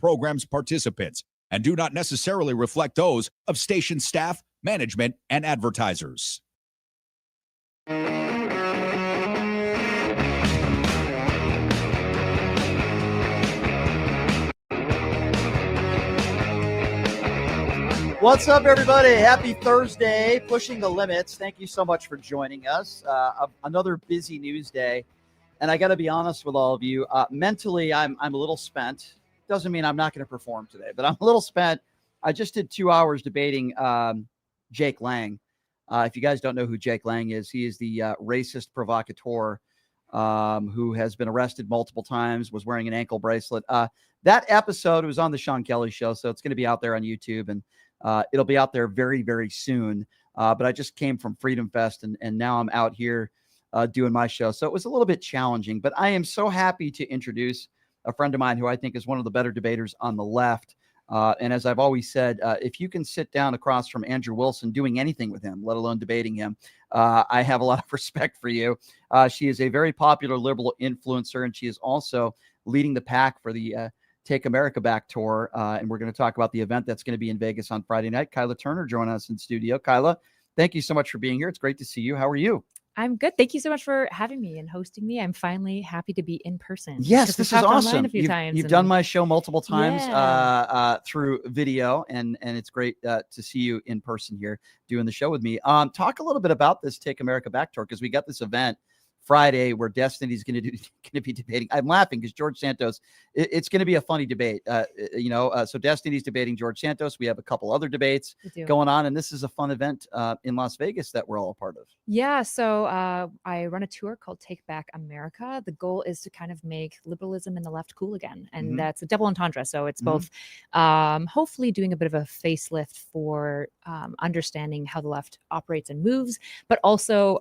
program's participants and do not necessarily reflect those of station staff, management, and advertisers. What's up, everybody? Happy Thursday, pushing the limits. Thank you so much for joining us. Another busy news day, and I got to be honest with all of you. Mentally, I'm a little spent. Doesn't mean I'm not going to perform today, but I'm a little spent. I just did 2 hours debating Jake Lang. If you guys don't know who Jake Lang is, he is the racist provocateur who has been arrested multiple times, was wearing an ankle bracelet. That episode was on the Sean Kelly show, so it's going to be out there on YouTube, and it'll be out there very, very soon. But I just came from Freedom Fest, and now I'm out here doing my show. So it was a little bit challenging, but I am so happy to introduce a friend of mine who I think is one of the better debaters on the left. And as I've always said, if you can sit down across from Andrew Wilson doing anything with him, let alone debating him, I have a lot of respect for you. She is a very popular liberal influencer, and she is also leading the pack for the Take America Back tour. And we're going to talk about the event that's going to be in Vegas on Friday night. Kyla Turner joining us in studio. Kyla, thank you so much for being here. It's great to see you. How are you? I'm good. Thank you so much for having me and hosting me. I'm finally happy to be in person. Yes, this is awesome. You've done my show multiple times through video, and it's great to see you in person here doing the show with me. Talk a little bit about this Take America Back tour, because we got this event Friday where Destiny's going to be debating. I'm laughing because George Santos, it's going to be a funny debate. So Destiny's debating George Santos. We have a couple other debates going on, and this is a fun event in Las Vegas that we're all a part of. Yeah. So I run a tour called Take Back America. The goal is to kind of make liberalism and the left cool again. And that's a double entendre. So it's both hopefully doing a bit of a facelift for understanding how the left operates and moves, but also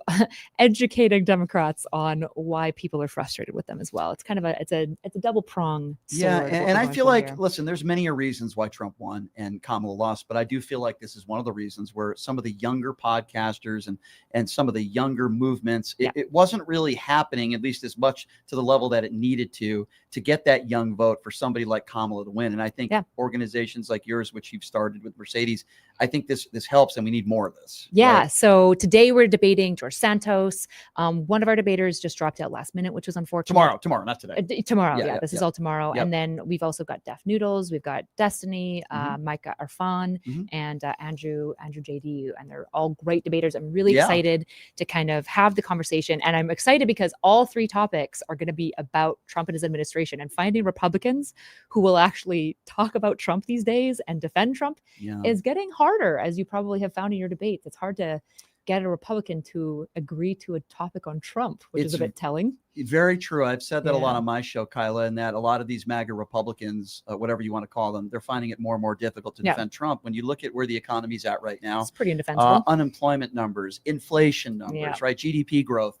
educating Democrats on why people are frustrated with them as well. It's kind of it's a double prong. Yeah, and I feel like, listen, there's many reasons why Trump won and Kamala lost, but I do feel like this is one of the reasons where some of the younger podcasters and some of the younger movements, it wasn't really happening, at least as much to the level that it needed to get that young vote for somebody like Kamala to win. And I think organizations like yours, which you've started with Mercedes, I think this helps, and we need more of this. Yeah. Right? So today we're debating George Santos. One of our debaters just dropped out last minute, which was unfortunate. Tomorrow, not today. Tomorrow. This is all tomorrow. Yep. And then we've also got Def Noodles. We've got Destiny, Micah Arfan, and Andrew JD. And they're all great debaters. I'm really excited to kind of have the conversation. And I'm excited because all three topics are going to be about Trump and his administration, and finding Republicans who will actually talk about Trump these days and defend Trump is getting harder, as you probably have found in your debates. It's hard to get a Republican to agree to a topic on Trump, which is a bit telling. Very true. I've said that a lot on my show, Kyla, and that a lot of these MAGA Republicans, whatever you want to call them, they're finding it more and more difficult to defend Trump. When you look at where the economy's at right now, it's pretty indefensible. Unemployment numbers, inflation numbers, right? GDP growth,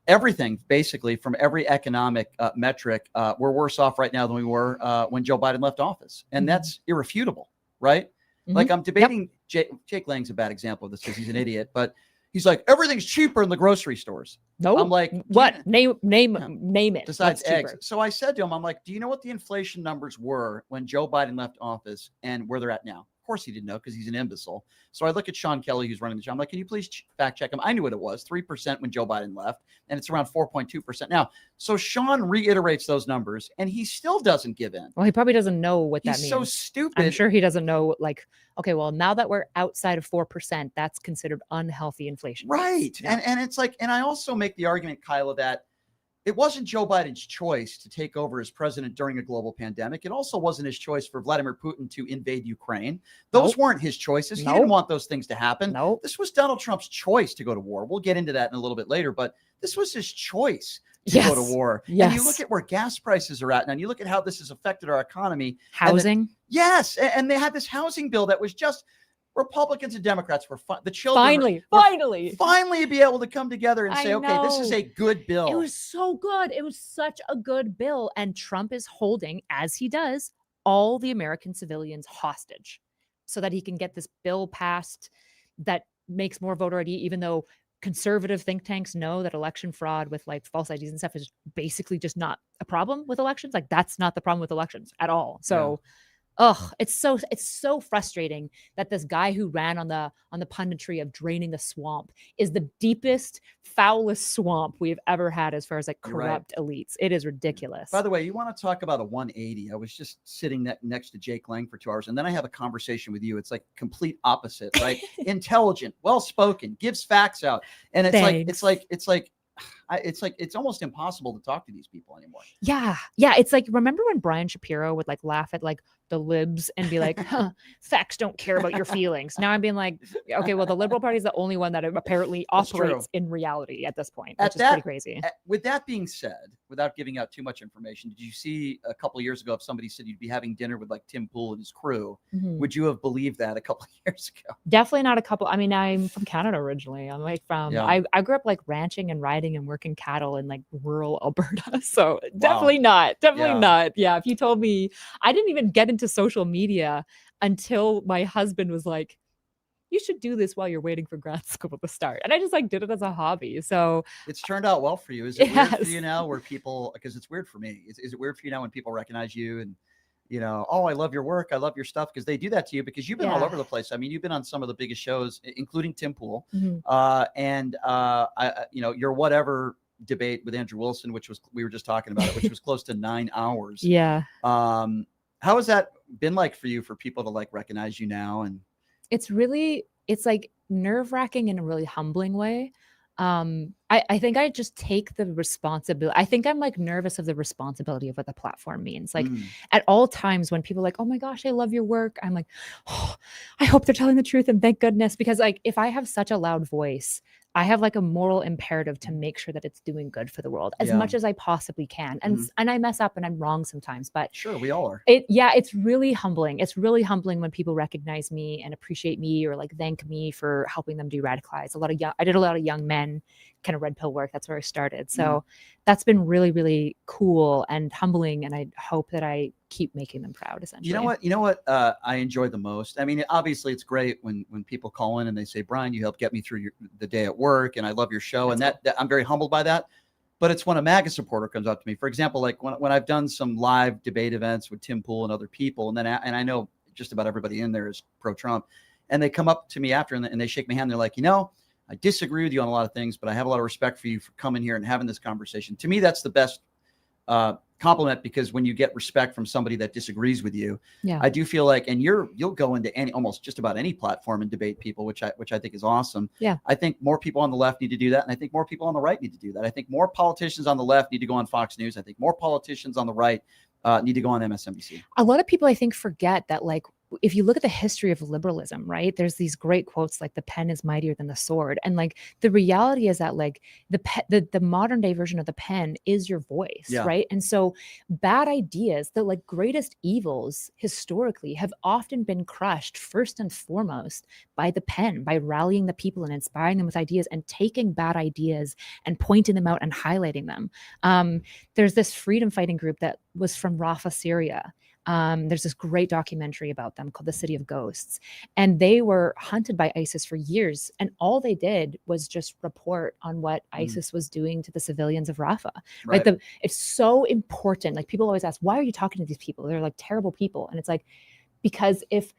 everything basically from every economic metric, we're worse off right now than we were when Joe Biden left office. And that's irrefutable, right? Like I'm debating, Jake Lang's a bad example of this because he's an idiot, but he's like, everything's cheaper in the grocery stores. No, I'm like, what? Name it. Besides eggs. So I said to him, I'm like, do you know what the inflation numbers were when Joe Biden left office and where they're at now? Of course he didn't know because he's an imbecile. So I look at Sean Kelly, who's running the show. I'm like, can you please fact check him? I knew what it was, 3% when Joe Biden left, and it's around 4.2% now. So Sean reiterates those numbers, and he still doesn't give in. Well, he probably doesn't know what that means. He's so stupid. I'm sure he doesn't know, like, okay, well, now that we're outside of 4%, that's considered unhealthy inflation. Right. Yeah. And it's like, and I also make the argument, Kyla, that it wasn't Joe Biden's choice to take over as president during a global pandemic. It also wasn't his choice for Vladimir Putin to invade Ukraine. Those weren't his choices. He didn't want those things to happen. This was Donald Trump's choice to go to war. We'll get into that in a little bit later, but this was his choice to go to war. And you look at where gas prices are at now, and you look at how this has affected our economy. Housing. And they had this housing bill that was just Republicans and Democrats were the children finally be able to come together and say, okay, this is a good bill. It was so good. It was such a good bill. And Trump is holding, as he does, all the American civilians hostage so that he can get this bill passed that makes more voter ID, even though conservative think tanks know that election fraud with like false IDs and stuff is basically just not a problem with elections. Like that's not the problem with elections at all. So it's so frustrating that this guy who ran on the punditry of draining the swamp is the deepest, foulest swamp we've ever had as far as like corrupt elites. It is ridiculous. By the way, you want to talk about a 180? I was just sitting next to Jake Lang for 2 hours, and then I have a conversation with you. It's like complete opposite, right? Intelligent, well-spoken, gives facts out, and it's it's almost impossible to talk to these people anymore. Yeah. It's like, remember when Brian Shapiro would like laugh at like the libs and be like, facts don't care about your feelings. Now I'm being like, okay, well, the Liberal Party is the only one that apparently operates in reality at this point, which is pretty crazy. With that being said, without giving out too much information, did you see a couple of years ago if somebody said you'd be having dinner with like Tim Pool and his crew? Would you have believed that a couple of years ago? Definitely not a couple. I mean, I'm from Canada originally. I'm like I grew up like ranching and riding and working cattle in like rural Alberta. So definitely not. Yeah. If you told me, I didn't even get into social media until my husband was like, you should do this while you're waiting for grad school to start. And I just like did it as a hobby. So it's turned out well for you. Is it weird for you now where people, because it's weird for me. Is it weird for you now when people recognize you and, you know, oh, I love your work. I love your stuff, because they do that to you because you've been all over the place. I mean, you've been on some of the biggest shows, including Tim Pool. Your whatever debate with Andrew Wilson, which was, we were just talking about it, which was close to 9 hours. Yeah. How has that been like for you, for people to like recognize you now? And it's like nerve-wracking in a really humbling way. I think I just take the responsibility. I think I'm like nervous of the responsibility of what the platform means. Like at all times when people are like, oh my gosh, I love your work, I'm like, oh, I hope they're telling the truth, and thank goodness, because like if I have such a loud voice, I have like a moral imperative to make sure that it's doing good for the world as much as I possibly can. And and I mess up and I'm wrong sometimes, but sure, we all are. It's really humbling. It's really humbling when people recognize me and appreciate me or like thank me for helping them de-radicalize. I did a lot of young men kind of red pill work. That's where I started. So that's been really, really cool and humbling. And I hope that I keep making them proud, essentially. You know what I enjoy the most? I mean, obviously it's great when people call in and they say, Brian, you helped get me through the day at work, and I love your show. And that I'm very humbled by that. But it's when a MAGA supporter comes up to me, for example, like when I've done some live debate events with Tim Pool and other people, and I know just about everybody in there is pro-Trump, and they come up to me after and they shake my hand. They're like, I disagree with you on a lot of things, but I have a lot of respect for you for coming here and having this conversation. To me, that's the best compliment, because when you get respect from somebody that disagrees with you, I do feel like, and you'll go into almost just about any platform and debate people, which I think is awesome. Yeah. I think more people on the left need to do that. And I think more people on the right need to do that. I think more politicians on the left need to go on Fox News. I think more politicians on the right need to go on MSNBC. A lot of people, I think, forget that, like, if you look at the history of liberalism, right, there's these great quotes like the pen is mightier than the sword. And like the reality is that like the modern day version of the pen is your voice, right? And so bad ideas, the like greatest evils historically have often been crushed first and foremost by the pen, by rallying the people and inspiring them with ideas and taking bad ideas and pointing them out and highlighting them. There's this freedom fighting group that was from Rafah, Syria. There's this great documentary about them called The City of Ghosts, and they were hunted by ISIS for years. And all they did was just report on what ISIS was doing to the civilians of Rafah. Right. It's so important. Like people always ask, why are you talking to these people? They're like terrible people. And it's like, because if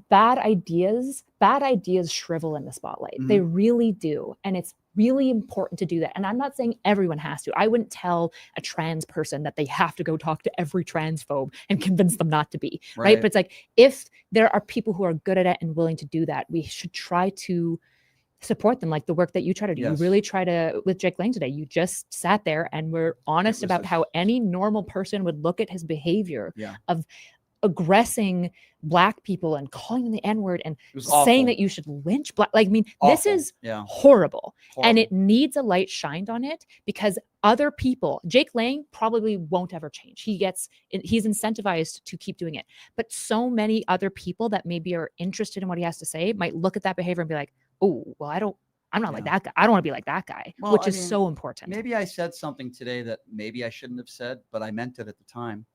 bad ideas shrivel in the spotlight, they really do. And it's really important to do that. And I'm not saying everyone has to. I wouldn't tell a trans person that they have to go talk to every transphobe and convince them not to be, right? But it's like, if there are people who are good at it and willing to do that, we should try to support them, like the work that you try to do. You really try to, with Jake Lang today, you just sat there and were honest about how any normal person would look at his behavior of aggressing Black people and calling them the N-word and saying that you should lynch Black. Like, I mean, this is horrible. And it needs a light shined on it, because other people, Jake Lang probably won't ever change. He's incentivized to keep doing it. But so many other people that maybe are interested in what he has to say might look at that behavior and be like, oh, well, I'm not like that guy. I don't want to be like that guy, which is so important. Maybe I said something today that maybe I shouldn't have said, but I meant it at the time.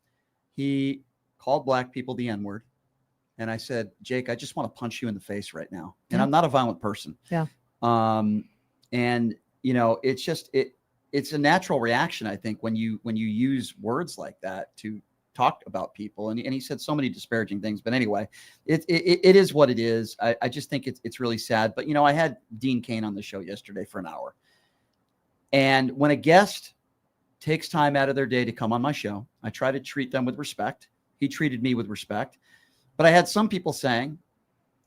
He called Black people the N-word. And I said, Jake, I just want to punch you in the face right now. And I'm not a violent person. Yeah. And, it's just, it's a natural reaction, I think, when you use words like that to talk about people. And he said so many disparaging things. But anyway, it is what it is. I just think it's really sad. But, I had Dean Cain on the show yesterday for an hour. And when a guest takes time out of their day to come on my show, I try to treat them with respect. He treated me with respect. But I had some people saying,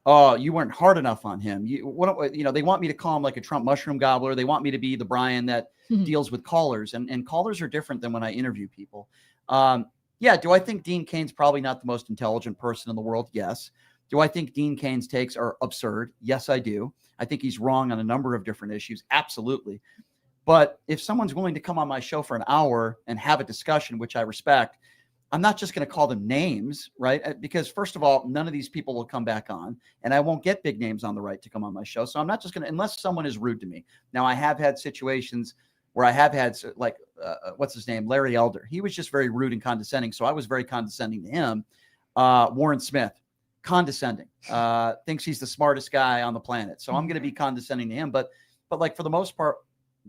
oh, you weren't hard enough on him. They want me to call him like a Trump mushroom gobbler. They want me to be the Brian that deals with callers. And callers are different than when I interview people. Yeah. Do I think Dean Cain's probably not the most intelligent person in the world? Yes. Do I think Dean Cain's takes are absurd? Yes, I do. I think he's wrong on a number of different issues. Absolutely. But if someone's willing to come on my show for an hour and have a discussion, which I respect, I'm not just going to call them names, right? Because first of all, none of these people will come back on, and I won't get big names on the right to come on my show. So I'm not just going to, unless someone is rude to me. Now, I have had situations where I have had what's his name? Larry Elder. He was just very rude and condescending. So I was very condescending to him. Warren Smith, condescending, thinks he's the smartest guy on the planet. So I'm going to be condescending to him. But like, for the most part,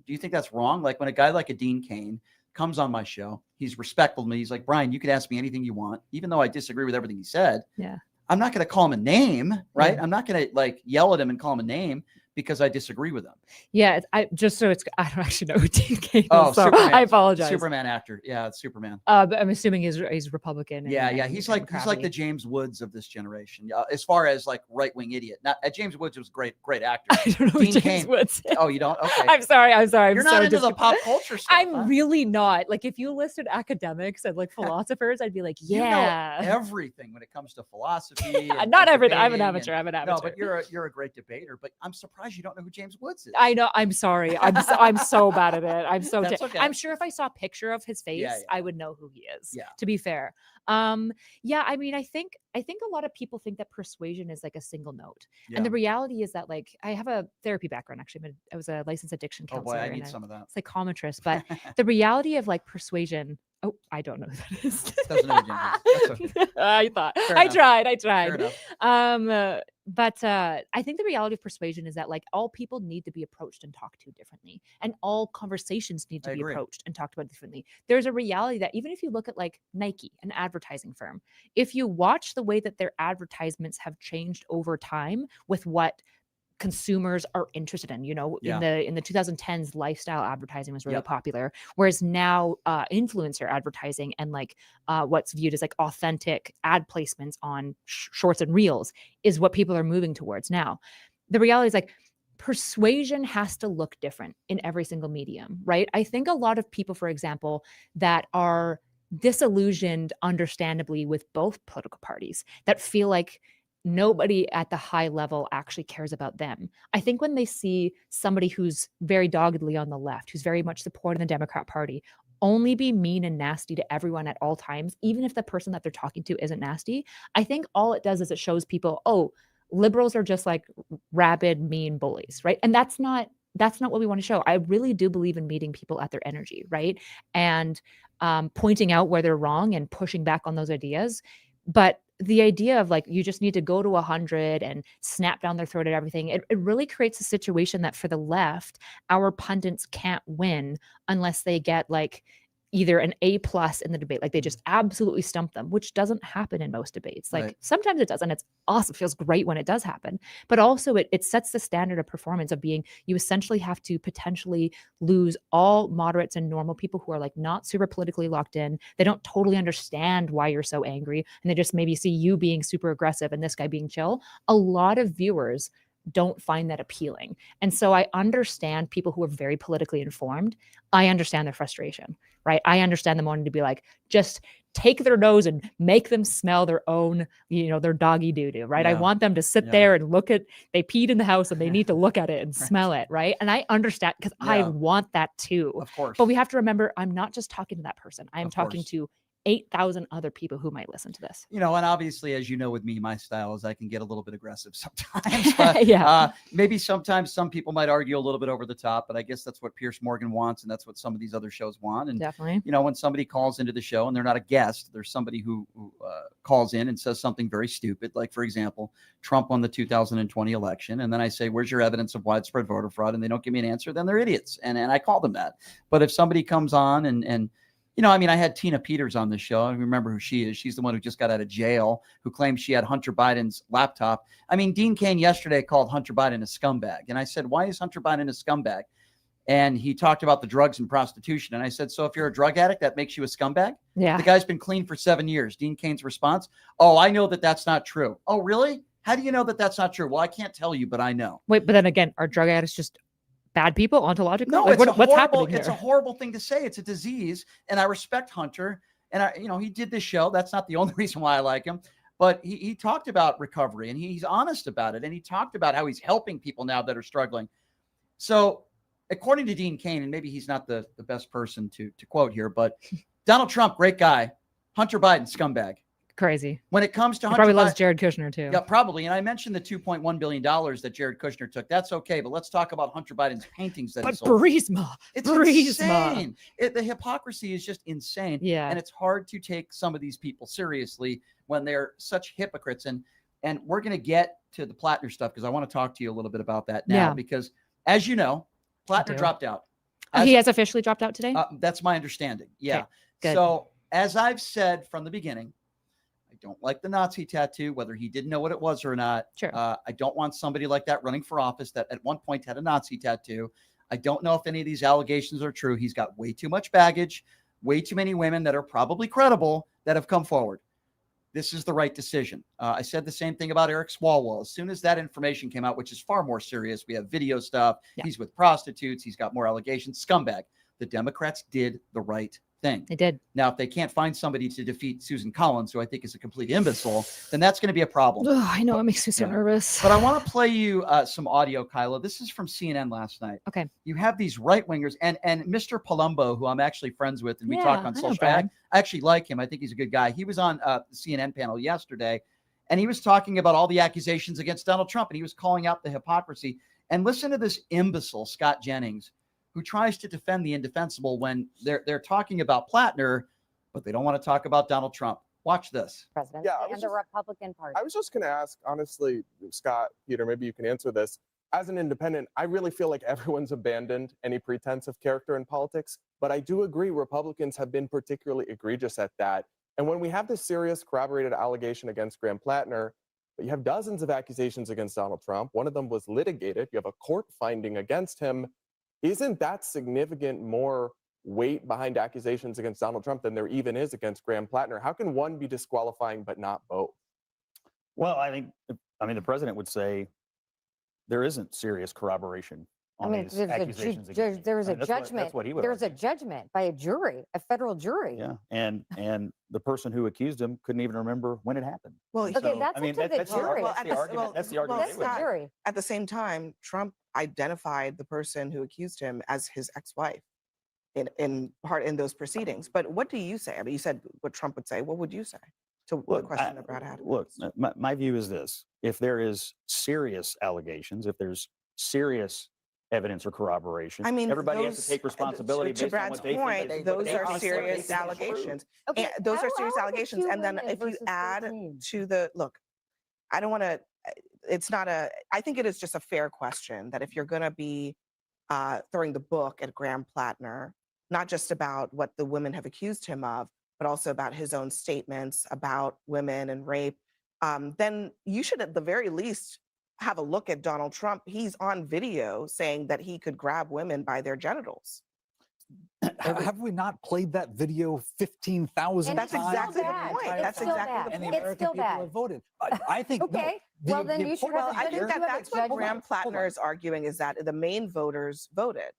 do you think that's wrong? Like, when a guy like a Dean Cain comes on my show, he's respectful to me. He's like, Brian, you can ask me anything you want, even though I disagree with everything he said. Yeah. I'm not going to call him a name, right? Yeah. I'm not going to yell at him and call him a name because I disagree with him. Yeah. I don't actually know who Dean Cain is. Oh, so Superman. I apologize. Superman actor. Yeah, it's Superman. But I'm assuming he's Republican. Yeah. He's like the James Woods of this generation, as far as like right-wing idiot. Now, James Woods was great actor. I don't know Dean who James Woods is. Oh, you don't? Okay. I'm sorry. You're not into the pop culture stuff. I'm really not. Like, if you listed academics and like philosophers, I'd be like, yeah. You know everything when it comes to philosophy. Not everything. I'm an amateur. No, but you're a great debater. But I'm surprised you don't know who James Woods is. I know. I'm sorry. I'm so bad at it. That's okay. I'm sure if I saw a picture of his face, Yeah. I would know who he is. Yeah. To be fair. Yeah. I mean, I think a lot of people think that persuasion is like a single note, and the reality is that, like, I have a therapy background. Actually, I was a licensed addiction counselor. Oh boy, I need some of that. Psychometrist, but the reality of like persuasion. Oh, I don't know who that is. Doesn't know who James is. That's okay. I tried. Fair enough. But I think the reality of persuasion is that, like, all people need to be approached and talked to differently, and all conversations need to be approached and talked about differently. There's a reality that even if you look at like Nike, an advertising firm, if you watch the way that their advertisements have changed over time with what consumers are interested in, in the 2010s, lifestyle advertising was really popular, whereas now influencer advertising and like what's viewed as like authentic ad placements on shorts and reels is what people are moving towards now. The reality is, like, persuasion has to look different in every single medium, right? I think a lot of people, for example, that are disillusioned understandably with both political parties, that feel like nobody at the high level actually cares about them. I think when they see somebody who's very doggedly on the left, who's very much supporting the Democrat Party, only be mean and nasty to everyone at all times, even if the person that they're talking to isn't nasty, I think all it does is it shows people, oh, liberals are just like rabid, mean bullies, right? And that's not what we want to show. I really do believe in meeting people at their energy, right? And pointing out where they're wrong and pushing back on those ideas. But the idea of like, you just need to go to 100 and snap down their throat at everything, it really creates a situation that for the left, our pundits can't win unless they get like either an A+ in the debate, like they just absolutely stump them, which doesn't happen in most debates. Like sometimes it does, and it's awesome. It feels great when it does happen. But also it sets the standard of performance of being, you essentially have to potentially lose all moderates and normal people who are like not super politically locked in. They don't totally understand why you're so angry, and they just maybe see you being super aggressive and this guy being chill. A lot of viewers don't find that appealing. And so I understand people who are very politically informed. I understand their frustration, right? I understand them wanting to be like, just take their nose and make them smell their own, their doggy doo-doo, right? I want them to sit there and look at, they peed in the house and they need to look at it and smell it, right? And I understand, because I want that too. Of course. But we have to remember, I'm not just talking to that person. I am talking to 8,000 other people who might listen to this. And obviously, as you know, with me, my style is I can get a little bit aggressive sometimes. But, maybe sometimes some people might argue a little bit over the top, but I guess that's what Piers Morgan wants, and that's what some of these other shows want. And definitely, when somebody calls into the show and they're not a guest, there's somebody who calls in and says something very stupid, like, for example, Trump won the 2020 election, and then I say, "Where's your evidence of widespread voter fraud?" and they don't give me an answer, then they're idiots, and I call them that. But if somebody comes on and I had Tina Peters on the show. I remember who she is. She's the one who just got out of jail, who claimed she had Hunter Biden's laptop. Dean Cain yesterday called Hunter Biden a scumbag. And I said, why is Hunter Biden a scumbag? And he talked about the drugs and prostitution. And I said, so if you're a drug addict, that makes you a scumbag? Yeah. The guy's been clean for 7 years. Dean Cain's response, oh, I know that that's not true. Oh, really? How do you know that that's not true? Well, I can't tell you, but I know. Wait, but then again, are drug addicts just bad people ontologically? No, what's happening here? It's a horrible thing to say. It's a disease. And I respect Hunter. And he did this show. That's not the only reason why I like him. But he talked about recovery, and he's honest about it. And he talked about how he's helping people now that are struggling. So according to Dean Cain, and maybe he's not the best person to quote here, but Donald Trump, great guy. Hunter Biden, scumbag. Crazy. When it comes to he Hunter probably Biden, loves Jared Kushner too. Yeah, probably. And I mentioned the $2.1 billion that Jared Kushner took. That's okay. But let's talk about Hunter Biden's paintings. But Burisma. It's insane. The hypocrisy is just insane. Yeah. And it's hard to take some of these people seriously when they're such hypocrites. And we're going to get to the Plattner stuff because I want to talk to you a little bit about that now. Yeah. Because as you know, Plattner dropped out. He has officially dropped out today? That's my understanding. Yeah. Okay, good. So as I've said from the beginning, I don't like the Nazi tattoo, whether he didn't know what it was or not. Sure. I don't want somebody like that running for office that at one point had a Nazi tattoo. I don't know if any of these allegations are true. He's got way too much baggage, way too many women that are probably credible that have come forward. This is the right decision. I said the same thing about Eric Swalwell. As soon as that information came out, which is far more serious, we have video stuff. Yeah. He's with prostitutes. He's got more allegations. Scumbag. The Democrats did the right thing. They did. Now, if they can't find somebody to defeat Susan Collins, who I think is a complete imbecile, then that's going to be a problem. Oh, I know. It makes me so nervous. But I want to play you some audio, Kyla. This is from CNN last night. Okay. You have these right-wingers and Mr. Palumbo, who I'm actually friends with, and we talk on social media. I actually like him. I think he's a good guy. He was on the CNN panel yesterday, and he was talking about all the accusations against Donald Trump, and he was calling out the hypocrisy. And listen to this imbecile, Scott Jennings, who tries to defend the indefensible when they're talking about Plattner, but they don't want to talk about Donald Trump. Watch this. President and the Republican Party. I was just going to ask, honestly, Scott, Peter, maybe you can answer this. As an independent, I really feel like everyone's abandoned any pretense of character in politics, but I do agree Republicans have been particularly egregious at that. And when we have this serious corroborated allegation against Graham Plattner, but you have dozens of accusations against Donald Trump, one of them was litigated, you have a court finding against him, isn't that significant more weight behind accusations against Donald Trump than there even is against Graham Plattner? How can one be disqualifying but not both? Well, I mean, the president would say there isn't serious corroboration on these accusations. There was a judgment. That's what he would There was a judgment by a jury, a federal jury. Yeah, and the person who accused him couldn't even remember when it happened. Well, okay, so, that's the jury. That's the argument. That's the jury. At the same time, Trump identified the person who accused him as his ex-wife in part in those proceedings. But what do you say? I mean, you said what Trump would say. What would you say to the question that Brad had? Look, my view is this: if there is serious allegations, if there's serious evidence or corroboration, I mean, everybody has to take responsibility. To Brad's point, those are serious allegations. Okay, those are serious allegations. And then if you add to the look, I don't want to. It's not a. I think it is just a fair question that if you're going to be throwing the book at Graham Plattner, not just about what the women have accused him of, but also about his own statements about women and rape, then you should at the very least have a look at Donald Trump. He's on video saying that he could grab women by their genitals. Have we not played that video 15,000 times? That's exactly the point. That's exactly the point. And the American people have voted. I think. Okay. No, well, then you should. I think that's what Graham Plattner is arguing, is that the main voters voted.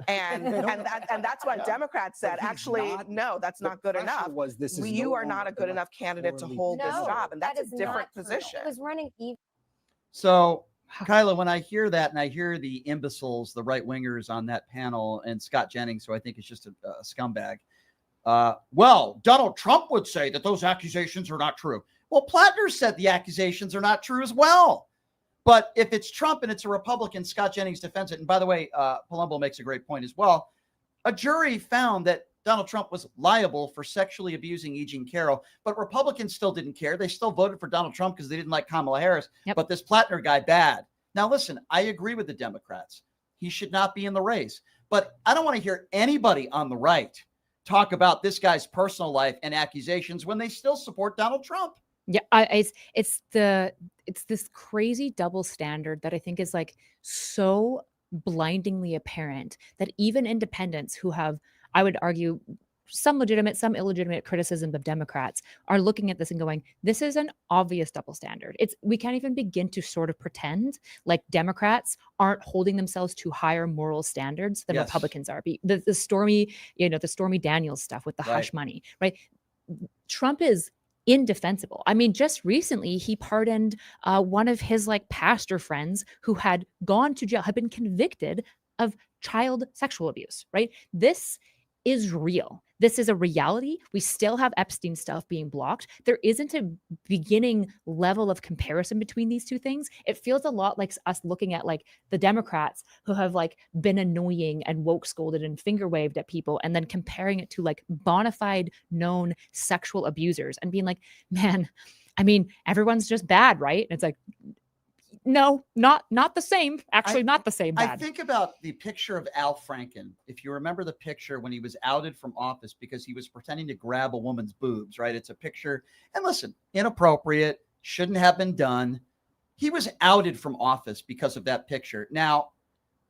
And that's what Democrats said. Actually, no, that's not good enough. You are not a good enough candidate to hold this job, and that's a different position. He was running even. So, Kyla, when I hear that and I hear the imbeciles, the right wingers on that panel, and Scott Jennings, who I think is just a scumbag, well, Donald Trump would say that those accusations are not true. Well, Plattner said the accusations are not true as well. But if it's Trump and it's a Republican, Scott Jennings defends it. And by the way, Palumbo makes a great point as well. A jury found that Donald Trump was liable for sexually abusing E. Jean Carroll, but Republicans still didn't care. They still voted for Donald Trump because they didn't like Kamala Harris. Yep. But this Plattner guy, bad. Now, listen, I agree with the Democrats. He should not be in the race. But I don't want to hear anybody on the right talk about this guy's personal life and accusations when they still support Donald Trump. Yeah, it's this crazy double standard that I think is like so blindingly apparent that even independents who have, I would argue, some legitimate, some illegitimate criticism of Democrats are looking at this and going, this is an obvious double standard. We can't even begin to sort of pretend like Democrats aren't holding themselves to higher moral standards than Republicans are. The Stormy Daniels stuff with the hush money, right? Trump is indefensible. I mean, just recently he pardoned one of his like pastor friends who had gone to jail, had been convicted of child sexual abuse, right? This is real. This is a reality. We still have Epstein stuff being blocked. There isn't a beginning level of comparison between these two things. It feels a lot like us looking at like the Democrats who have like been annoying and woke scolded and finger waved at people and then comparing it to like bona fide known sexual abusers and being like, man, I mean, everyone's just bad, right? And it's like, no, not the same. Actually, not the same. Bad. I think about the picture of Al Franken. If you remember the picture when he was outed from office because he was pretending to grab a woman's boobs, right? It's a picture. And listen, inappropriate, shouldn't have been done. He was outed from office because of that picture. Now,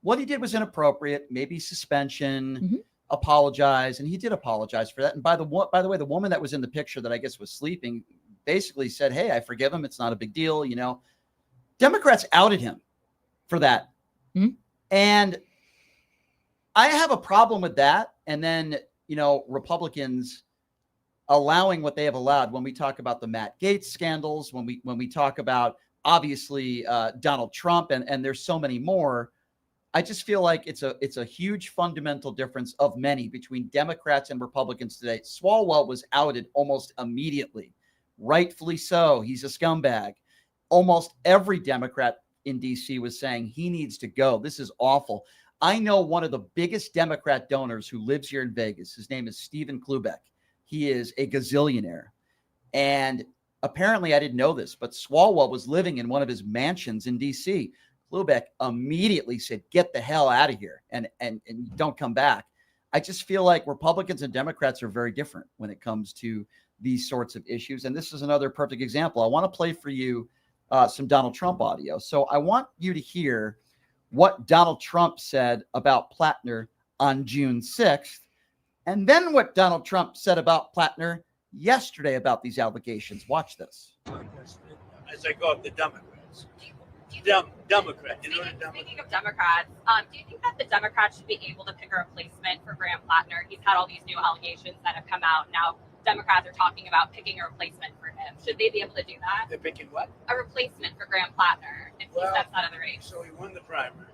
what he did was inappropriate, maybe suspension, apologize. And he did apologize for that. And by the way, the woman that was in the picture that I guess was sleeping basically said, hey, I forgive him. It's not a big deal, you know. Democrats outed him for that. And I have a problem with that. And then, you know, Republicans allowing what they have allowed when we talk about the Matt Gaetz scandals, when we talk about obviously Donald Trump and there's so many more. I just feel like it's a huge fundamental difference of many between Democrats and Republicans today. Swalwell was outed almost immediately, rightfully so. He's a scumbag. Almost every Democrat in DC was saying he needs to go. This is awful. I know one of the biggest Democrat donors who lives here in Vegas. His name is Stephen Klubeck. He is a gazillionaire. And apparently I didn't know this, but Swalwell was living in one of his mansions in DC. Klubeck immediately said, get the hell out of here and don't come back. I just feel like Republicans and Democrats are very different when it comes to these sorts of issues. And this is another perfect example. I want to play for you some Donald Trump audio. So I want you to hear what Donald Trump said about Plattner on June 6th, and then what Donald Trump said about Plattner yesterday about these allegations. Watch this. As I go up the Democrats. Democrat. You know the Democrat? Speaking of Democrats, do you think that the Democrats should be able to pick a replacement for Graham Plattner? He's had all these new allegations that have come out. Now Democrats are talking about picking a replacement for him. Should they be able to do that? They're picking what? A replacement for Graham Plattner if he steps out of the race. So he won the primary.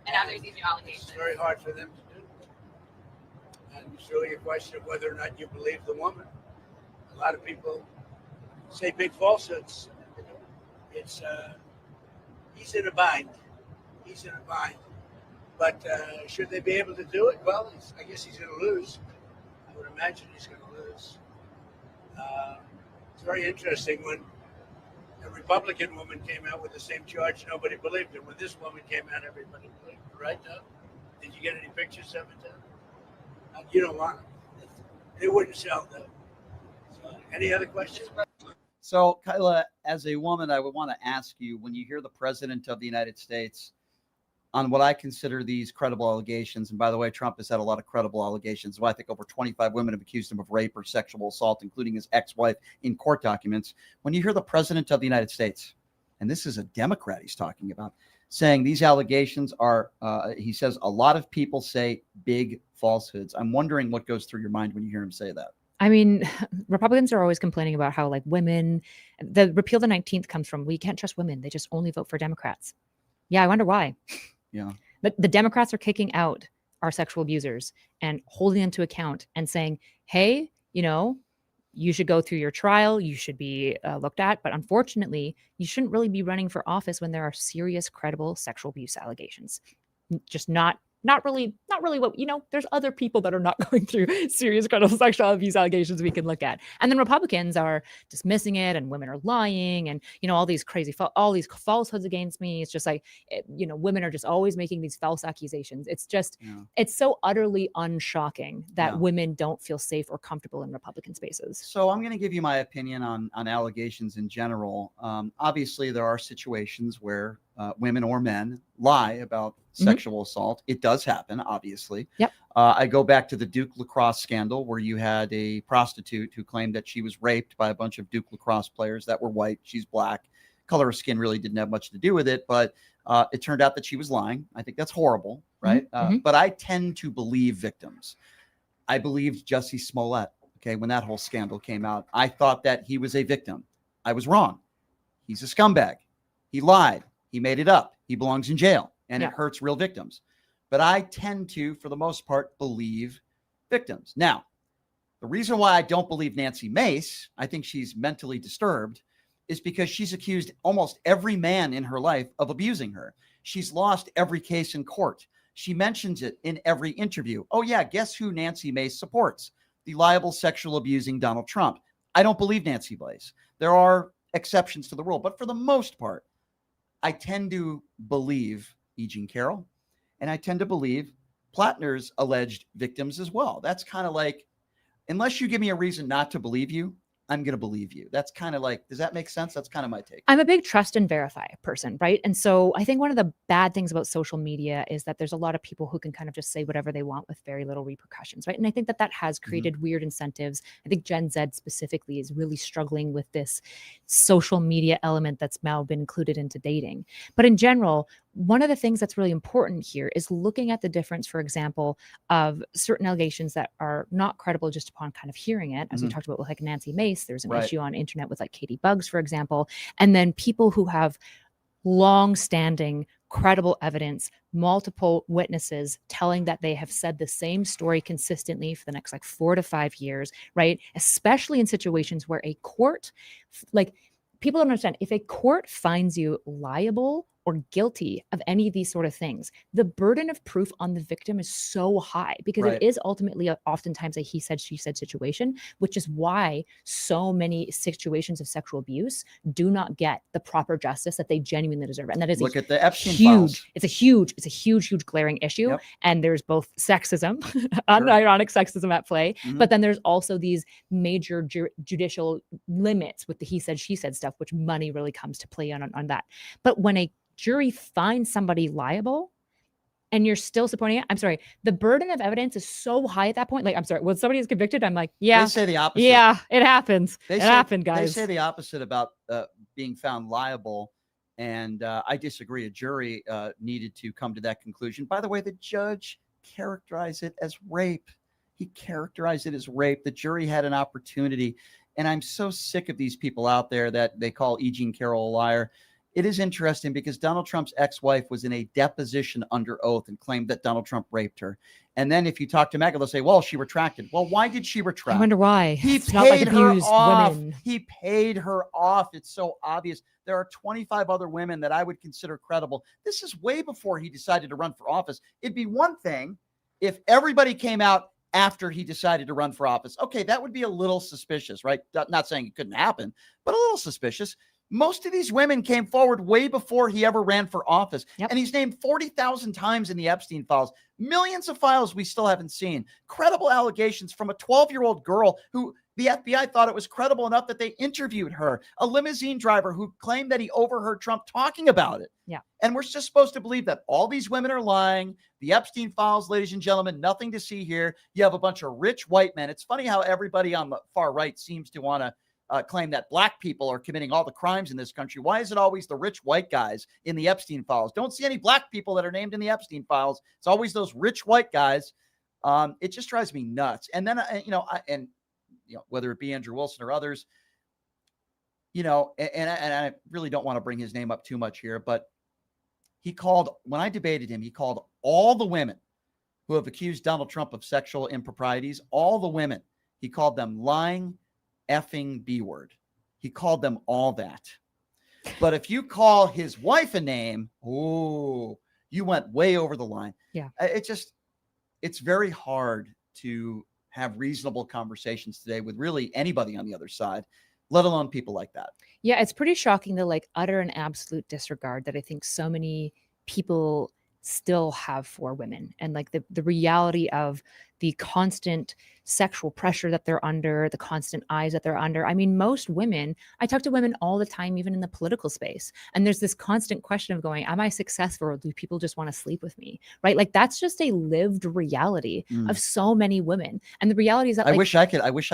And now there's these new allegations. It's very hard for them to do. And it's really a question of whether or not you believe the woman. A lot of people say big falsehoods. It's he's in a bind. He's in a bind. But should they be able to do it? Well, I guess he's going to lose. I would imagine he's going to lose. It's very interesting when a Republican woman came out with the same charge, nobody believed it. When this woman came out, everybody believed it, right, Doug? Did you get any pictures of it, Doug? You don't want them. They wouldn't sell them. So, any other questions? So, Kyla, as a woman, I would want to ask you, when you hear the President of the United States on what I consider these credible allegations, and by the way, Trump has had a lot of credible allegations. Well, I think over 25 women have accused him of rape or sexual assault, including his ex-wife, in court documents. When you hear the President of the United States, and this is a Democrat he's talking about, saying these allegations are, he says, a lot of people say big falsehoods. I'm wondering what goes through your mind when you hear him say that. I mean, Republicans are always complaining about how like women, the repeal the 19th comes from, we can't trust women. They just only vote for Democrats. Yeah, I wonder why. Yeah. But the Democrats are kicking out our sexual abusers and holding them to account and saying, hey, you should go through your trial, you should be looked at, but unfortunately, you shouldn't really be running for office when there are serious, credible sexual abuse allegations. Just not really what, there's other people that are not going through serious credible sexual abuse allegations we can look at. And then Republicans are dismissing it, and women are lying, and all these all these falsehoods against me. It's just like, women are just always making these false accusations. It's just, it's so utterly unshocking that women don't feel safe or comfortable in Republican spaces. So I'm going to give you my opinion on allegations in general. Obviously, there are situations where women or men lie about sexual assault. It does happen, obviously. Yep. I go back to the Duke lacrosse scandal, where you had a prostitute who claimed that she was raped by a bunch of Duke lacrosse players that were white. She's black. Color of skin really didn't have much to do with it, but it turned out that she was lying. I think that's horrible, right? But I tend to believe victims. I believed Jussie Smollett, when that whole scandal came out. I thought that he was a victim. I was wrong. He's a scumbag. He lied. He made it up. He belongs in jail, and it hurts real victims. But I tend to, for the most part, believe victims. Now, the reason why I don't believe Nancy Mace, I think she's mentally disturbed, is because she's accused almost every man in her life of abusing her. She's lost every case in court. She mentions it in every interview. Oh, yeah, guess who Nancy Mace supports? The liable sexual abusing Donald Trump. I don't believe Nancy Mace. There are exceptions to the rule, but for the most part, I tend to believe E. Jean Carroll, and I tend to believe Plattner's alleged victims as well. That's kind of like, unless you give me a reason not to believe you, I'm going to believe you. That's kind of like, does that make sense? That's kind of my take. I'm a big trust and verify person, right? And so I think one of the bad things about social media is that there's a lot of people who can kind of just say whatever they want with very little repercussions, right? And I think that has created weird incentives. I think Gen Z specifically is really struggling with this social media element that's now been included into dating. But in general, one of the things that's really important here is looking at the difference, for example, of certain allegations that are not credible just upon kind of hearing it. As we talked about with like Nancy Mace, there's an issue on internet with like Katie Buggs, for example. And then people who have long-standing credible evidence, multiple witnesses telling that they have said the same story consistently for the next like 4 to 5 years, right? Especially in situations where a court, like, people don't understand, if a court finds you liable or guilty of any of these sort of things, the burden of proof on the victim is so high, because it is ultimately oftentimes a he said, she said situation, which is why so many situations of sexual abuse do not get the proper justice that they genuinely deserve. And that is Look at the Epstein huge, files. it's a huge glaring issue. And there's both sexism, unironic sexism at play, but then there's also these major judicial limits with the he said, she said stuff, which money really comes to play on that. But when a jury finds somebody liable and you're still supporting it, I'm sorry, the burden of evidence is so high at that point. Like, I'm sorry, when somebody is convicted, I'm like, yeah. They say the opposite. Yeah, it happens. It happened, guys. They say the opposite about being found liable. And I disagree. A jury needed to come to that conclusion. By the way, the judge characterized it as rape. He characterized it as rape. The jury had an opportunity. And I'm so sick of these people out there that they call E. Jean Carroll a liar. It is interesting because Donald Trump's ex-wife was in a deposition under oath and claimed that Donald Trump raped her. And then if you talk to Megha, they'll say, well, she retracted. Well, why did she retract? I wonder why. He it's not like paid her abused off. women. He paid her off. It's so obvious. There are 25 other women that I would consider credible. This is way before he decided to run for office. It'd be one thing if everybody came out after he decided to run for office. Okay, that would be a little suspicious, right? Not saying it couldn't happen, but a little suspicious. Most of these women came forward way before he ever ran for office. And he's named 40,000 times in the Epstein files. Millions of files we still haven't seen. Credible allegations from a 12-year-old girl who the FBI thought it was credible enough that they interviewed her. A limousine driver who claimed that he overheard Trump talking about it. Yeah. And we're just supposed to believe that all these women are lying. The Epstein files, ladies and gentlemen, nothing to see here. You have a bunch of rich white men. It's funny how everybody on the far right seems to want to claim that black people are committing all the crimes in this country. Why is it always the rich white guys in the Epstein files? Don't see any black people that are named in the Epstein files. It's always those rich white guys. It just drives me nuts. And then, whether it be Andrew Wilson or others, and I really don't want to bring his name up too much here, but when I debated him, he called all the women who who have accused Donald Trump of sexual improprieties. All the women, he called them lying, effing B-word. He called them all that. But if you call his wife a name, oh, you went way over the line. Yeah. It's very hard to have reasonable conversations today with really anybody on the other side, let alone people like that. Yeah, it's pretty shocking the like utter and absolute disregard that I think so many people still have for women, and like the reality of the constant sexual pressure that they're under, the constant eyes that they're under. I mean, most women, I talk to women all the time, even in the political space, and there's this constant question of going, am I successful, or do people just want to sleep with me? Right? Like that's just a lived reality of so many women. And the reality is that I like, wish I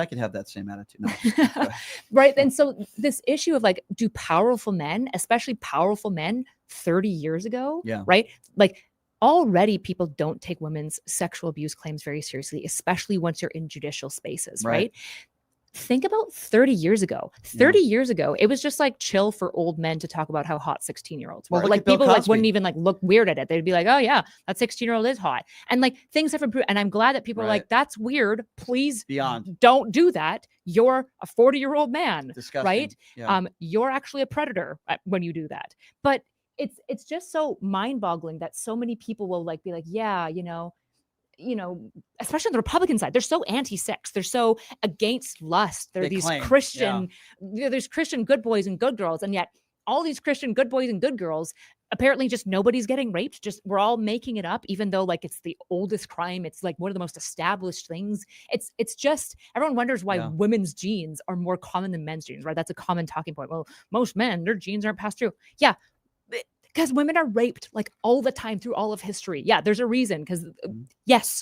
could have that same attitude. No. Right. And so this issue of like, do powerful men, especially powerful men 30 years ago, right? Like already people don't take women's sexual abuse claims very seriously, especially once you're in judicial spaces, right? Think about 30 years ago. 30 years ago, it was just like chill for old men to talk about how hot 16-year-olds were. Like people like wouldn't even like look weird at it. They'd be like, oh yeah, that 16-year-old is hot. And like things have improved. And I'm glad that people are like, that's weird. Please don't do that. You're a 40-year-old man, right? Yeah. You're actually a predator when you do that. But it's just so mind-boggling that so many people will like be like, yeah, you know, especially on the Republican side, they're so anti-sex. They're so against lust. They're these Christian, there's Christian good boys and good girls. And yet all these Christian good boys and good girls, apparently just nobody's getting raped. Just we're all making it up, even though like it's the oldest crime. It's like one of the most established things. It's just, everyone wonders why women's genes are more common than men's genes, right? That's a common talking point. Well, most men, their genes aren't passed through. Yeah. Because women are raped like all the time through all of history. Yeah, there's a reason. Because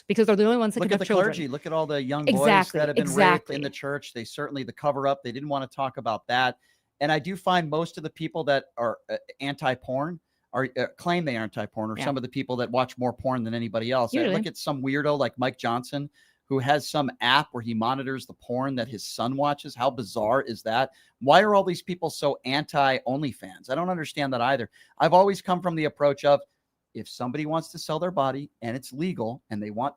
because they're the only ones that look can at have the children. clergy. Look at all the young boys that have been raped in the church. They certainly the cover up. They didn't want to talk about that. And I do find most of the people that are anti-porn are claim they are anti-porn, or some of the people that watch more porn than anybody else. I look at some weirdo like Mike Johnson, who has some app where he monitors the porn that his son watches. How bizarre is that? Why are all these people so anti-OnlyFans? I don't understand that either. I've always come from the approach of, if somebody wants to sell their body and it's legal and they want,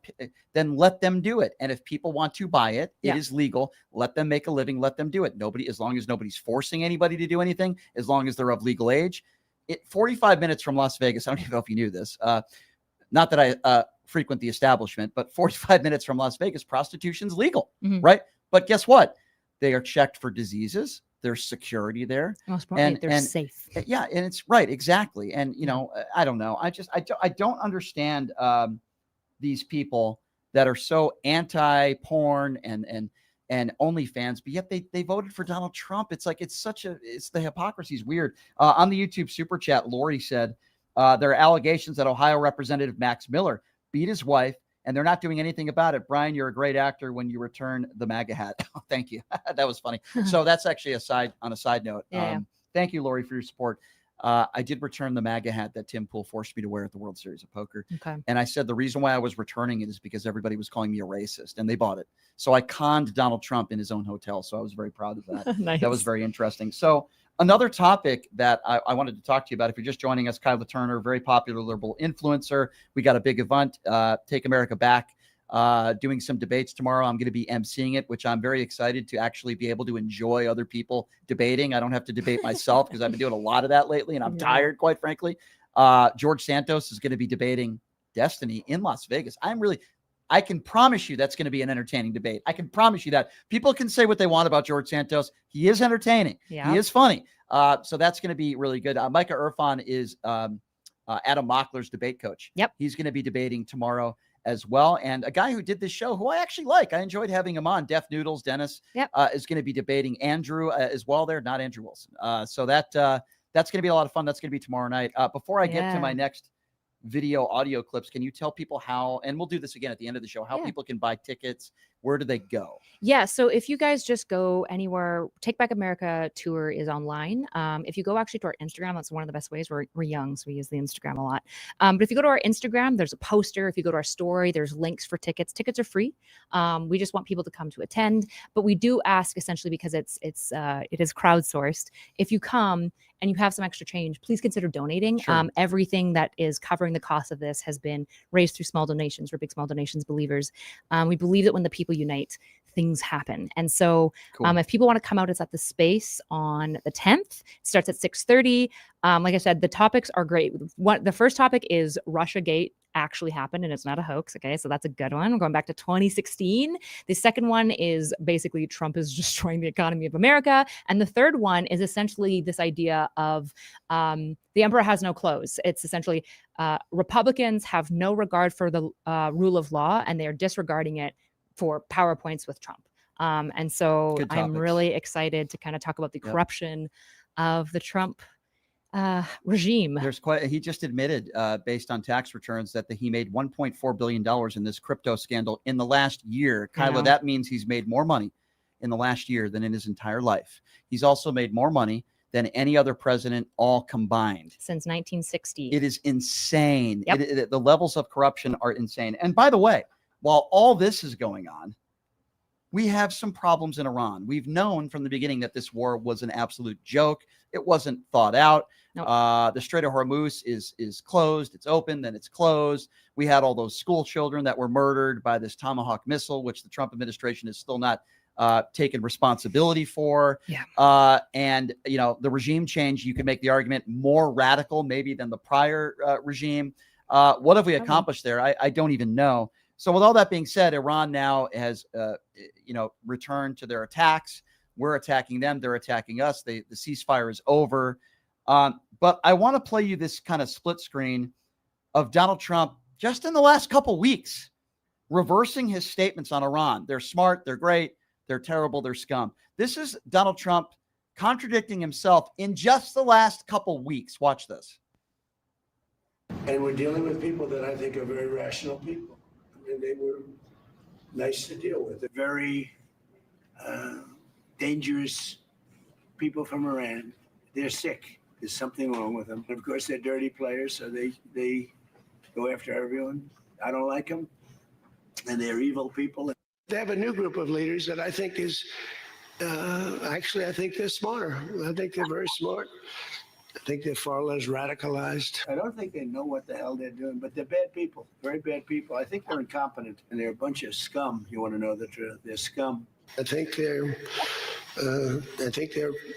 then let them do it. And if people want to buy it, it is legal. Let them make a living. Let them do it. As long as nobody's forcing anybody to do anything, as long as they're of legal age. 45 minutes from Las Vegas. I don't even know if you knew this. Not that I frequent the establishment, but 45 minutes from Las Vegas, prostitution's legal, right? But guess what? They are checked for diseases. There's security there. Most importantly, they're safe. Yeah, and it's right, exactly. And you know, I don't know. I don't understand these people that are so anti-porn and OnlyFans, but yet they voted for Donald Trump. It's like it's the hypocrisy is weird. On the YouTube super chat, Lori said there are allegations that Ohio Representative Max Miller beat his wife, and they're not doing anything about it. Brian, you're a great actor when you return the MAGA hat. Oh, thank you. That was funny. So that's actually on a side note. Thank you, Lori, for your support. I did return the MAGA hat that Tim Pool forced me to wear at the World Series of Poker. And I said the reason why I was returning it is because everybody was calling me a racist, and they bought it. So I conned Donald Trump in his own hotel. So I was very proud of that. Nice. That was very interesting. So another topic that I wanted to talk to you about, if you're just joining us, Kyla Turner, very popular liberal influencer. We got a big event, Take America Back, doing some debates tomorrow. I'm going to be emceeing it, which I'm very excited to actually be able to enjoy other people debating. I don't have to debate myself because I've been doing a lot of that lately, and I'm tired, quite frankly. George Santos is going to be debating Destiny in Las Vegas. I can promise you that's going to be an entertaining debate. I can promise you that. People can say what they want about George Santos. He is entertaining. He is funny. So that's going to be really good. Micah Irfan is Adam Mockler's debate coach. He's going to be debating tomorrow as well. And a guy who did this show, who I actually like. I enjoyed having him on. Def Noodles, Dennis, is going to be debating Andrew as well there, not Andrew Wilson. So that's going to be a lot of fun. That's going to be tomorrow night. Before I get to my next video audio clips, can you tell people how, and we'll do this again at the end of the show, how people can buy tickets where do they go? Yeah, so if you guys just go anywhere, Take Back America tour is online. If you go actually to our Instagram, that's one of the best ways. We're young, so we use the Instagram a lot. But if you go to our Instagram, there's a poster. If you go to our story, there's links for tickets. Tickets are free. We just want people to come to attend, but we do ask essentially because it is crowdsourced. If you come and you have some extra change, please consider donating. Sure. Everything that is covering the cost of this has been raised through small donations. We're big small donations believers. We believe that when the people unite, things happen. And so Cool. if people want to come out, it's at the Space on the 10th. It starts at 6:30. Like I said, the topics are great. The first topic is Russiagate actually happened and it's not a hoax. Okay, so that's a good one. We're going back to 2016. The second one is basically Trump is destroying the economy of America. And the third one is essentially this idea of the emperor has no clothes. It's essentially Republicans have no regard for the rule of law and they are disregarding it for PowerPoints with Trump. And so I'm really excited to kind of talk about the corruption of the Trump regime. He just admitted based on tax returns that he made $1.4 billion in this crypto scandal in the last year. Kyla, that means he's made more money in the last year than in his entire life. He's also made more money than any other president all combined. Since 1960. It is insane. Yep. The levels of corruption are insane. And by the way, while all this is going on, we have some problems in Iran. We've known from the beginning that this war was an absolute joke. It wasn't thought out. Nope. The Strait of Hormuz is closed. It's open, then it's closed. We had all those school children that were murdered by this Tomahawk missile, which the Trump administration is still not taken responsibility for. Yeah. And, the regime change, you could make the argument more radical maybe than the prior regime. What have we accomplished there? I don't even know. So with all that being said, Iran now has, returned to their attacks. We're attacking them. They're attacking us. The ceasefire is over. But I want to play you this kind of split screen of Donald Trump just in the last couple weeks, reversing his statements on Iran. They're smart. They're great. They're terrible. They're scum. This is Donald Trump contradicting himself in just the last couple weeks. Watch this. And we're dealing with people that I think are very rational people. And they were nice to deal with. They're very dangerous people from Iran. They're sick. There's something wrong with them. And of course, they're dirty players, so they go after everyone. I don't like them, and they're evil people. They have a new group of leaders that I think is actually, I think they're smarter. I think they're very smart. I think they're far less radicalized. I don't think they know what the hell they're doing, but they're bad people, very bad people. I think they're incompetent, and they're a bunch of scum. You want to know the truth? They're scum. I think they're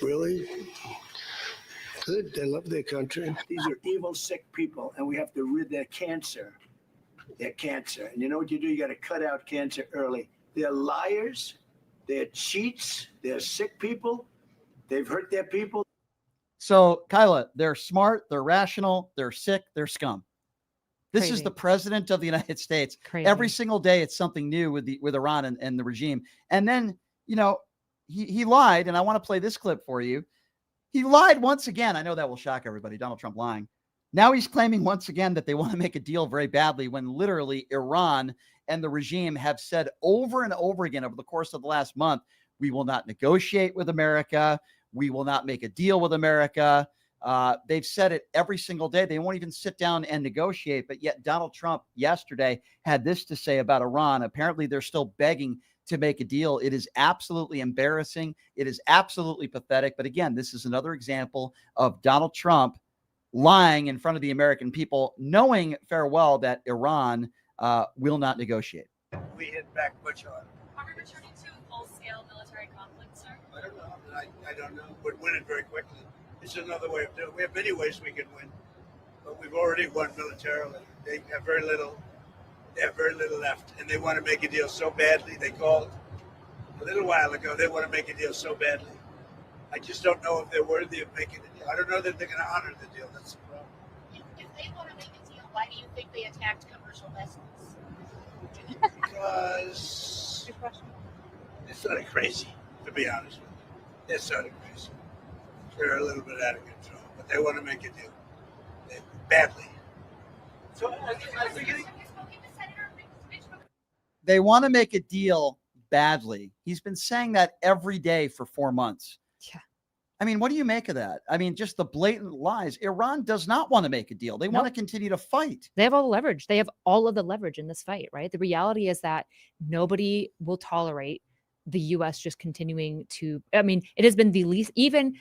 really good. They love their country. These are evil, sick people, and we have to rid their cancer. Their cancer. And you know what you do? You got to cut out cancer early. They're liars. They're cheats. They're sick people. They've hurt their people. So, Kyla, they're smart, they're rational, they're sick, they're scum. This is the president of the United States. Crazy. Every single day, it's something new with Iran and the regime. And then, he lied, and I want to play this clip for you. He lied once again. I know that will shock everybody, Donald Trump lying. Now he's claiming once again that they want to make a deal very badly when literally Iran and the regime have said over and over again over the course of the last month, we will not negotiate with America. We will not make a deal with America. They've said it every single day. They won't even sit down and negotiate. But yet Donald Trump yesterday had this to say about Iran. Apparently, they're still begging to make a deal. It is absolutely embarrassing. It is absolutely pathetic. But again, this is another example of Donald Trump lying in front of the American people, knowing farewell that Iran will not negotiate. We hit back much harder. Are we returning to full-scale military conflict, sir? I don't know. I don't know. We'd win it very quickly. It's another way of doing it. We have many ways we can win, but we've already won militarily. They have very little. They have very little left, and they want to make a deal so badly. They called a little while ago. They want to make a deal so badly. I just don't know if they're worthy of making a deal. I don't know that they're going to honor the deal. That's the problem. If they want to make a deal, why do you think they attacked commercial vessels? Because they're sort of crazy, to be honest with you. They're sort of crazy. They're a little bit out of control, but they want to make a deal. Badly. So, They want to make a deal badly. He's been saying that every day for 4 months. Yeah. I mean, what do you make of that? I mean, just the blatant lies. Iran does not want to make a deal. They want to continue to fight. They have all the leverage. They have all of the leverage in this fight, right? The reality is that nobody will tolerate the U.S. just continuing to, I mean, it has been the least, even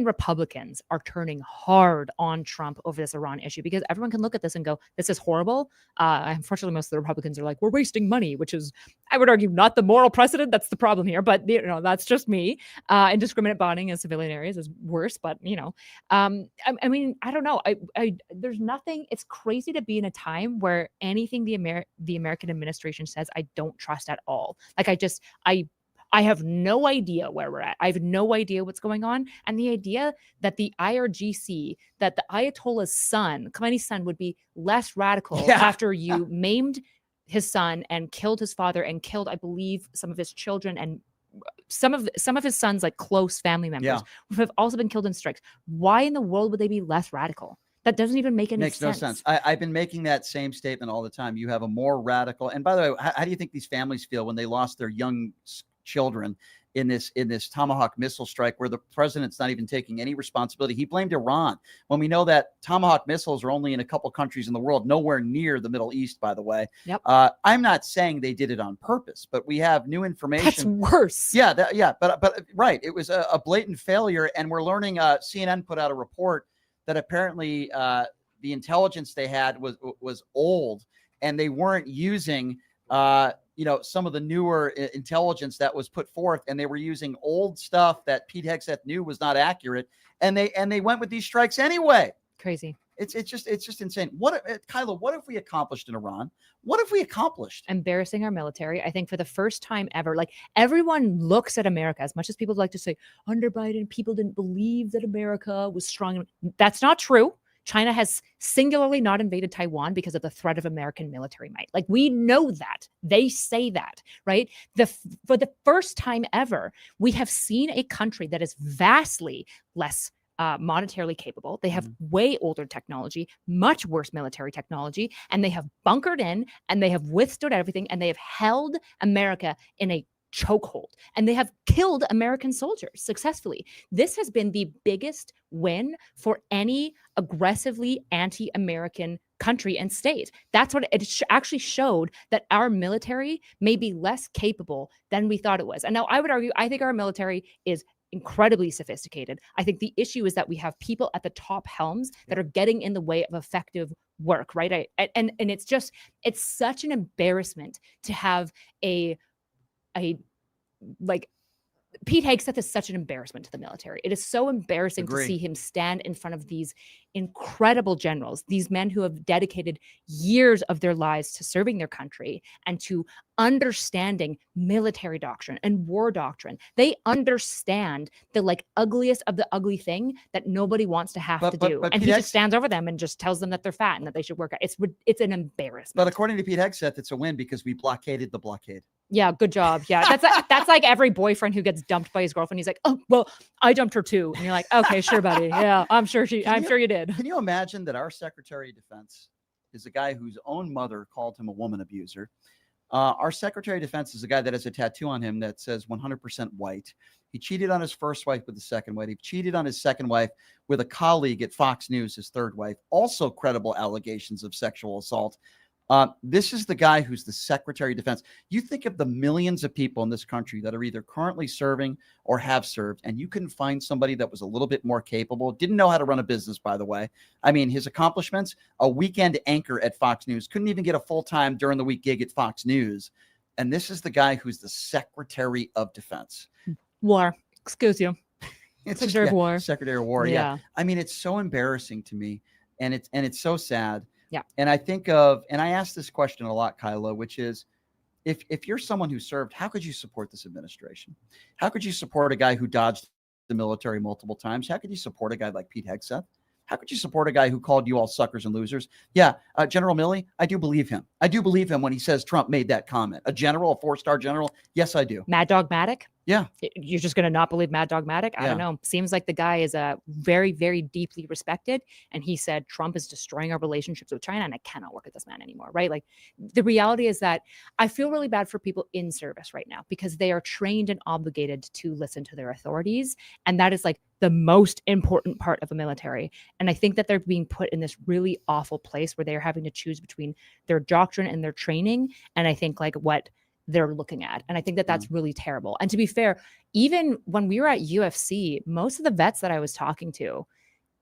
Republicans are turning hard on Trump over this Iran issue because everyone can look at this and go, this is horrible. Unfortunately, most of the Republicans are like, we're wasting money, which is, I would argue, not the moral precedent. That's the problem here. But, that's just me. Indiscriminate bombing in civilian areas is worse. But, I mean, I don't know. There's nothing. It's crazy to be in a time where anything the American administration says, I don't trust at all. Like, I have no idea where we're at. I have no idea what's going on. And the idea that the IRGC, that the Ayatollah's son, Khomeini's son, would be less radical after you maimed his son and killed his father and killed, I believe, some of his children and some of his son's like close family members who have also been killed in strikes. Why in the world would they be less radical? That doesn't even make any sense. Makes no sense. I've been making that same statement all the time. You have a more radical, and by the way, how do you think these families feel when they lost their young children in this Tomahawk missile strike where the president's not even taking any responsibility? He blamed Iran when we know that Tomahawk missiles are only in a couple countries in the world, nowhere near the Middle East, by the way. Yep. I'm not saying they did it on purpose, but we have new information. That's worse. But right. It was a blatant failure. And we're learning, CNN put out a report that apparently the intelligence they had was old and they weren't using some of the newer intelligence that was put forth, and they were using old stuff that Pete Hegseth knew was not accurate, and they went with these strikes anyway. Crazy. It's just insane. Kyla, what have we accomplished in Iran? What have we accomplished? Embarrassing our military. I think for the first time ever, like everyone looks at America, as much as people like to say under Biden, people didn't believe that America was strong. That's not true. China has singularly not invaded Taiwan because of the threat of American military might. Like, we know that. They say that, right? For the first time ever, we have seen a country that is vastly less monetarily capable. They have way older technology, much worse military technology, and they have bunkered in and they have withstood everything and they have held America in a chokehold, and they have killed American soldiers successfully. This has been the biggest win for any aggressively anti-American country and state. That's what it actually showed, that our military may be less capable than we thought it was. And now I would argue, I think our military is incredibly sophisticated. I think the issue is that we have people at the top helms that are getting in the way of effective work, right? And it's such an embarrassment to have like Pete Hegseth is such an embarrassment to the military. It is so embarrassing to see him stand in front of these incredible generals, these men who have dedicated years of their lives to serving their country and to understanding military doctrine and war doctrine. They understand the ugliest of the ugly thing that nobody wants to have to do. And he just stands over them and just tells them that they're fat and that they should work out. It's an embarrassment. But according to Pete Hegseth, it's a win because we blockaded the blockade. Yeah, good job. Yeah, that's like every boyfriend who gets dumped by his girlfriend. He's like, oh, well, I dumped her too. And you're like, okay, sure, buddy. Yeah, I'm sure you did. Can you imagine that our Secretary of Defense is a guy whose own mother called him a woman abuser? Our Secretary of Defense is a guy that has a tattoo on him that says 100% white. He cheated on his first wife with the second wife. He cheated on his second wife with a colleague at Fox News, his third wife. Also credible allegations of sexual assault. This is the guy who's the Secretary of Defense. You think of the millions of people in this country that are either currently serving or have served, and you couldn't find somebody that was a little bit more capable, didn't know how to run a business, by the way. I mean, his accomplishments, a weekend anchor at Fox News, couldn't even get a full-time during the week gig at Fox News. And this is the guy who's the Secretary of Defense. War. Excuse you. Secretary of War. Secretary of War, yeah. I mean, it's so embarrassing to me, and it's so sad. Yeah. And I think of, and I ask this question a lot, Kyla, which is, if you're someone who served, how could you support this administration? How could you support a guy who dodged the military multiple times? How could you support a guy like Pete Hegseth? How could you support a guy who called you all suckers and losers? Yeah, General Milley, I do believe him. I do believe him when he says Trump made that comment. A general, a 4-star general. Yes, I do. Mad Dog Matic? Yeah. You're just going to not believe Mad Dogmatic? I don't know. Seems like the guy is very, very deeply respected. And he said, Trump is destroying our relationships with China and I cannot work with this man anymore, right? Like the reality is that I feel really bad for people in service right now because they are trained and obligated to listen to their authorities. And that is like the most important part of a military. And I think that they're being put in this really awful place where they're having to choose between their doctrine and their training. And I think like what they're looking at. And I think that that's really terrible. And to be fair, even when we were at UFC, most of the vets that I was talking to,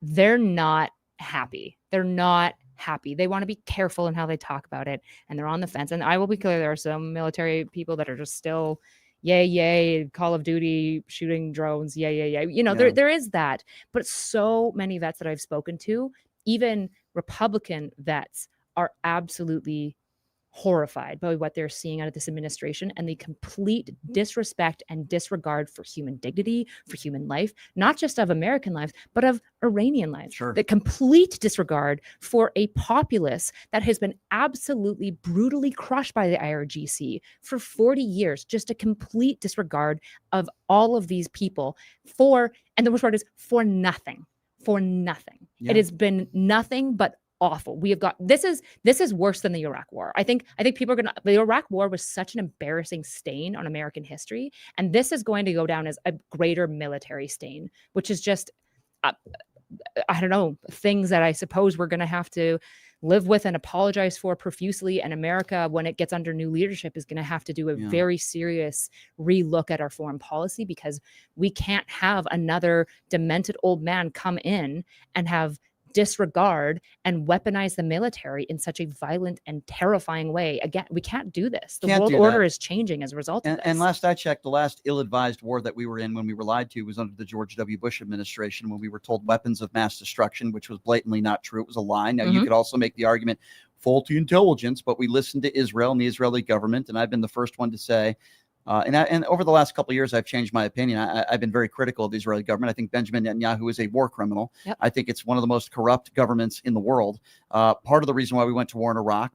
they're not happy. They're not happy. They want to be careful in how they talk about it. And they're on the fence. And I will be clear, there are some military people that are just still, yay, Call of Duty, shooting drones, yay. You know, there is that. But so many vets that I've spoken to, even Republican vets, are absolutely horrified by what they're seeing out of this administration and the complete disrespect and disregard for human dignity, for human life, not just of American lives, but of Iranian lives. Sure. The complete disregard for a populace that has been absolutely brutally crushed by the IRGC for 40 years, just a complete disregard of all of these people and the worst part is for nothing. Yeah. It has been nothing but awful. We have got this is worse than the Iraq War. I think people are the Iraq War was such an embarrassing stain on American history, and this is going to go down as a greater military stain, which is just I don't know, things that I suppose we're going to have to live with and apologize for profusely. And America, when it gets under new leadership, is going to have to do a very serious relook at our foreign policy, because we can't have another demented old man come in and have disregard and weaponize the military in such a violent and terrifying way. Again, we can't do this. The world order is changing as a result of this. And last I checked, the last ill-advised war that we were in when we were lied to was under the George W. Bush administration, when we were told weapons of mass destruction, which was blatantly not true. It was a lie. Now, you could also make the argument faulty intelligence, but we listened to Israel and the Israeli government, and I've been the first one to say, and over the last couple of years, I've changed my opinion. I've been very critical of the Israeli government. I think Benjamin Netanyahu is a war criminal. Yep. I think it's one of the most corrupt governments in the world. Part of the reason why we went to war in Iraq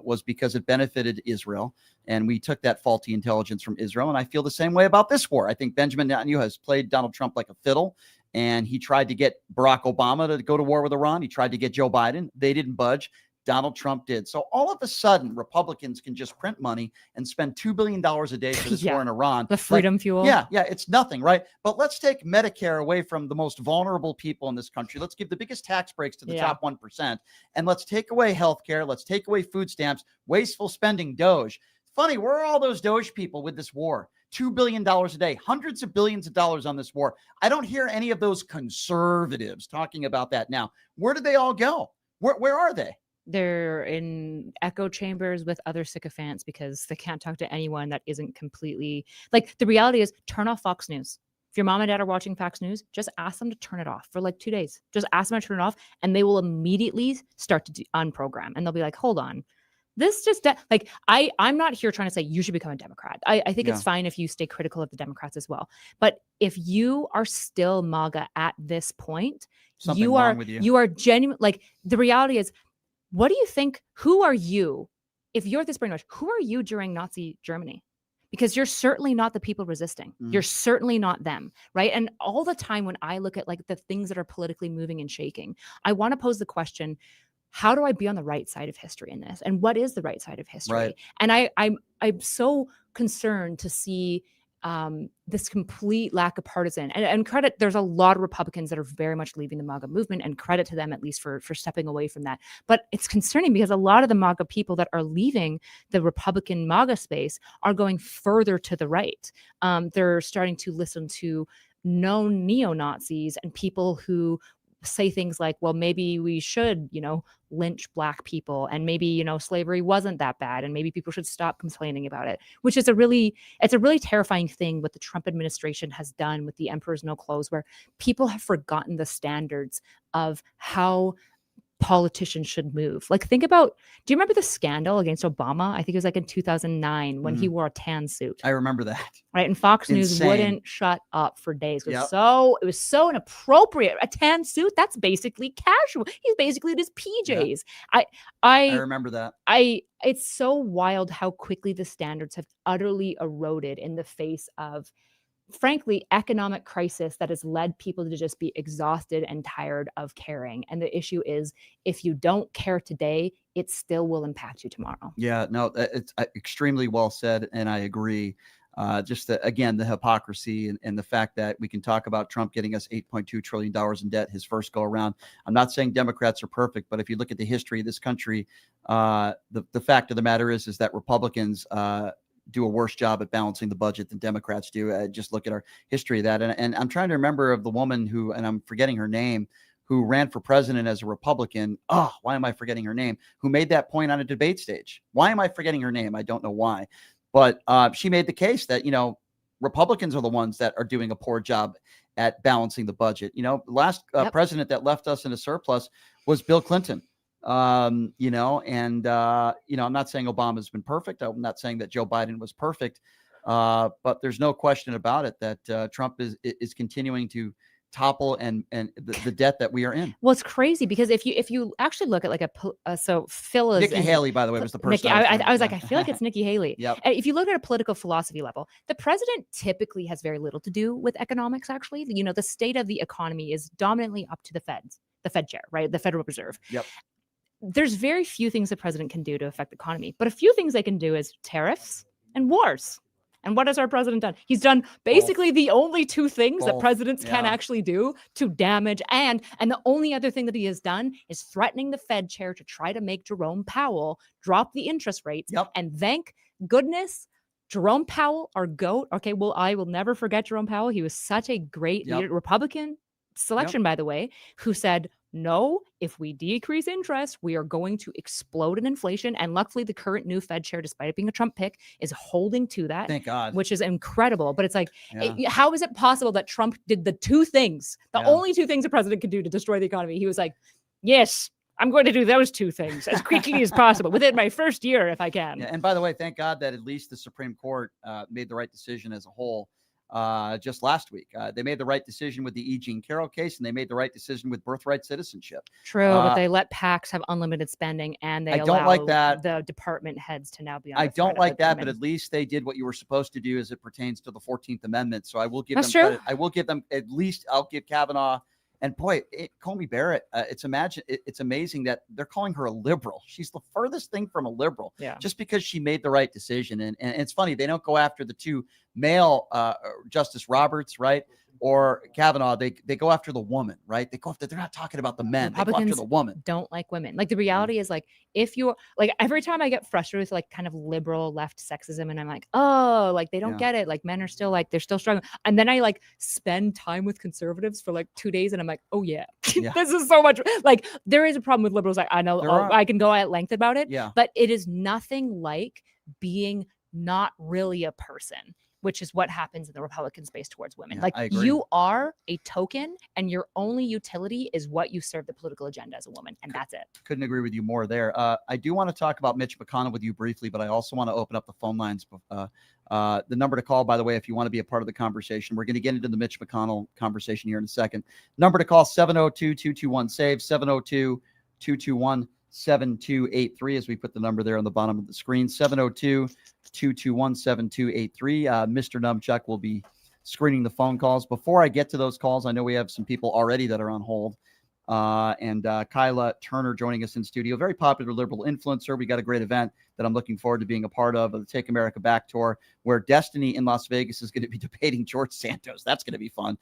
was because it benefited Israel, and we took that faulty intelligence from Israel. And I feel the same way about this war. I think Benjamin Netanyahu has played Donald Trump like a fiddle, and he tried to get Barack Obama to go to war with Iran. He tried to get Joe Biden. They didn't budge. Donald Trump did. So all of a sudden, Republicans can just print money and spend $2 billion a day for this war in Iran. The freedom fuel. Yeah, it's nothing, right? But let's take Medicare away from the most vulnerable people in this country. Let's give the biggest tax breaks to the top 1%. And let's take away healthcare. Let's take away food stamps, wasteful spending, Doge. Funny, where are all those Doge people with this war? $2 billion a day, hundreds of billions of dollars on this war. I don't hear any of those conservatives talking about that now. Where did they all go? Where are they? They're in echo chambers with other sycophants because they can't talk to anyone that isn't completely like, the reality is, turn off Fox News. If your mom and dad are watching Fox News, just ask them to turn it off for like 2 days. Just ask them to turn it off, and they will immediately start to unprogram, and they'll be like, hold on. This just like, I'm not here trying to say you should become a Democrat. I think it's fine if you stay critical of the Democrats as well. But if you are still MAGA at this point, you are genuine. Like, the reality is, what do you think? Who are you? If you're this brainwashed, who are you during Nazi Germany? Because you're certainly not the people resisting. You're certainly not them, right? And all the time when I look at like the things that are politically moving and shaking, I want to pose the question, how do I be on the right side of history in this? And what is the right side of history? Right. And I'm so concerned to see this complete lack of partisan and credit. There's a lot of Republicans that are very much leaving the MAGA movement, and credit to them at least for stepping away from that. But it's concerning because a lot of the MAGA people that are leaving the Republican MAGA space are going further to the right. They're starting to listen to known neo-Nazis and people who say things like, well, maybe we should, lynch Black people, and maybe, slavery wasn't that bad, and maybe people should stop complaining about it, which is a really terrifying thing what the Trump administration has done with the Emperor's No Clothes, where people have forgotten the standards of how politicians should move. Like, think about, do you remember the scandal against Obama? I think it was like in 2009 when he wore a tan suit. I remember that. Right. And Fox News wouldn't shut up for days. It was so inappropriate. A tan suit, that's basically casual. He's basically in his PJs. Yeah. I remember that. It's so wild how quickly the standards have utterly eroded in the face of frankly, economic crisis that has led people to just be exhausted and tired of caring. And the issue is, if you don't care today, it still will impact you tomorrow. Yeah, no, it's extremely well said, and I agree. Again, the hypocrisy and the fact that we can talk about Trump getting us $8.2 trillion in debt his first go around. I'm not saying Democrats are perfect, but if you look at the history of this country, the fact of the matter is that Republicans do a worse job at balancing the budget than Democrats do. Just look at our history of that. And I'm trying to remember of the woman who, and I'm forgetting her name, who ran for president as a Republican. Oh, why am I forgetting her name? Who made that point on a debate stage? Why am I forgetting her name? I don't know why. But she made the case that, Republicans are the ones that are doing a poor job at balancing the budget. The last president that left us in a surplus was Bill Clinton. I'm not saying Obama's been perfect. I'm not saying that Joe Biden was perfect. But there's no question about it that Trump is continuing to topple and the debt that we are in. Well, it's crazy because if you actually look at so Phil is Nikki Haley, by the way, was the person. I was like, I feel like it's Nikki Haley. Yep. If you look at a political philosophy level, the president typically has very little to do with economics. Actually, the state of the economy is dominantly up to the Fed chair, right? The Federal Reserve. Yep. There's very few things the president can do to affect the economy, but a few things they can do is tariffs and wars. And what has our president done? He's done basically the only two things that presidents can actually do to damage. And the only other thing that he has done is threatening the Fed chair to try to make Jerome Powell drop the interest rates. Yep. And thank goodness, Jerome Powell, our GOAT. Okay, well, I will never forget Jerome Powell. He was such a great leader, Republican selection, by the way, who said, no, if we decrease interest, we are going to explode in inflation. And luckily, the current new Fed chair, despite it being a Trump pick, is holding to that. Thank God. Which is incredible. But it's like, how is it possible that Trump did the two things, only two things a president could do to destroy the economy? He was like, yes, I'm going to do those two things as quickly as possible within my first year, if I can. Yeah, and by the way, thank God that at least the Supreme Court made the right decision as a whole. Just last week, they made the right decision with the E. Jean Carroll case, and they made the right decision with birthright citizenship. True, but they let PACs have unlimited spending, and they don't like that. The department heads to now be on. I don't like that, but at least they did what you were supposed to do as it pertains to the 14th Amendment. So I will give them credit. I will give them at least. I'll give Kavanaugh. And boy, Comey Barrett, it's amazing that they're calling her a liberal. She's the furthest thing from a liberal, just because she made the right decision. And it's funny, they don't go after the two male Justice Roberts, right? Or Kavanaugh, they go after the woman, right? They're not talking about the men. They go after the woman. Don't like women. Like the reality is like, if you're like, every time I get frustrated with like kind of liberal left sexism, and I'm like, oh, like they don't get it. Like men are still like, they're still struggling. And then I like spend time with conservatives for like 2 days. And I'm like, oh yeah, this is so much. Like there is a problem with liberals. I know I can go at length about it, but it is nothing like being not really a person, which is what happens in the Republican space towards women. Like you are a token, and your only utility is what you serve the political agenda as a woman. And that's it. Couldn't agree with you more there. I do want to talk about Mitch McConnell with you briefly, but I also want to open up the phone lines. The number to call, by the way, if you want to be a part of the conversation, we're going to get into the Mitch McConnell conversation here in a second. Number to call, 702-221-SAVE, 702-221-7283, as we put the number there on the bottom of the screen, 702-221-7283. Mr. Numchuck will be screening the phone calls. Before I get to those calls, I know we have some people already that are on hold. And Kyla Turner joining us in studio, very popular liberal influencer. We got a great event that I'm looking forward to being a part of, the Take America Back tour, where Destiny in Las Vegas is going to be debating George Santos. That's going to be fun.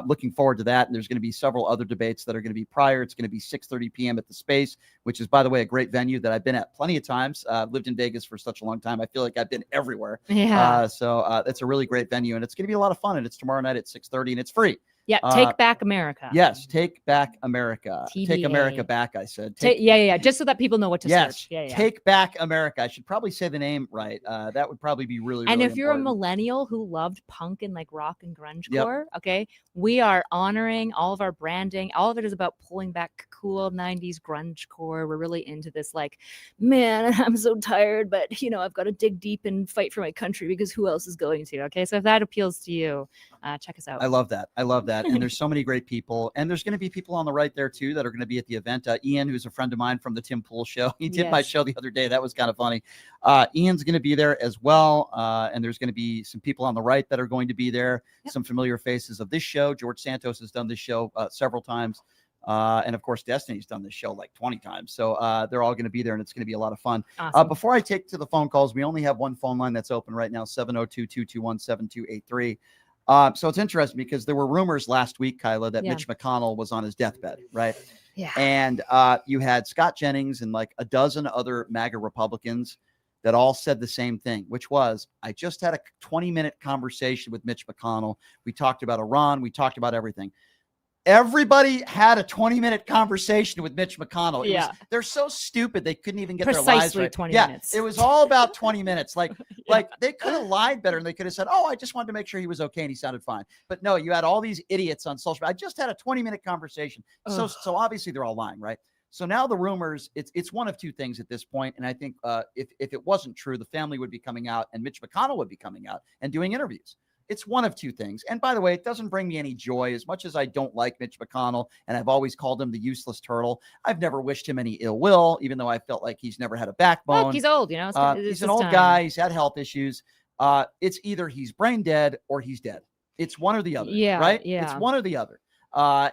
Looking forward to that. And there's going to be several other debates that are going to be prior. It's going to be 6:30 p.m. at the Space, which is, by the way, a great venue that I've been at plenty of times. Lived in Vegas for such a long time. I feel like I've been everywhere. Yeah. So it's a really great venue, and it's going to be a lot of fun. And it's tomorrow night at 6:30, and it's free. Yeah, take back America. Yes, take back America. TBA. Take America back, I said. Yeah. Just so that people know what to search. Yeah. Take back America. I should probably say the name right. That would probably be really, and really if you're important. a millennial who loved punk and like rock and grunge core, okay, we are honoring all of our branding. All of it is about pulling back cool 90s grunge core. We're really into this like, man, I'm so tired, but I've got to dig deep and fight for my country because who else is going to? Okay, so if that appeals to you, check us out. I love that. that. And there's so many great people. And there's going to be people on the right there, too, that are going to be at the event. Ian, who's a friend of mine from the Tim Pool show, he did my show the other day. That was kind of funny. Ian's going to be there as well. And there's going to be some people on the right that are going to be there, some familiar faces of this show. George Santos has done this show several times. And of course, Destiny's done this show like 20 times. So they're all going to be there, and it's going to be a lot of fun. Awesome. Before I take to the phone calls, we only have one phone line that's open right now, 702-221-7283. So it's interesting because there were rumors last week, Kyla, that Mitch McConnell was on his deathbed, right? Yeah. And you had Scott Jennings and like a dozen other MAGA Republicans that all said the same thing, which was, I just had a 20-minute conversation with Mitch McConnell. We talked about Iran. We talked about everything. Everybody had a 20-minute conversation with Mitch McConnell. They're so stupid they couldn't even get their lives right. 20 minutes. It was all about 20 minutes. Like they could have lied better, and they could have said, "Oh, I just wanted to make sure he was okay and he sounded fine." But no, you had all these idiots on social media. I just had a 20-minute conversation. So obviously they're all lying, right? So now the rumors, it's one of two things at this point. And I think if it wasn't true, the family would be coming out and Mitch McConnell would be coming out and doing interviews. It's one of two things. And by the way, it doesn't bring me any joy. As much as I don't like Mitch McConnell, and I've always called him the useless turtle, I've never wished him any ill will, even though I felt like he's never had a backbone. Look, he's old, you know. He's an old guy. He's had health issues. It's either he's brain dead or he's dead. It's one or the other, right? Yeah. It's one or the other.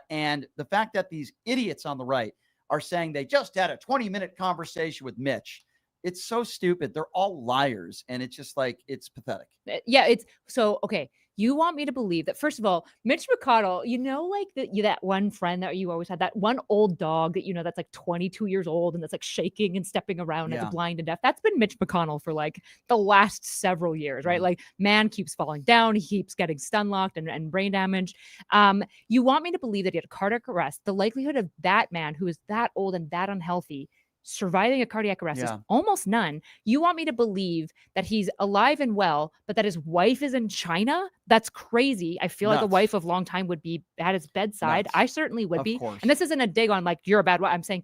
And the fact that these idiots on the right are saying they just had a 20-minute conversation with Mitch, it's so stupid. They're all liars. And it's just like, it's pathetic. Yeah. It's so, okay. You want me to believe that, first of all, Mitch McConnell, you know, like that one friend that you always had, that one old dog that, you know, that's like 22 years old and that's like shaking and stepping around and blind and deaf. That's been Mitch McConnell for like the last several years, right? Like, man keeps falling down. He keeps getting stun locked and brain damage. You want me to believe that he had a cardiac arrest. The likelihood of that man who is that old and that unhealthy surviving a cardiac arrest is almost none. You want me to believe that he's alive and well, but that his wife is in China? That's crazy. I feel like a wife of long time would be at his bedside. I certainly would be. Course. And this isn't a dig on like, you're a bad wife. I'm saying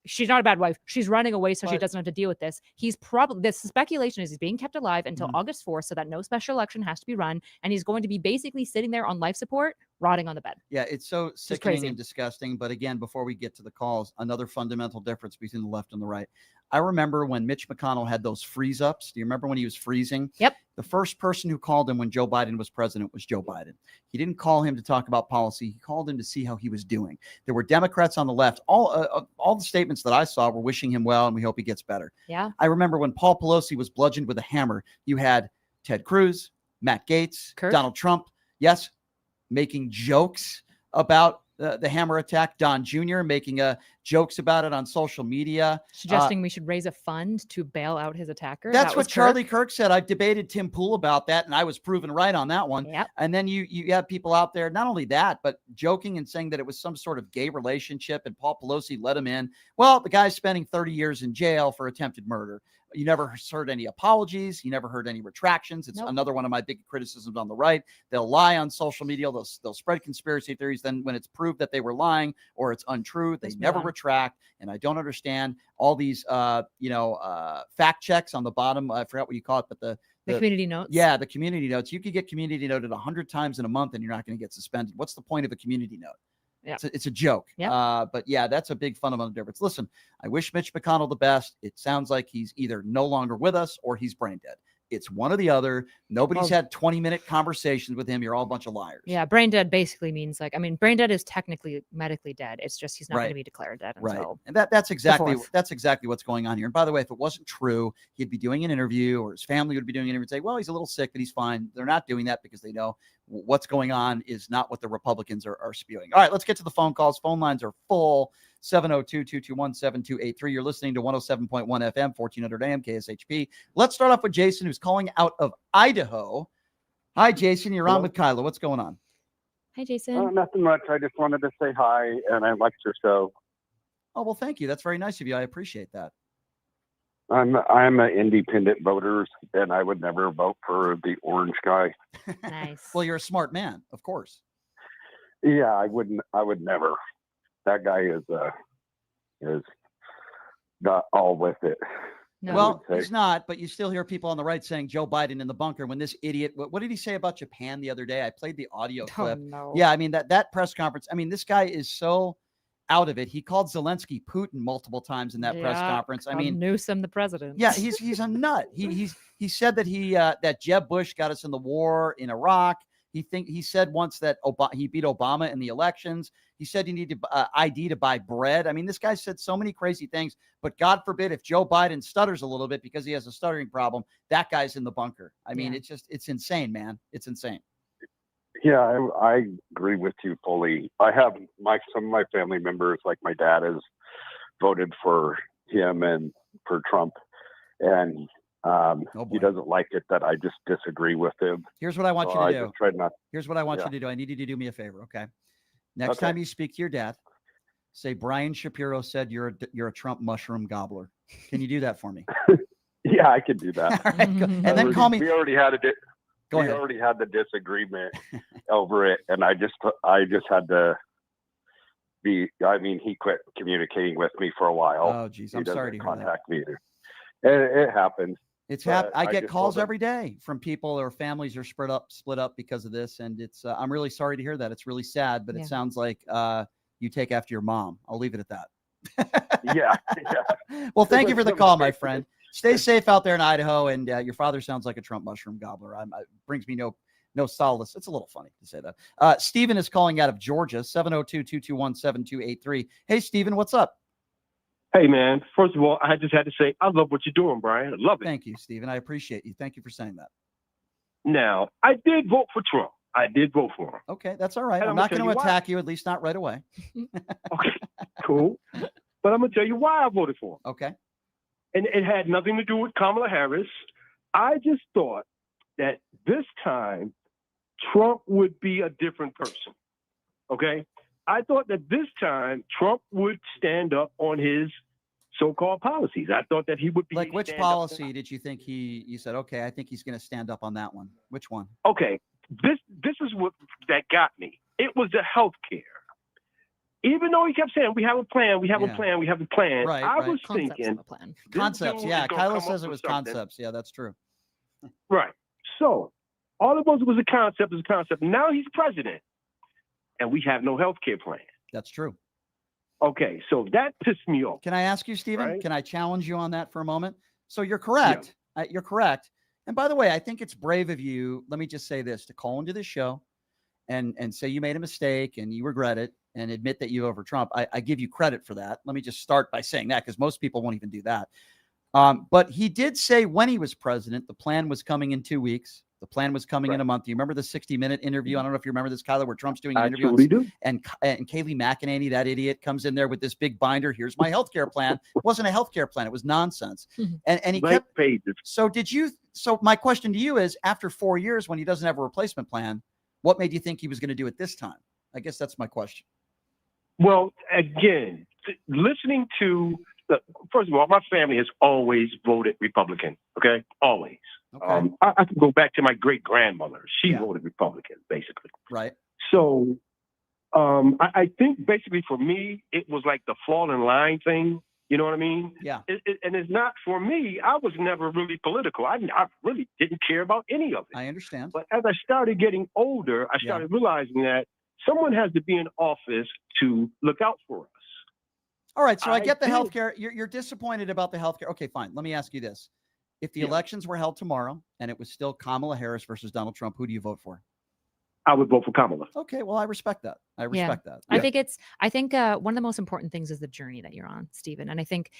she's not a bad wife. She's running away so she doesn't have to deal with this. He's probably, this speculation is he's being kept alive until August 4th so that no special election has to be run. And he's going to be basically sitting there on life support, rotting on the bed. Yeah, it's so sickening and disgusting. But again, before we get to the calls, another fundamental difference between the left and the right. I remember when Mitch McConnell had those freeze ups. Do you remember when he was freezing? Yep. The first person who called him when Joe Biden was president was Joe Biden. He didn't call him to talk about policy. He called him to see how he was doing. There were Democrats on the left. All the statements that I saw were wishing him well, and we hope he gets better. Yeah. I remember when Paul Pelosi was bludgeoned with a hammer, you had Ted Cruz, Matt Gaetz, Donald Trump, making jokes about the hammer attack. Don Jr. making jokes about it on social media. Suggesting we should raise a fund to bail out his attacker. That's what Charlie Kirk said. I've debated Tim Pool about that, and I was proven right on that one. Yep. And then you have people out there, not only that, but joking and saying that it was some sort of gay relationship, and Paul Pelosi let him in. Well, the guy's spending 30 years in jail for attempted murder. You never heard any apologies. You never heard any retractions. It's another one of my big criticisms on the right. They'll lie on social media. They'll spread conspiracy theories. Then when it's proved that they were lying or it's untrue, they never retract. And I don't understand all these, fact checks on the bottom. I forgot what you call it, but the community notes. Yeah, the community notes. You could get community noted 100 times in a month and you're not going to get suspended. What's the point of a community note? Yeah. It's a joke. Yeah. But yeah, that's a big fundamental difference. Listen, I wish Mitch McConnell the best. It sounds like he's either no longer with us or he's brain dead. It's one or the other. Nobody's had 20-minute conversations with him. You're all a bunch of liars. Yeah, brain dead basically means brain dead is technically medically dead. It's just he's not going to be declared dead until and that's exactly what's going on here. And by the way, if it wasn't true, he'd be doing an interview or his family would be doing an interview and say, well, he's a little sick, but he's fine. They're not doing that because they know what's going on is not what the Republicans are spewing. All right, let's get to the phone calls. Phone lines are full. 702-221-7283. You're listening to 107.1 FM, 1400 AM, KSHP. Let's start off with Jason, who's calling out of Idaho. Hi, Jason. You're on with Kyla. What's going on? Hi, Jason. Nothing much. I just wanted to say hi, and I liked your show. Oh, well, thank you. That's very nice of you. I appreciate that. I'm an independent voter, and I would never vote for the orange guy. Nice. Well, you're a smart man, of course. Yeah, I would never. That guy is got all with it. No. Well, he's not, but you still hear people on the right saying Joe Biden in the bunker when this idiot, what did he say about Japan the other day? I played the audio clip. No. Yeah, I mean, that press conference, I mean, this guy is so out of it. He called Zelensky Putin multiple times in that press conference. I mean, Newsom the president. Yeah, he's a nut. He said that that Jeb Bush got us in the war in Iraq. He said once that he beat Obama in the elections. He said you need to ID to buy bread. I mean, this guy said so many crazy things. But God forbid if Joe Biden stutters a little bit because he has a stuttering problem, that guy's in the bunker. I mean, it's insane, man. It's insane. Yeah, I agree with you fully. I have some of my family members, like my dad, has voted for him and for Trump, and he doesn't like it that I just disagree with him. Here's what I want you to do. Here's what I want Yeah. you to do. I need you to do me a favor, okay? Next time you speak to your dad, say Brian Shapiro said you're a Trump mushroom gobbler. Can you do that for me? Yeah, I can do that. All right, and then call me. We already had Go ahead. already had the disagreement over it, and I just had to be. I mean, he quit communicating with me for a while. Oh, geez, I'm sorry to hear that. Contact me either. It happens. It's I get calls every day from people or families are split up because of this, and it's. I'm really sorry to hear that. It's really sad, but it sounds like you take after your mom. I'll leave it at that. Yeah. Well, thank you for the call, my friend. Stay safe out there in Idaho, and your father sounds like a Trump mushroom gobbler. It brings me no solace. It's a little funny to say that. Stephen is calling out of Georgia, 702-221-7283. Hey, Stephen, what's up? Hey, man. First of all, I just had to say, I love what you're doing, Brian. I love it. Thank you, Stephen. I appreciate you. Thank you for saying that. Now, I did vote for Trump. I did vote for him. Okay, that's all right. And I'm not going to attack you, at least not right away. Okay, cool. But I'm going to tell you why I voted for him. Okay. And it had nothing to do with Kamala Harris. I just thought that this time Trump would be a different person. Okay? I thought that this time Trump would stand up on his so-called policies. I thought that he would be like which policy did you think you said, okay, I think he's going to stand up on that one. Which one? Okay. This is what that got me. It was the health care. Even though he kept saying, we have a plan, we have a plan, we have a plan. Right, I was Concepts thinking. of a plan. Concepts, yeah. Kylo says it was concepts. Yeah, that's true. Right. So all it was a concept, Now he's president, and we have no health care plan. That's true. Okay, so that pissed me off. Can I ask you, Stephen? Right? Can I challenge you on that for a moment? So you're correct. Yeah. You're correct. And by the way, I think it's brave of you. Let me just say this: to call into this show and say you made a mistake and you regret it and admit that you over Trump. I give you credit for that. Let me just start by saying that because most people won't even do that. But he did say when he was president, the plan was coming in 2 weeks. The plan was coming in a month. Do you remember the 60-minute interview? I don't know if you remember this, Kyler, where Trump's doing an interview. And Kayleigh McEnany, that idiot, comes in there with this big binder. Here's my healthcare plan. It wasn't a healthcare plan. It was nonsense. And he kept pages. So my question to you is, after 4 years, when he doesn't have a replacement plan, what made you think he was going to do it this time? I guess that's my question. Well, again, listening to first of all, my family has always voted Republican. Okay, always. Okay. I can go back to my great grandmother. She voted Republican, basically. Right. So, I think basically for me, it was like the fall in line thing. You know what I mean? Yeah. And it's not for me. I was never really political. I really didn't care about any of it. I understand. But as I started getting older, I started realizing that someone has to be in office to look out for us. All right. So I get the healthcare. You're disappointed about the healthcare. Okay, fine. Let me ask you this. If the elections were held tomorrow and it was still Kamala Harris versus Donald Trump, who do you vote for? I would vote for Kamala. Okay, well, I respect that. I respect that. I think one of the most important things is the journey that you're on, Stephen. And I think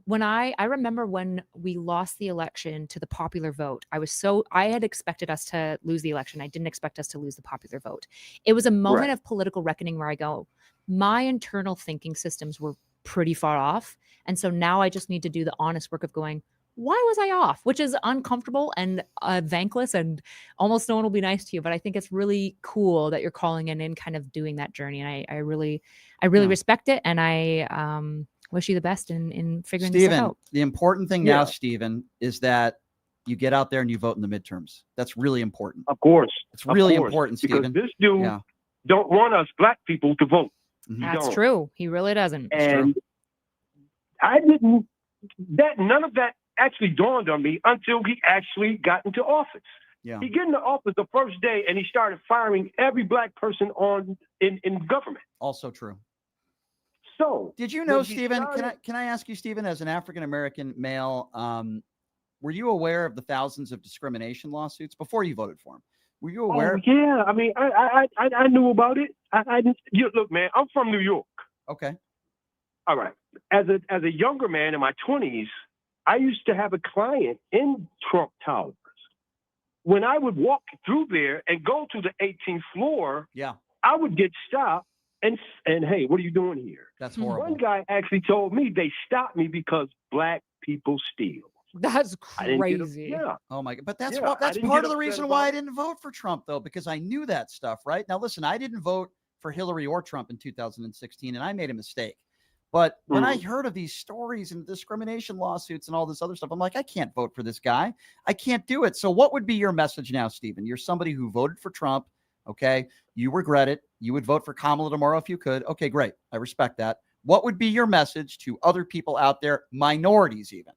when I remember when we lost the election to the popular vote, I had expected us to lose the election. I didn't expect us to lose the popular vote. It was a moment of political reckoning where I go, my internal thinking systems were pretty far off. And so now I just need to do the honest work of going, why was I off? Which is uncomfortable and thankless, and almost no one will be nice to you. But I think it's really cool that you're calling in and kind of doing that journey. And I really respect it. And I wish you the best in figuring this out. The important thing now, Stephen, is that you get out there and you vote in the midterms. That's really important. Of course. It's really important, Stephen. Because this dude don't want us black people to vote. That's true. He really doesn't. And I didn't. None of that actually dawned on me until he actually got into office. Yeah. He got into office the first day, and he started firing every black person in government. Also true. So did you know, Stephen? Can I ask you, Stephen, as an African American male, were you aware of the thousands of discrimination lawsuits before you voted for him? Were you aware? Oh, yeah. I mean, I knew about it. Look, man, I'm from New York. Okay. All right. As a younger man in my 20s, I used to have a client in Trump Towers. When I would walk through there and go to the 18th floor, I would get stopped and hey, what are you doing here? That's horrible. One guy actually told me they stopped me because black people steal. That's crazy. Yeah. Oh my God. But that's part of the reason why I didn't vote for Trump, though, because I knew that stuff, right? Now, listen, I didn't vote for Hillary or Trump in 2016, and I made a mistake. But when I heard of these stories and discrimination lawsuits and all this other stuff, I'm like, I can't vote for this guy. I can't do it. So what would be your message now, Stephen? You're somebody who voted for Trump. Okay. You regret it. You would vote for Kamala tomorrow if you could. Okay, great. I respect that. What would be your message to other people out there, minorities even,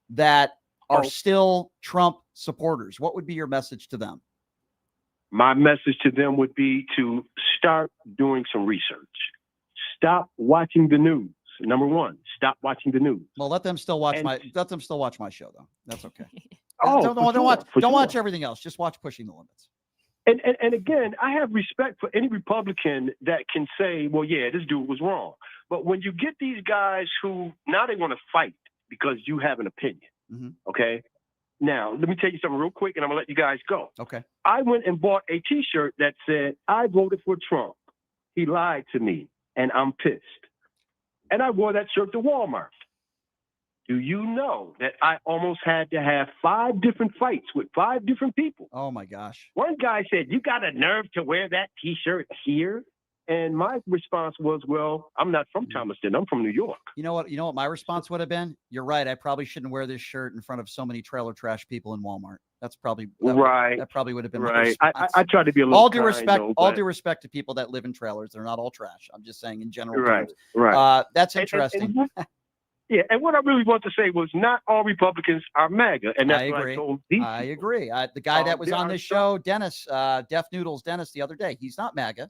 that are still Trump supporters? What would be your message to them? My message to them would be to start doing some research. Stop watching the news. Number one, stop watching the news. Well, let them still watch my show, though. That's okay. Don't watch everything else. Just watch Pushing the Limits. And again, I have respect for any Republican that can say, well, yeah, this dude was wrong. But when you get these guys who now they want to fight because you have an opinion, okay? Now, let me tell you something real quick, and I'm going to let you guys go. Okay. I went and bought a T-shirt that said, I voted for Trump. He lied to me, and I'm pissed. And I wore that shirt to Walmart. Do you know that I almost had to have 5 different fights with 5 different people? Oh, my gosh. One guy said, you got a nerve to wear that T-shirt here? And my response was, well, I'm not from Thomaston. I'm from New York. You know what my response would have been? You're right. I probably shouldn't wear this shirt in front of so many trailer trash people in Walmart. That's probably right. That probably would have been right. I try to be a little all due respect. All due respect to people that live in trailers. They're not all trash. I'm just saying in general terms. Right. That's interesting. Yeah, and what I really want to say was not all Republicans are MAGA, and that's what I told these. I agree. The guy that was on this show, Dennis, Deaf Noodles Dennis, the other day, he's not MAGA.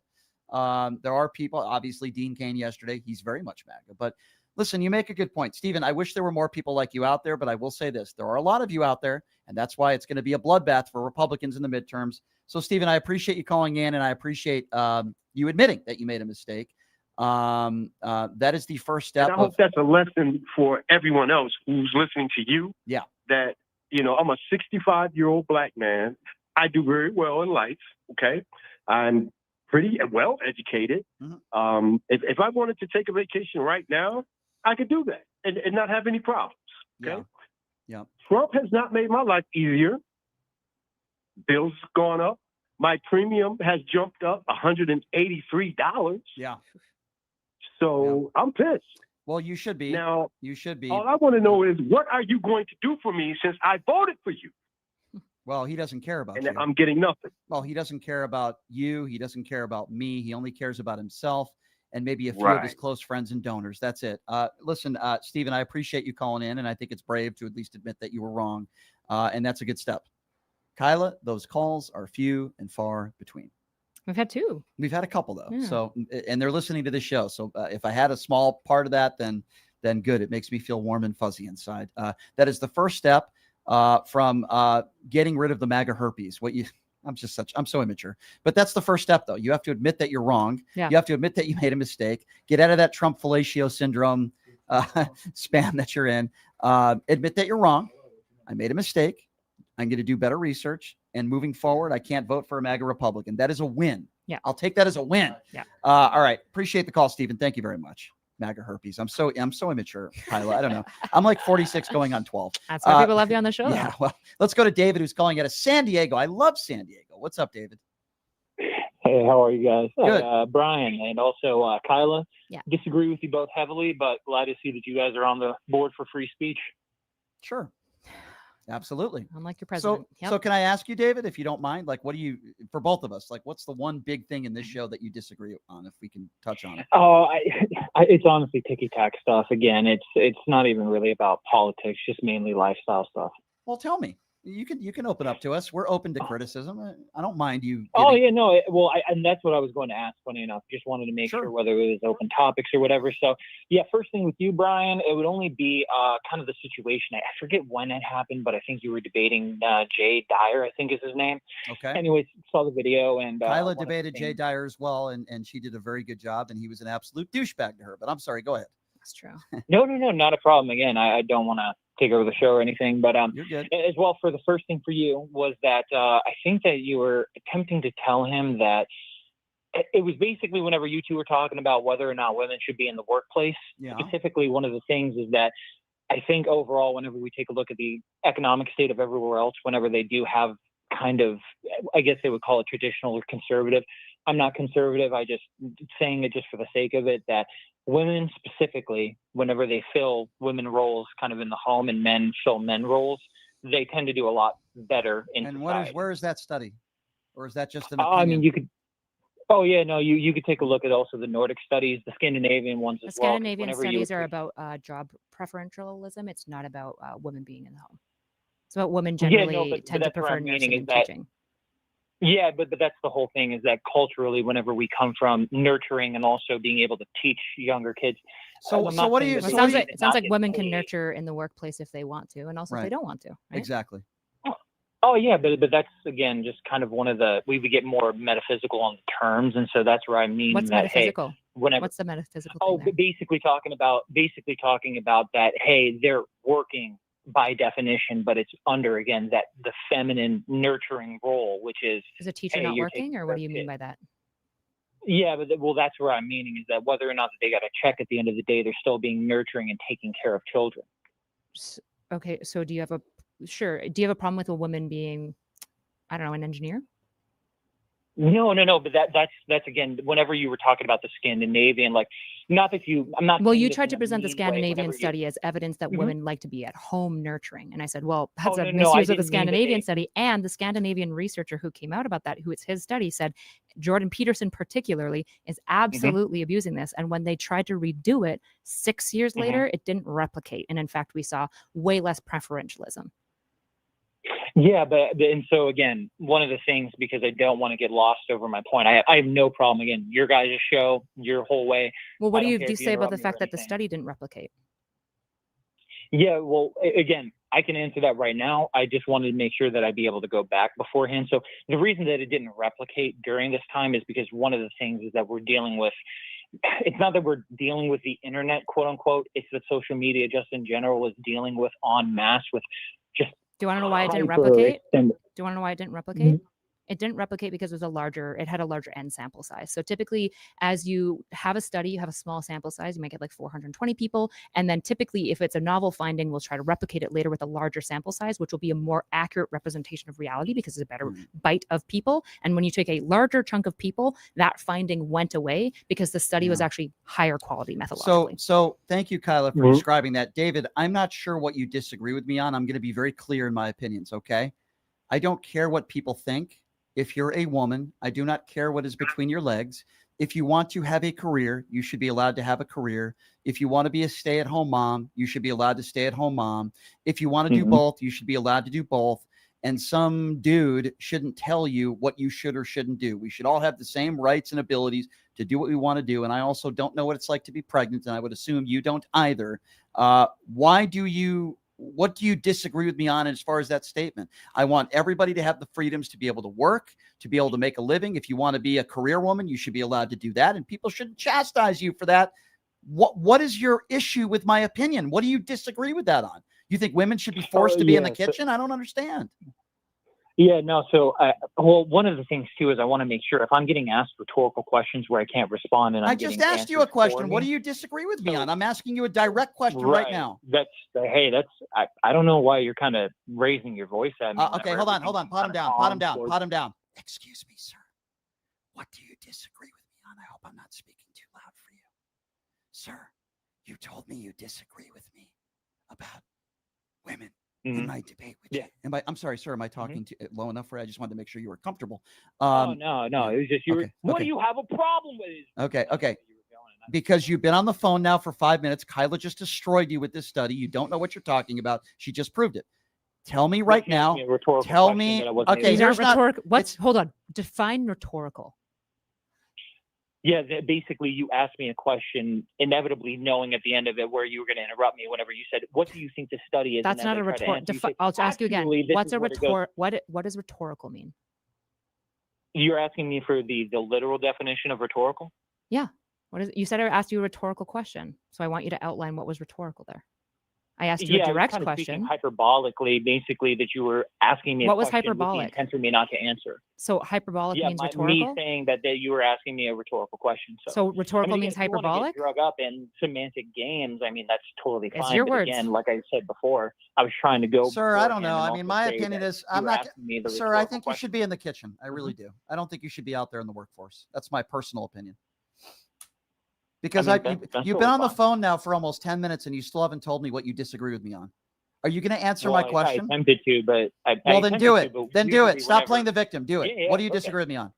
There are people, obviously Dean Cain yesterday, he's very much MAGA. But listen, you make a good point. Stephen, I wish there were more people like you out there, but I will say this. There are a lot of you out there, and that's why it's going to be a bloodbath for Republicans in the midterms. So, Stephen, I appreciate you calling in, and I appreciate you admitting that you made a mistake. That is the first step. And I hope that's a lesson for everyone else who's listening to you. Yeah. That, I'm a 65-year-old black man. I do very well in life. Okay. I'm pretty well educated. If I wanted to take a vacation right now, I could do that and not have any problems. Okay. Yeah. Trump has not made my life easier. Bills gone up. My premium has jumped up $183. Yeah. So I'm pissed. Well, you should be. Now, you should be. All I want to know is, what are you going to do for me since I voted for you? Well, he doesn't care about you. And I'm getting nothing. Well, he doesn't care about you. He doesn't care about me. He only cares about himself and maybe a few of his close friends and donors. That's it. Listen, Stephen, I appreciate you calling in, and I think it's brave to at least admit that you were wrong. And that's a good step. Kyla, those calls are few and far between. We've had 2. We've had a couple, though. Yeah. So, and they're listening to this show. So if I had a small part of that, then good. It makes me feel warm and fuzzy inside. That is the first step from getting rid of the MAGA herpes. I'm so immature, but that's the first step, though. You have to admit that you're wrong. Yeah. You have to admit that you made a mistake. Get out of that Trump fellatio syndrome spam that you're in. Admit that you're wrong. I made a mistake. I'm going to do better research. And moving forward, I can't vote for a MAGA Republican. That is a win. Yeah. I'll take that as a win. Yeah. All right. Appreciate the call, Stephen. Thank you very much. MAGA herpes. I'm so immature, Kyla. I don't know. I'm like 46 going on 12. That's why people love you on the show. Yeah. Well, let's go to David, who's calling out of San Diego. I love San Diego. What's up, David? Hey, how are you guys? Good. Brian and also Kyla. Yeah. Disagree with you both heavily, but glad to see that you guys are on the board for free speech. Sure. Absolutely. Unlike your president. So can I ask you, David, if you don't mind, like, what do you, for both of us, like, what's the one big thing in this show that you disagree on, if we can touch on it? Oh, it's honestly ticky-tack stuff. Again, it's not even really about politics, just mainly lifestyle stuff. Well, tell me. You can open up to us. We're open to criticism. I don't mind you. Oh yeah, no. And that's what I was going to ask. Funny enough, just wanted to make sure whether it was open topics or whatever. So yeah, first thing with you, Brian, it would only be kind of the situation. I forget when it happened, but I think you were debating Jay Dyer, I think is his name. Okay. Anyways, saw the video and Kyla debated Jay Dyer as well, and she did a very good job, and he was an absolute douchebag to her. But I'm sorry, go ahead. That's true. No, not a problem. Again, I don't want to take over the show or anything, but you're good. As well, for the first thing for you was that I think that you were attempting to tell him that it was basically whenever you two were talking about whether or not women should be in the workplace. Yeah. Specifically, one of the things is that I think overall, whenever we take a look at the economic state of everywhere else, whenever they do have kind of, I guess they would call it traditional or conservative. I'm not conservative. I just saying it just for the sake of it, that women specifically, whenever they fill women roles kind of in the home and men fill men roles, they tend to do a lot better in society. Where is that study? Or is that just an opinion? I mean, you could, oh yeah, no, you could take a look at also the Nordic studies, the Scandinavian ones as well. The Scandinavian studies are about job preferentialism. It's not about women being in the home. It's about women generally tend to prefer nursing and teaching. Yeah, but that's the whole thing, is that culturally, whenever we come from nurturing and also being able to teach younger kids. So what do you? It sounds like women can nurture in the workplace if they want to, and also if they don't want to. Right? Exactly. Oh yeah, but that's again just kind of one of the, we would get more metaphysical on the terms, and so that's where I mean what's that metaphysical? Hey, whenever, what's the metaphysical? Basically talking about that. Hey, they're working by definition, but it's under, again, that the feminine nurturing role, which is a teacher not working, or what do you mean by that? Yeah, but that's where I'm meaning is that whether or not they got a check at the end of the day, they're still being nurturing and taking care of children. Okay, so do you have a problem with a woman being, I don't know, an engineer? No, but that's again, whenever you were talking about the Scandinavian, like, not that I'm not. Well, you tried to present the Scandinavian study as evidence that women like to be at home nurturing. And I said, well, that's a misuse of the Scandinavian study. And the Scandinavian researcher who came out about that, who it's his study, said Jordan Peterson particularly is absolutely abusing this. And when they tried to redo it 6 years later, it didn't replicate. And in fact, we saw way less preferentialism. Yeah, and so again, one of the things, because I don't want to get lost over my point, I have no problem, again, your guys' show, your whole way. Well, what do you say about the fact that the study didn't replicate? Yeah, well, again, I can answer that right now. I just wanted to make sure that I'd be able to go back beforehand. So the reason that it didn't replicate during this time is because one of the things is that we're dealing with, it's not that we're dealing with the internet, quote unquote, it's that social media just in general is dealing with en masse with just. Do you want to know why it didn't replicate? It didn't replicate because it had a larger end sample size. So typically, as you have a study, you have a small sample size, you might get like 420 people. And then typically, if it's a novel finding, we'll try to replicate it later with a larger sample size, which will be a more accurate representation of reality because it's a better bite of people. And when you take a larger chunk of people, that finding went away because the study was actually higher quality methodologically. So thank you, Kyla, for describing that. David, I'm not sure what you disagree with me on. I'm going to be very clear in my opinions, okay? I don't care what people think. If you're a woman, I do not care what is between your legs. If you want to have a career, you should be allowed to have a career. If you want to be a stay-at-home mom, you should be allowed to stay-at-home mom. If you want to do both, you should be allowed to do both. And some dude shouldn't tell you what you should or shouldn't do. We should all have the same rights and abilities to do what we want to do. And I also don't know what it's like to be pregnant, and I would assume you don't either. What do you disagree with me on as far as that statement? I want everybody to have the freedoms to be able to work, to be able to make a living. If you want to be a career woman, you should be allowed to do that. And people shouldn't chastise you for that. What is your issue with my opinion? What do you disagree with that on? You think women should be forced to be in the kitchen? I don't understand. Yeah, no. So, well, one of the things too is I want to make sure if I'm getting asked rhetorical questions where I can't respond, and I just asked you a question. What do you disagree with me on? I'm asking you a direct question right now. I don't know why you're kind of raising your voice at me. Okay, hold on. Pot him down. Excuse me, sir. What do you disagree with me on? I hope I'm not speaking too loud for you. Sir, you told me you disagree with me about women in my debate with you. I'm sorry, sir. Am I talking to low enough for you? I just wanted to make sure you were comfortable. Oh, no. It was just what do you have a problem with? Okay. Because you've been on the phone now for 5 minutes. Kyla just destroyed you with this study. You don't know what you're talking about. She just proved it. Tell me right now. Tell me. Okay, these aren't rhetorical. Hold on. Define rhetorical. Yeah, basically, you asked me a question, inevitably knowing at the end of it where you were going to interrupt me whenever you said, "What do you think the study is?" That's not a rhetorical. I'll ask you again. What's a rhetorical? What does rhetorical mean? You're asking me for the literal definition of rhetorical? Yeah. What is it? You said I asked you a rhetorical question, so I want you to outline what was rhetorical there. I asked you a direct question. Hyperbolically, basically, that you were asking me. What was hyperbolic? With the intent for me not to answer. So hyperbolic means rhetorical. Me saying that you were asking me a rhetorical question. So rhetorical means hyperbolic. If you want to get drug up in semantic games, I mean, that's totally fine. It's your words. Again, like I said before, I was trying to go. Sir, I don't know. I mean, my opinion is, I'm not. Sir, I think you should be in the kitchen. I really do. I don't think you should be out there in the workforce. That's my personal opinion. Because you've been on the phone now for almost 10 minutes and you still haven't told me what you disagree with me on. Are you going to answer my question? I attempted to, but then do it. Then do it. Stop playing the victim. Do it. What do you disagree with me on?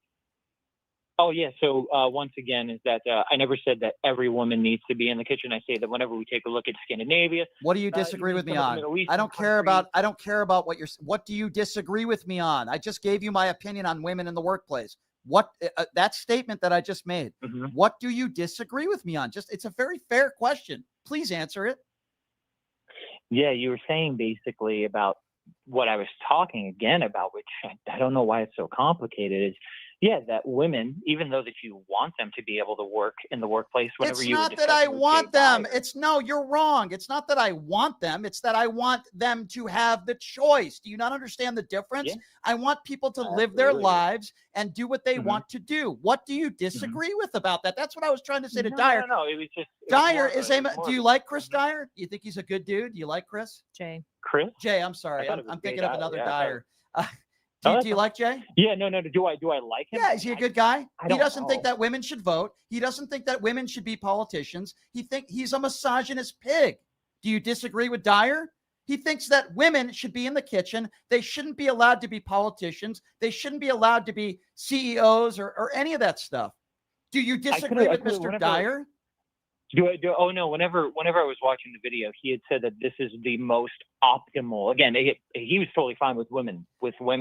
Oh, yeah. So once again, is that I never said that every woman needs to be in the kitchen. I say that whenever we take a look at Scandinavia. What do you disagree with me on? I don't care about what do you disagree with me on? I just gave you my opinion on women in the workplace. What that statement that I just made, what do you disagree with me on? It's a very fair question. Please answer it. Yeah, you were saying basically about what I was talking again about, which I don't know why it's so complicated, is that women, even though that you want them to be able to work in the workplace, whenever it's not that I want them. You're wrong. It's not that I want them. It's that I want them to have the choice. Do you not understand the difference? Yeah. I want people to live their lives and do what they want to do. What do you disagree with about that? That's what I was trying to say to Dyer. No, it was just Dyer is a. Do you like Chris Dyer? Do you think he's a good dude? Do you like Chris? Chris? Jay, I'm sorry. I'm thinking of another Dyer. Do you like Jay? Yeah, no. Do I like him? Yeah, is he a good guy? He doesn't think that women should vote. He doesn't think that women should be politicians. He's a misogynist pig. Do you disagree with Dyer? He thinks that women should be in the kitchen. They shouldn't be allowed to be politicians. They shouldn't be allowed to be CEOs or any of that stuff. Do you disagree with Mr. Dyer? Oh no! Whenever I was watching the video, he had said that this is the most optimal. Again, he was totally fine with women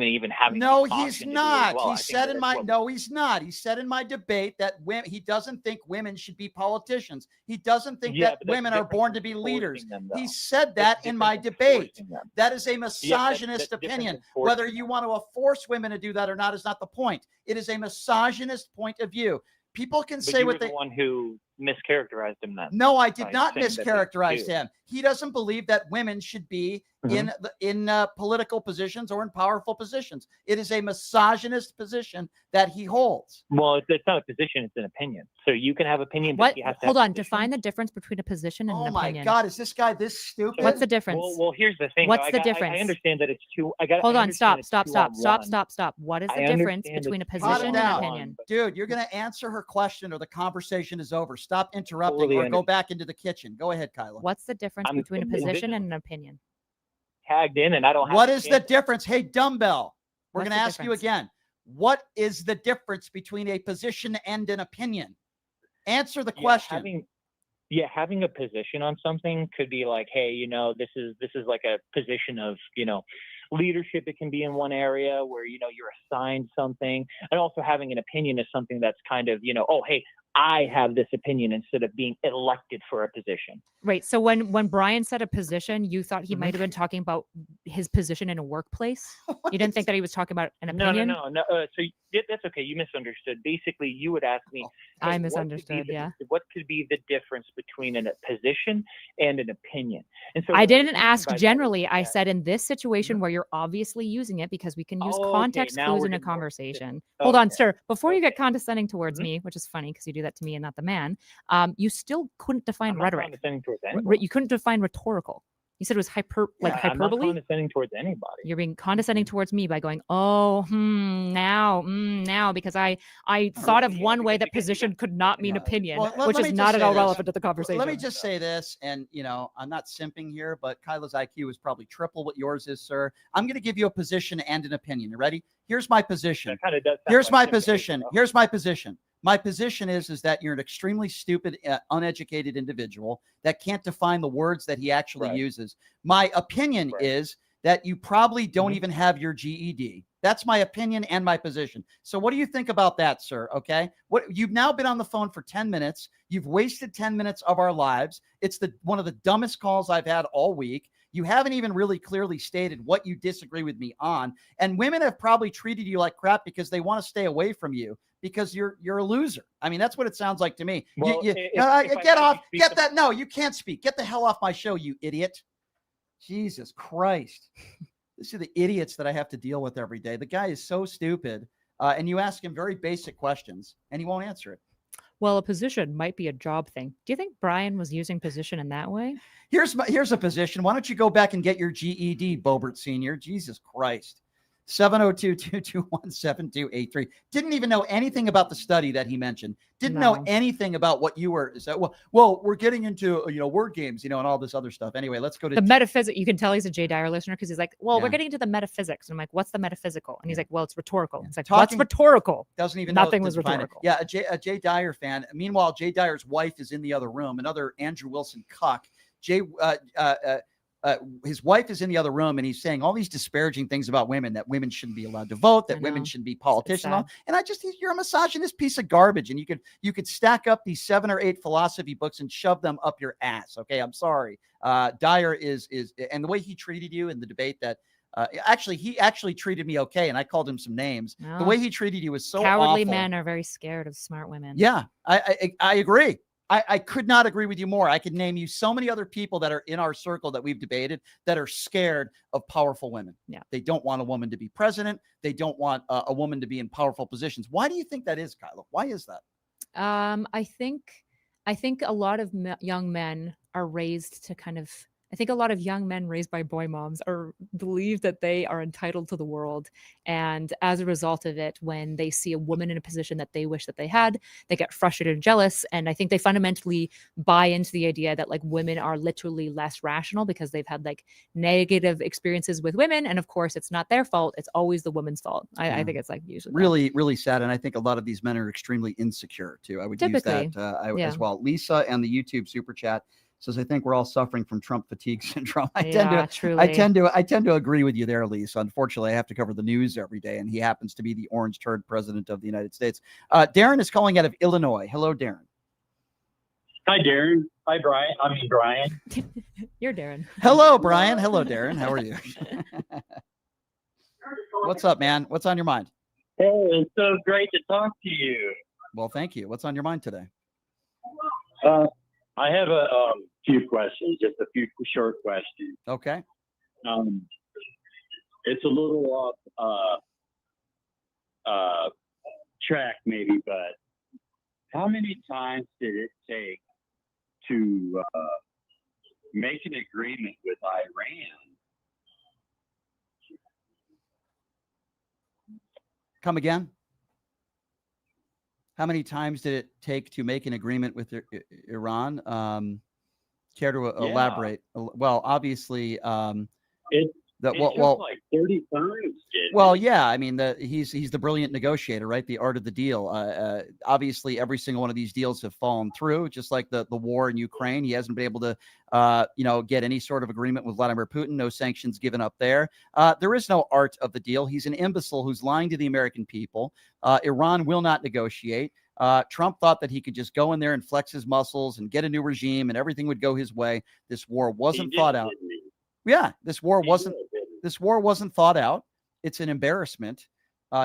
even having. No, he's not. He said in my he's not. He said in my debate that he doesn't think women should be politicians. He doesn't think that women are born to be leaders. He said that in my debate. That is a misogynist opinion. Whether you want to force women to do that or not is not the point. It is a misogynist point of view. People can say what they. The one who mischaracterized him then. No, I did not mischaracterize him. He doesn't believe that women should be in political positions or in powerful positions. It is a misogynist position that he holds. Well, it's not a position; it's an opinion. So you can have opinion. What? Hold on. Define the difference between a position and an opinion. Oh my God, is this guy this stupid? What's the difference? Well, here's the thing. What's the difference? I understand that it's two. Hold on. Stop. What is the difference between a position and an opinion? Dude, you're going to answer her question or the conversation is over. Stop interrupting or go back into the kitchen. Go ahead, Kyla. What's the difference between a position and an opinion? Tagged in and I don't have. What is the difference? Hey, dumbbell, we're going to ask you again. What is the difference between a position and an opinion? Answer the question. Having a position on something could be like, hey, this is like a position of, leadership. It can be in one area where, you're assigned something. And also having an opinion is something that's kind of, oh, hey, I have this opinion instead of being elected for a position. Right. So when Brian said a position, you thought he might have been talking about his position in a workplace. You didn't think that he was talking about an opinion? No. So that's okay. You misunderstood. Basically, you would ask me. I misunderstood. What could be the difference between a position and an opinion? And so I didn't ask generally. I said in this situation where you're obviously using it because we can use context clues in a conversation. Hold on, sir. Before you get condescending towards me, which is funny because you do that to me and not the man, you still couldn't define rhetoric. You couldn't define rhetorical. You said it was hyperbole. I'm not condescending towards anybody. You're being condescending towards me by going, oh, now, because I thought of one way that position could not mean opinion, which is not at all relevant to the conversation. Let me just say this, and I'm not simping here, but Kyla's IQ is probably triple what yours is, sir. I'm going to give you a position and an opinion. You ready? Here's my position. That kind of does sound Here's like my position. Here's my position. My position is that you're an extremely stupid, uneducated individual that can't define the words that he actually uses. My opinion is that you probably don't even have your GED. That's my opinion and my position. So what do you think about that, sir? Okay. You've now been on the phone for 10 minutes. You've wasted 10 minutes of our lives. It's one of the dumbest calls I've had all week. You haven't even really clearly stated what you disagree with me on. And women have probably treated you like crap because they want to stay away from you because you're a loser. I mean, that's what it sounds like to me. Well, get off. Get that. No, you can't speak. Get the hell off my show, you idiot. Jesus Christ. These are the idiots that I have to deal with every day. The guy is so stupid. And you ask him very basic questions and he won't answer it. Well, a position might be a job thing. Do you think Brian was using position in that way? Here's a position. Why don't you go back and get your GED, Bobert Sr.? Jesus Christ. 702-221-7283. Didn't even know anything about the study that he mentioned. Didn't know anything about what you were. Well, we're getting into, word games, and all this other stuff. Anyway, let's go to the metaphysics. You can tell he's a Jay Dyer listener because he's like, well, we're getting into the metaphysics. And I'm like, what's the metaphysical? And he's like, well, it's rhetorical. It's like, what's rhetorical? Doesn't even Nothing know was rhetorical. Yeah, a Jay Dyer fan. Meanwhile, Jay Dyer's wife is in the other room. Another Andrew Wilson cuck. His wife is in the other room and he's saying all these disparaging things about women, that women shouldn't be allowed to vote, that women shouldn't be politicians. And you're a misogynist piece of garbage. And you could stack up these 7 or 8 philosophy books and shove them up your ass. Okay. I'm sorry. Dyer is, and the way he treated you in the debate that, he actually treated me okay. And I called him some names. No. The way he treated you was so Cowardly awful. men are very scared of smart women. Yeah, I agree. I could not agree with you more. I could name you so many other people that are in our circle that we've debated that are scared of powerful women. Yeah. They don't want a woman to be president. They don't want a woman to be in powerful positions. Why do you think that is, Kyla? Why is that? I think a lot of young men are raised to I think a lot of young men raised by boy moms believe that they are entitled to the world. And as a result of it, when they see a woman in a position that they wish that they had, they get frustrated and jealous. And I think they fundamentally buy into the idea that women are literally less rational because they've had negative experiences with women. And of course, it's not their fault. It's always the woman's fault. I think it's usually really, really sad. And I think a lot of these men are extremely insecure too. I would Typically, use that as well. Lisa and the YouTube super chat says, I think we're all suffering from Trump fatigue syndrome. I tend to agree with you there, Lisa. Unfortunately, I have to cover the news every day, and he happens to be the orange turd president of the United States. Darren is calling out of Illinois. Hello, Darren. Hi, Darren. Hi, Brian. Brian. You're Darren. Hello, Brian. Hello, Darren. How are you? What's up, man? What's on your mind? Hey, it's so great to talk to you. Well, thank you. What's on your mind today? I have a few questions, just a few short questions. Okay. It's a little off track maybe, but how many times did it take to make an agreement with Iran? Come again? How many times did it take to make an agreement with Iran? Care to elaborate? Well, obviously, it took like 30 times. Well, yeah. I mean, he's the brilliant negotiator, right? The art of the deal. Obviously, every single one of these deals have fallen through, just like the war in Ukraine. He hasn't been able to, get any sort of agreement with Vladimir Putin. No sanctions given up there. There is no art of the deal. He's an imbecile who's lying to the American people. Iran will not negotiate. Trump thought that he could just go in there and flex his muscles and get a new regime and everything would go his way. This war wasn't thought out. Yeah, this war wasn't thought out. It's an embarrassment.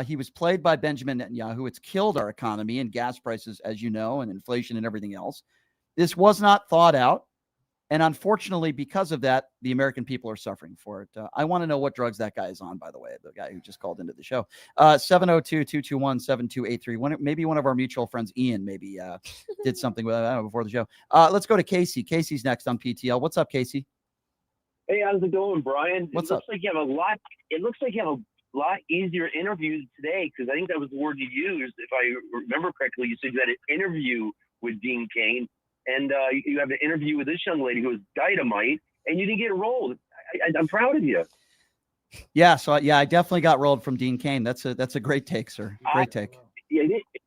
He was played by Benjamin Netanyahu. It's killed our economy and gas prices, as you know, and inflation and everything else. This was not thought out. And unfortunately, because of that, the American people are suffering for it. I want to know what drugs that guy is on, by the way, the guy who just called into the show. 702-221-7283. Maybe one of our mutual friends, Ian, maybe did something with that before the show. Let's go to Casey. Casey's next on PTL. What's up, Casey? Hey, how's it going, Brian? What's it looks up? like you have a lot. It looks like you have a lot easier interviews today because I think that was the word you used. If I remember correctly, you said you had an interview with Dean Cain, and you have an interview with this young lady who was dynamite, and you didn't get rolled. I'm proud of you. Yeah, so I definitely got rolled from Dean Cain. That's a great take, sir. Great take. Yeah,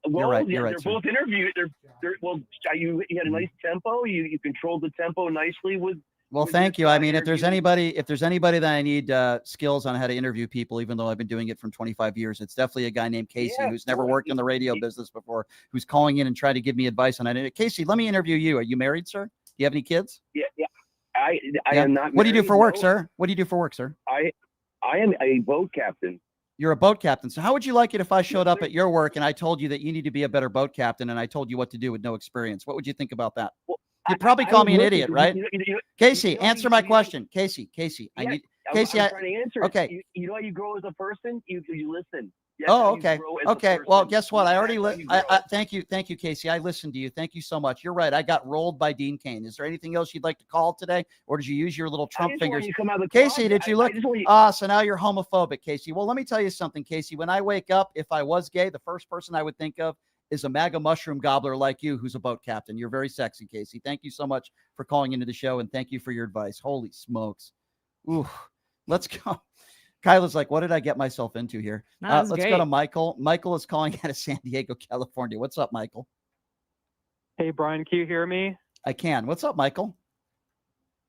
well, You're right. yeah, You're right, they're sir. both interviewed. They're well. You had a nice tempo. You controlled the tempo nicely with. Well, thank you. I mean, if there's anybody that I need skills on how to interview people, even though I've been doing it for 25 years, it's definitely a guy named Casey who's never worked in the radio business before, who's calling in and trying to give me advice on it. Casey, let me interview you. Are you married, sir? Do you have any kids? Yeah. I am not. What do you do for work, no. sir? What do you do for work, sir? I am a boat captain. You're a boat captain. So how would you like it if I showed up at your work and I told you that you need to be a better boat captain and I told you what to do with no experience? What would you think about that? Well, You'd probably call me an idiot, right? You Casey, answer my question. Casey, I need Casey. I'm trying to answer. Okay. You know how you grow as a person? You listen. Oh, okay. Okay. Well, guess what? I already thank you, Casey. I listened to you. Thank you so much. You're right. I got rolled by Dean Cain. Is there anything else you'd like to call today, or did you use your little Trump fingers? Casey, did you look? So now you're homophobic, Casey. Well, let me tell you something, Casey. When I wake up, if I was gay, the first person I would think of is a MAGA mushroom gobbler like you, who's a boat captain. You're very sexy, Casey. Thank you so much for calling into the show, and thank you for your advice. Holy smokes. Ooh, let's go. Kyla's like, what did I get myself into here? Let's go to Michael. Michael is calling out of San Diego, California. What's up, Michael? Hey, Brian, can you hear me? I can. What's up, Michael?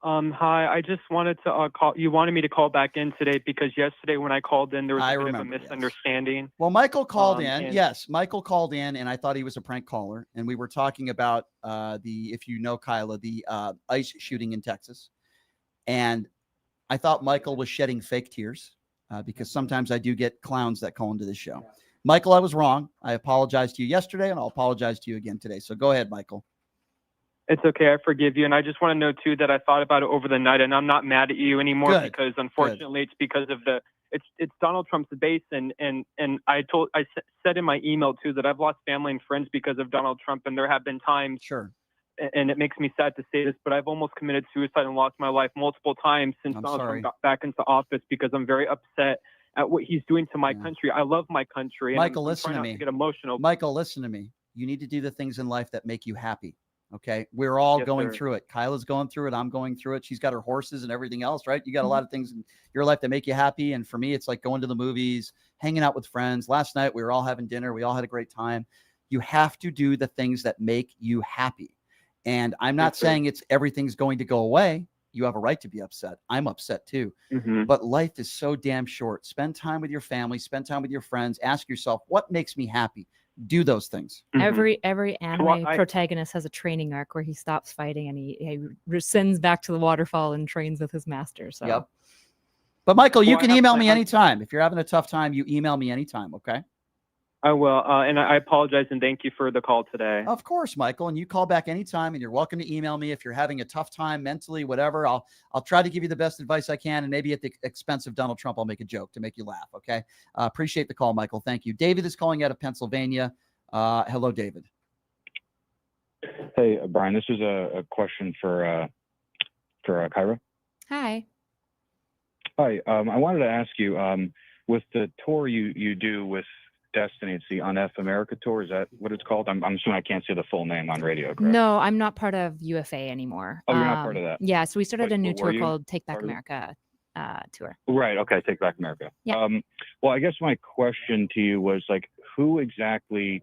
Hi. I just wanted to call. You wanted me to call back in today because yesterday when I called in, there was a bit of a misunderstanding. Yes. Well, Michael called in. Yes, Michael called in, and I thought he was a prank caller. And we were talking about if you know Kyla, the ICE shooting in Texas. And I thought Michael was shedding fake tears. Because sometimes I do get clowns that call into the show. Michael, I was wrong. I apologized to you yesterday, and I'll apologize to you again today. So go ahead, Michael. It's okay. I forgive you. And I just want to know, too, that I thought about it over the night, and I'm not mad at you anymore because, unfortunately, it's because of it's Donald Trump's base. And I said in my email, too, that I've lost family and friends because of Donald Trump, and there have been times. Sure. And it makes me sad to say this, but I've almost committed suicide and lost my life multiple times since Donald Trump got back into office because I'm very upset at what he's doing to my country. I love my country. And Michael, I'm listen to me. Not to get emotional. Michael, listen to me. You need to do the things in life that make you happy. Okay. We're all going through it. Kyla's going through it. I'm going through it. She's got her horses and everything else, right? You got a lot of things in your life that make you happy. And for me, it's like going to the movies, hanging out with friends. Last night, we were all having dinner. We all had a great time. You have to do the things that make you happy. And I'm not saying everything's going to go away. You have a right to be upset. I'm upset too. But life is so damn short. Spend time with your family, spend time with your friends. Ask yourself, what makes me happy? Do those things. Every anime protagonist has a training arc where he stops fighting and he rescinds back to the waterfall and trains with his master. So yep. But Michael, you can email me anytime. If you're having a tough time, you email me anytime, okay? I will, and I apologize and thank you for the call today. Of course, Michael, and you call back anytime, and you're welcome to email me if you're having a tough time mentally, whatever. I'll try to give you the best advice I can, and maybe at the expense of Donald Trump, I'll make a joke to make you laugh. Okay, appreciate the call, Michael. Thank you. David is calling out of Pennsylvania. Hello, David. Hey, Brian. This is a question for Kyra. Hi. Hi. I wanted to ask you, with the tour you do with Destiny, it's the UNF America tour. Is that what it's called? I'm assuming I can't say the full name on radio, correct? No, I'm not part of UFA anymore. Oh, you're not part of that? Yeah, so we started a new tour called Take Back America tour. Right. Okay. Take Back America. Yeah. Well, I guess my question to you was like, who exactly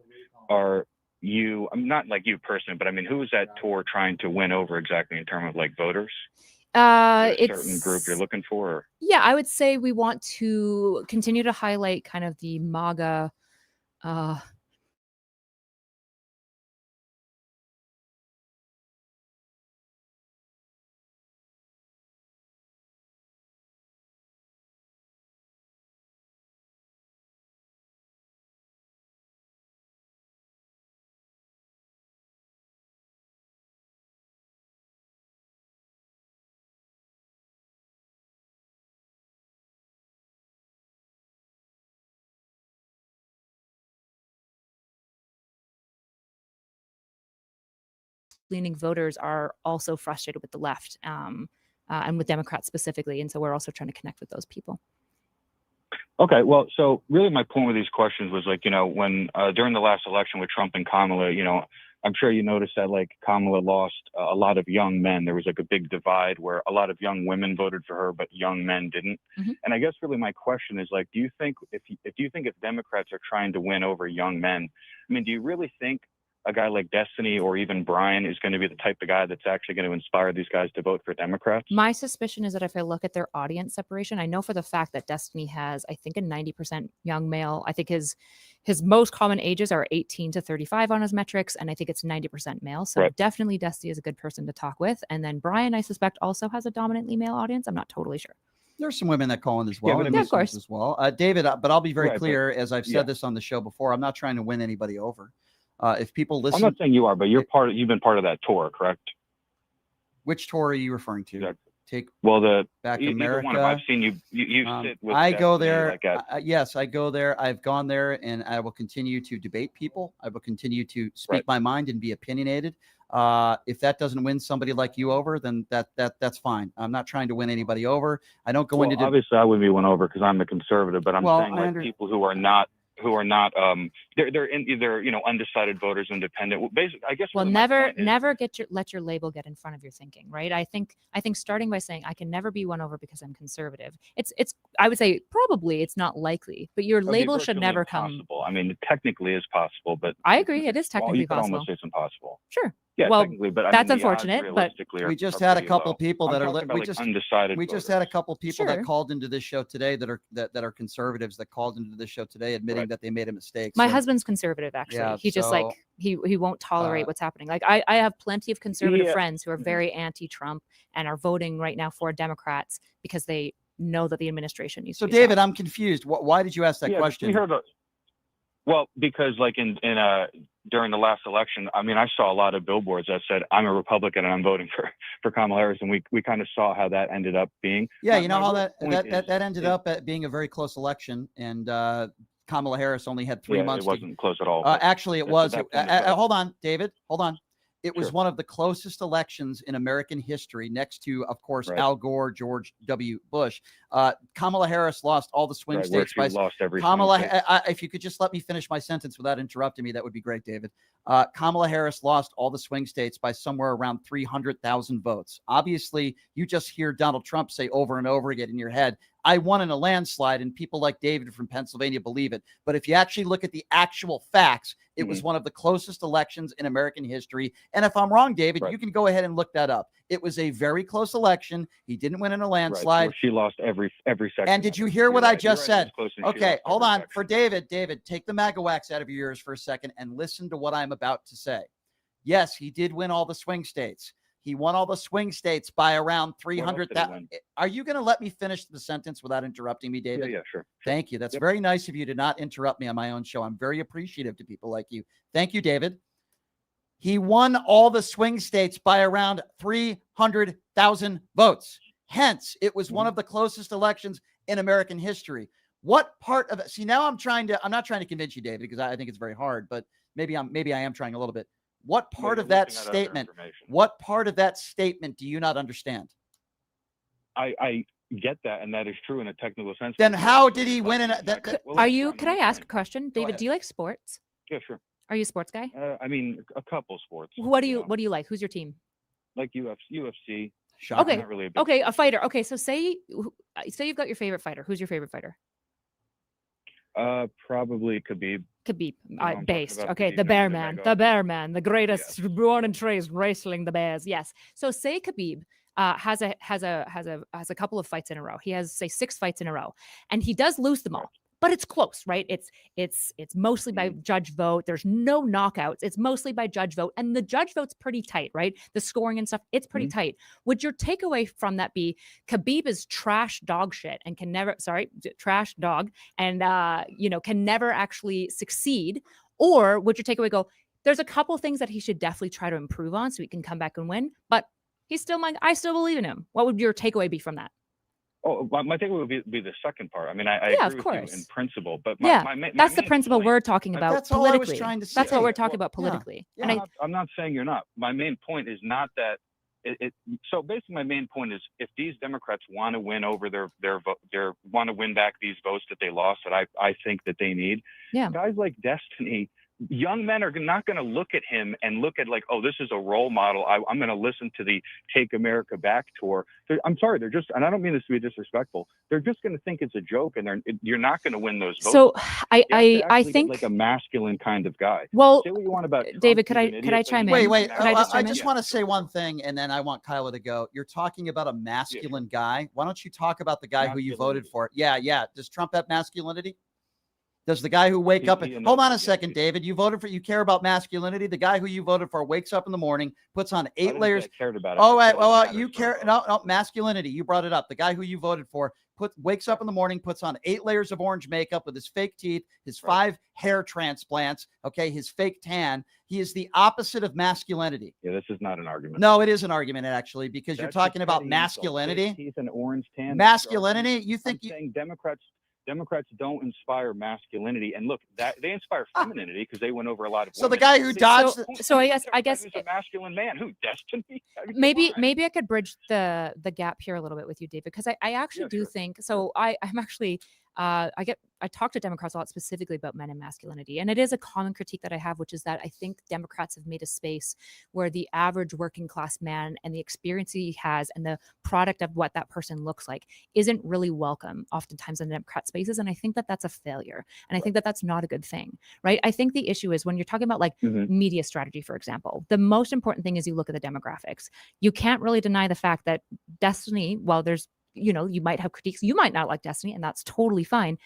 are you? I'm not like you personally, but I mean, who is that tour trying to win over exactly in terms of like voters? It's a certain group you're looking for? Or? Yeah, I would say we want to continue to highlight kind of the MAGA leaning voters are also frustrated with the left. and with Democrats specifically. And so we're also trying to connect with those people. Okay, well, so really my point with these questions was like, when during the last election with Trump and Kamala, I'm sure you noticed that like Kamala lost a lot of young men. There was like a big divide where a lot of young women voted for her, but young men didn't. Mm-hmm. And I guess really my question is like, do you think if Democrats are trying to win over young men, I mean, do you really think a guy like Destiny or even Brian is going to be the type of guy that's actually going to inspire these guys to vote for Democrats? My suspicion is that if I look at their audience separation, I know for the fact that Destiny has, I think, a 90% young male. I think his most common ages are 18 to 35 on his metrics, and I think it's 90% male. So Right. definitely Destiny is a good person to talk with. And then Brian, I suspect, also has a dominantly male audience. I'm not totally sure. There's some women that call in as well. but and of listeners course. as well. David, but I'll be very Right, but- clear, as I've said yeah. this on the show before, I'm not trying to win anybody over. If people listen, I'm not saying you are, but you've been part of that tour, correct? which tour are you referring to? Yeah. Take Well, Back either America. one of them. I've seen you sit with I go Destiny, there. like at- Yes, I go there. I've gone there, and I will continue to debate people. I will continue to speak Right. my mind and be opinionated. If that doesn't win somebody like you over, then that's fine. I'm not trying to win anybody over. I don't go Well, into obviously I wouldn't be won over because I'm a conservative, but I'm Well, saying I like people who are not they're in either undecided voters, independent. Well, basically, I guess. Well, really my never point is- let your label get in front of your thinking, right? I think starting by saying I can never be won over because I'm conservative. It's I would say probably it's not likely, but your It'd be label should virtually never come. impossible. I mean, it technically is possible, but I agree, it is well, technically you could possible. almost say it's impossible. Sure. Yeah, Well, technically, but I that's mean, the odds unfortunate, but realistically we are just are had a pretty couple low. people I'm that are talking about, we like, just undecided. we just voters. had a couple people Sure. that called into this show today that are conservatives that called into this show today admitting Right. that they made a mistake. My So- husband's conservative, actually. Yeah, He just so, like he won't tolerate uh, what's happening. Like I have plenty of conservative Yeah. friends who are very anti-Trump and are voting right now for Democrats because they know that the administration needs So to be David, stopped. I'm confused. Why did you ask that Yeah, question? we heard well, because like in during the last election, I mean, I saw a lot of billboards that said I'm a Republican and I'm voting for Kamala Harris, and we kind of saw how that ended up being. Yeah, My- you know my how real point that ended is- up at being a very close election, and Kamala Harris only had 3 yeah, months. it wasn't close at all. but Actually, it that's- was. that point is right. Hold on, David. Hold on. It was Sure. one of the closest elections in American history, next to, of course, Right. Al Gore, George W. Bush. Kamala Harris lost all the swing Right, where states she by lost every swing Kamala. state. If you could just let me finish my sentence without interrupting me, that would be great, David. Kamala Harris lost all the swing states by somewhere around 300,000 votes. Obviously, you just hear Donald Trump say over and over again in your head, I won in a landslide, and people like David from Pennsylvania believe it. But if you actually look at the actual facts, it was one of the closest elections in American history. And if I'm wrong, David, Right. you can go ahead and look that up. It was a very close election. He didn't win in a Right, landslide. where she lost every section. And did of you it. hear You're what I right, you're just right, it was said? close and she Okay, lost hold every on. section. For David, take the MAGA wax out of your ears for a second and listen to what I'm about to say. Yes, he did win all the swing states. He won all the swing states by around 300,000. Are you going to let me finish the sentence without interrupting me, Yeah, David? yeah, sure. Thank you. That's Yep. very nice of you to not interrupt me on my own show. I'm very appreciative to people like you. Thank you, David. He won all the swing states by around 300,000 votes. Hence, it was one of the closest elections in American history. What part of it? See, now I'm not trying to convince you, David, because I think it's very hard, but maybe I am trying a little bit. What part you're of that looking at other statement? information. What part of that statement do you not understand? I get that, and that is true in a technical sense. Then but how also did he like win in a, the that, fact- well, Are let's you? run Could I the ask a point. question, David? ahead. Do you like sports? Yeah, sure. Are you a sports guy? I mean, a couple sports. What do you know, What do you like? Who's your team? like UFC? Shocking. Okay. Not really a big Okay, a fighter. Okay, so say you've got your favorite fighter. Who's your favorite fighter? Probably Khabib. Khabib, I'm talking based. about Okay, Khabib the bear Nurmagomedov. man, the bear man, the greatest born and raised wrestling the bears. Yes. So say Khabib has a couple of fights in a row. He has say 6 fights in a row, and he does lose them all. But it's close, right? It's mostly by judge vote. There's no knockouts. It's mostly by judge vote, and the judge vote's pretty tight, right? The scoring and stuff, it's pretty tight. Would your takeaway from that be Khabib is trash dog shit and can never, trash dog, and can never actually succeed? Or would your takeaway go, there's a couple things that he should definitely try to improve on so he can come back and win, but he's still I still believe in him. What would your takeaway be from that? Oh, my takeaway would be the second part. I mean, I Yeah, of agree with course. you in principle, but Yeah, my that's the main principle point- we're talking about That's all I was politically. trying to That's what say. we're talking Well, about politically. yeah. And I'm not saying you're not. My main point is not that So basically, my main point is, if these Democrats want to win over their want to win back these votes that they lost, that I think that they need, guys like Destiny, young men are not going to look at him and look at like, oh, this is a role model. I'm going to listen to the Take America Back tour. I'm sorry, they're just, and I don't mean this to be disrespectful, they're just going to think it's a joke, and you're not going to win those votes. So I think like a masculine kind of guy. Well, say what you want about Trump, David, could he's an I idiot, chime but in? he's Wait. I just Yeah. want to say one thing, and then I want Kyla to go. You're talking about a masculine guy. Why don't you talk about the guy who you voted for? Yeah. Does Trump have masculinity? Does the guy who wake up and hold on a second, David? You voted for. You care about masculinity. The guy who you voted for wakes up in the morning, puts on 8 layers. Cared about it. Oh, wait, well, you care. No, masculinity. You brought it up. The guy who you voted for wakes up in the morning, puts on 8 layers of orange makeup with his fake teeth, his 5 hair transplants. Okay, his fake tan. He is the opposite of masculinity. Yeah, this is not an argument. No, it is an argument actually, because you're talking about masculinity. He's an orange tan. Masculinity. You think saying Democrats don't inspire masculinity, and look, that they inspire femininity because they went over a lot of. So the guy who dodged. So I guess he's a masculine man. Who, Destiny? Maybe I could bridge the gap here a little bit with you, David, because I actually do think so. I'm actually I talk to Democrats a lot specifically about men and masculinity. And it is a common critique that I have, which is that I think Democrats have made a space where the average working class man and the experience he has and the product of what that person looks like isn't really welcome oftentimes in Democrat spaces. And I think that that's a failure. And I think that that's not a good thing, right? I think the issue is when you're talking about like media strategy, for example, the most important thing is you look at the demographics. You can't really deny the fact that Destiny, while there's you might have critiques. You might not like Destiny, and that's totally fine.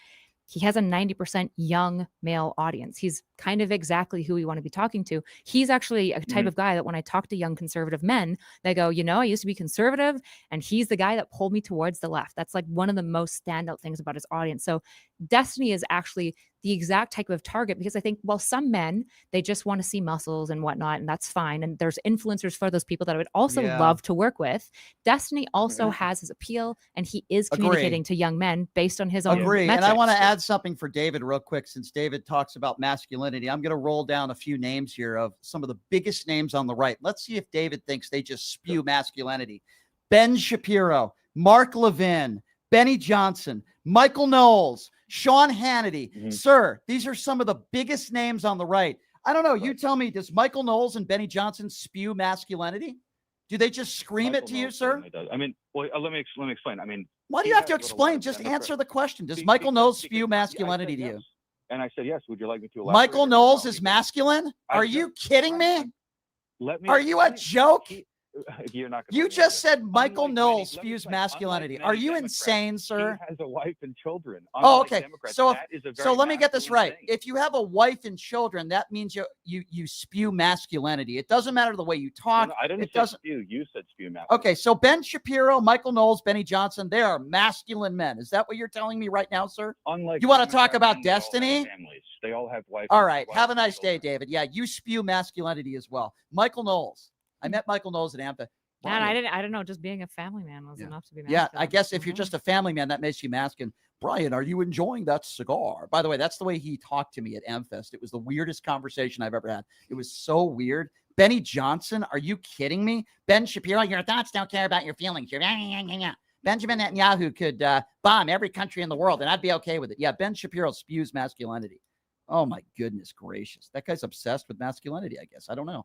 He has a 90% young male audience. He's kind of exactly who we want to be talking to. He's actually a type of guy that when I talk to young conservative men, they go, I used to be conservative, and he's the guy that pulled me towards the left. That's like one of the most standout things about his audience. So Destiny is actually the exact type of target, because I think, well, some men, they just want to see muscles and whatnot, and that's fine. And there's influencers for those people that I would also love to work with. Destiny also has his appeal, and he is communicating to young men based on his own metrics. And I want to add something for David real quick, since David talks about masculinity. I'm going to roll down a few names here of some of the biggest names on the right. Let's see if David thinks they just spew masculinity. Ben Shapiro, Mark Levin, Benny Johnson, Michael Knowles, Sean Hannity. Sir, these are some of the biggest names on the right. I don't know. You tell me, does Michael Knowles and Benny Johnson spew masculinity? Do they just scream it to you, sir? I mean, well, let me explain. I mean, why do you have to explain? Just answer the question. Does Michael Knowles spew masculinity to you? And I said, yes. Would you like me to elaborate? Michael Knowles is masculine? Are you kidding me? Are you a joke? You're not. You just said Michael Knowles spews masculinity. Are you insane, sir? He has a wife and children. Oh, okay. So let me get this right. If you have a wife and children, that means you spew masculinity. It doesn't matter the way you talk. No, I didn't say spew. You said spew masculinity. Okay, so Ben Shapiro, Michael Knowles, Benny Johnson, they are masculine men. Is that what you're telling me right now, sir? Unlike you want to talk about Destiny? They all have wives. All right. Have a nice day, David. Yeah, you spew masculinity as well. Michael Knowles. I met Michael Knowles at AMPA. Man, I don't know. Just being a family man was enough to be masculine. Yeah, I guess if you're just a family man, that makes you masculine. Brian, are you enjoying that cigar? By the way, that's the way he talked to me at AmFest. It was the weirdest conversation I've ever had. It was so weird. Benny Johnson, are you kidding me? Ben Shapiro, your thoughts don't care about your feelings. Benjamin Netanyahu could bomb every country in the world, and I'd be okay with it. Yeah, Ben Shapiro spews masculinity. Oh, my goodness gracious. That guy's obsessed with masculinity, I guess. I don't know.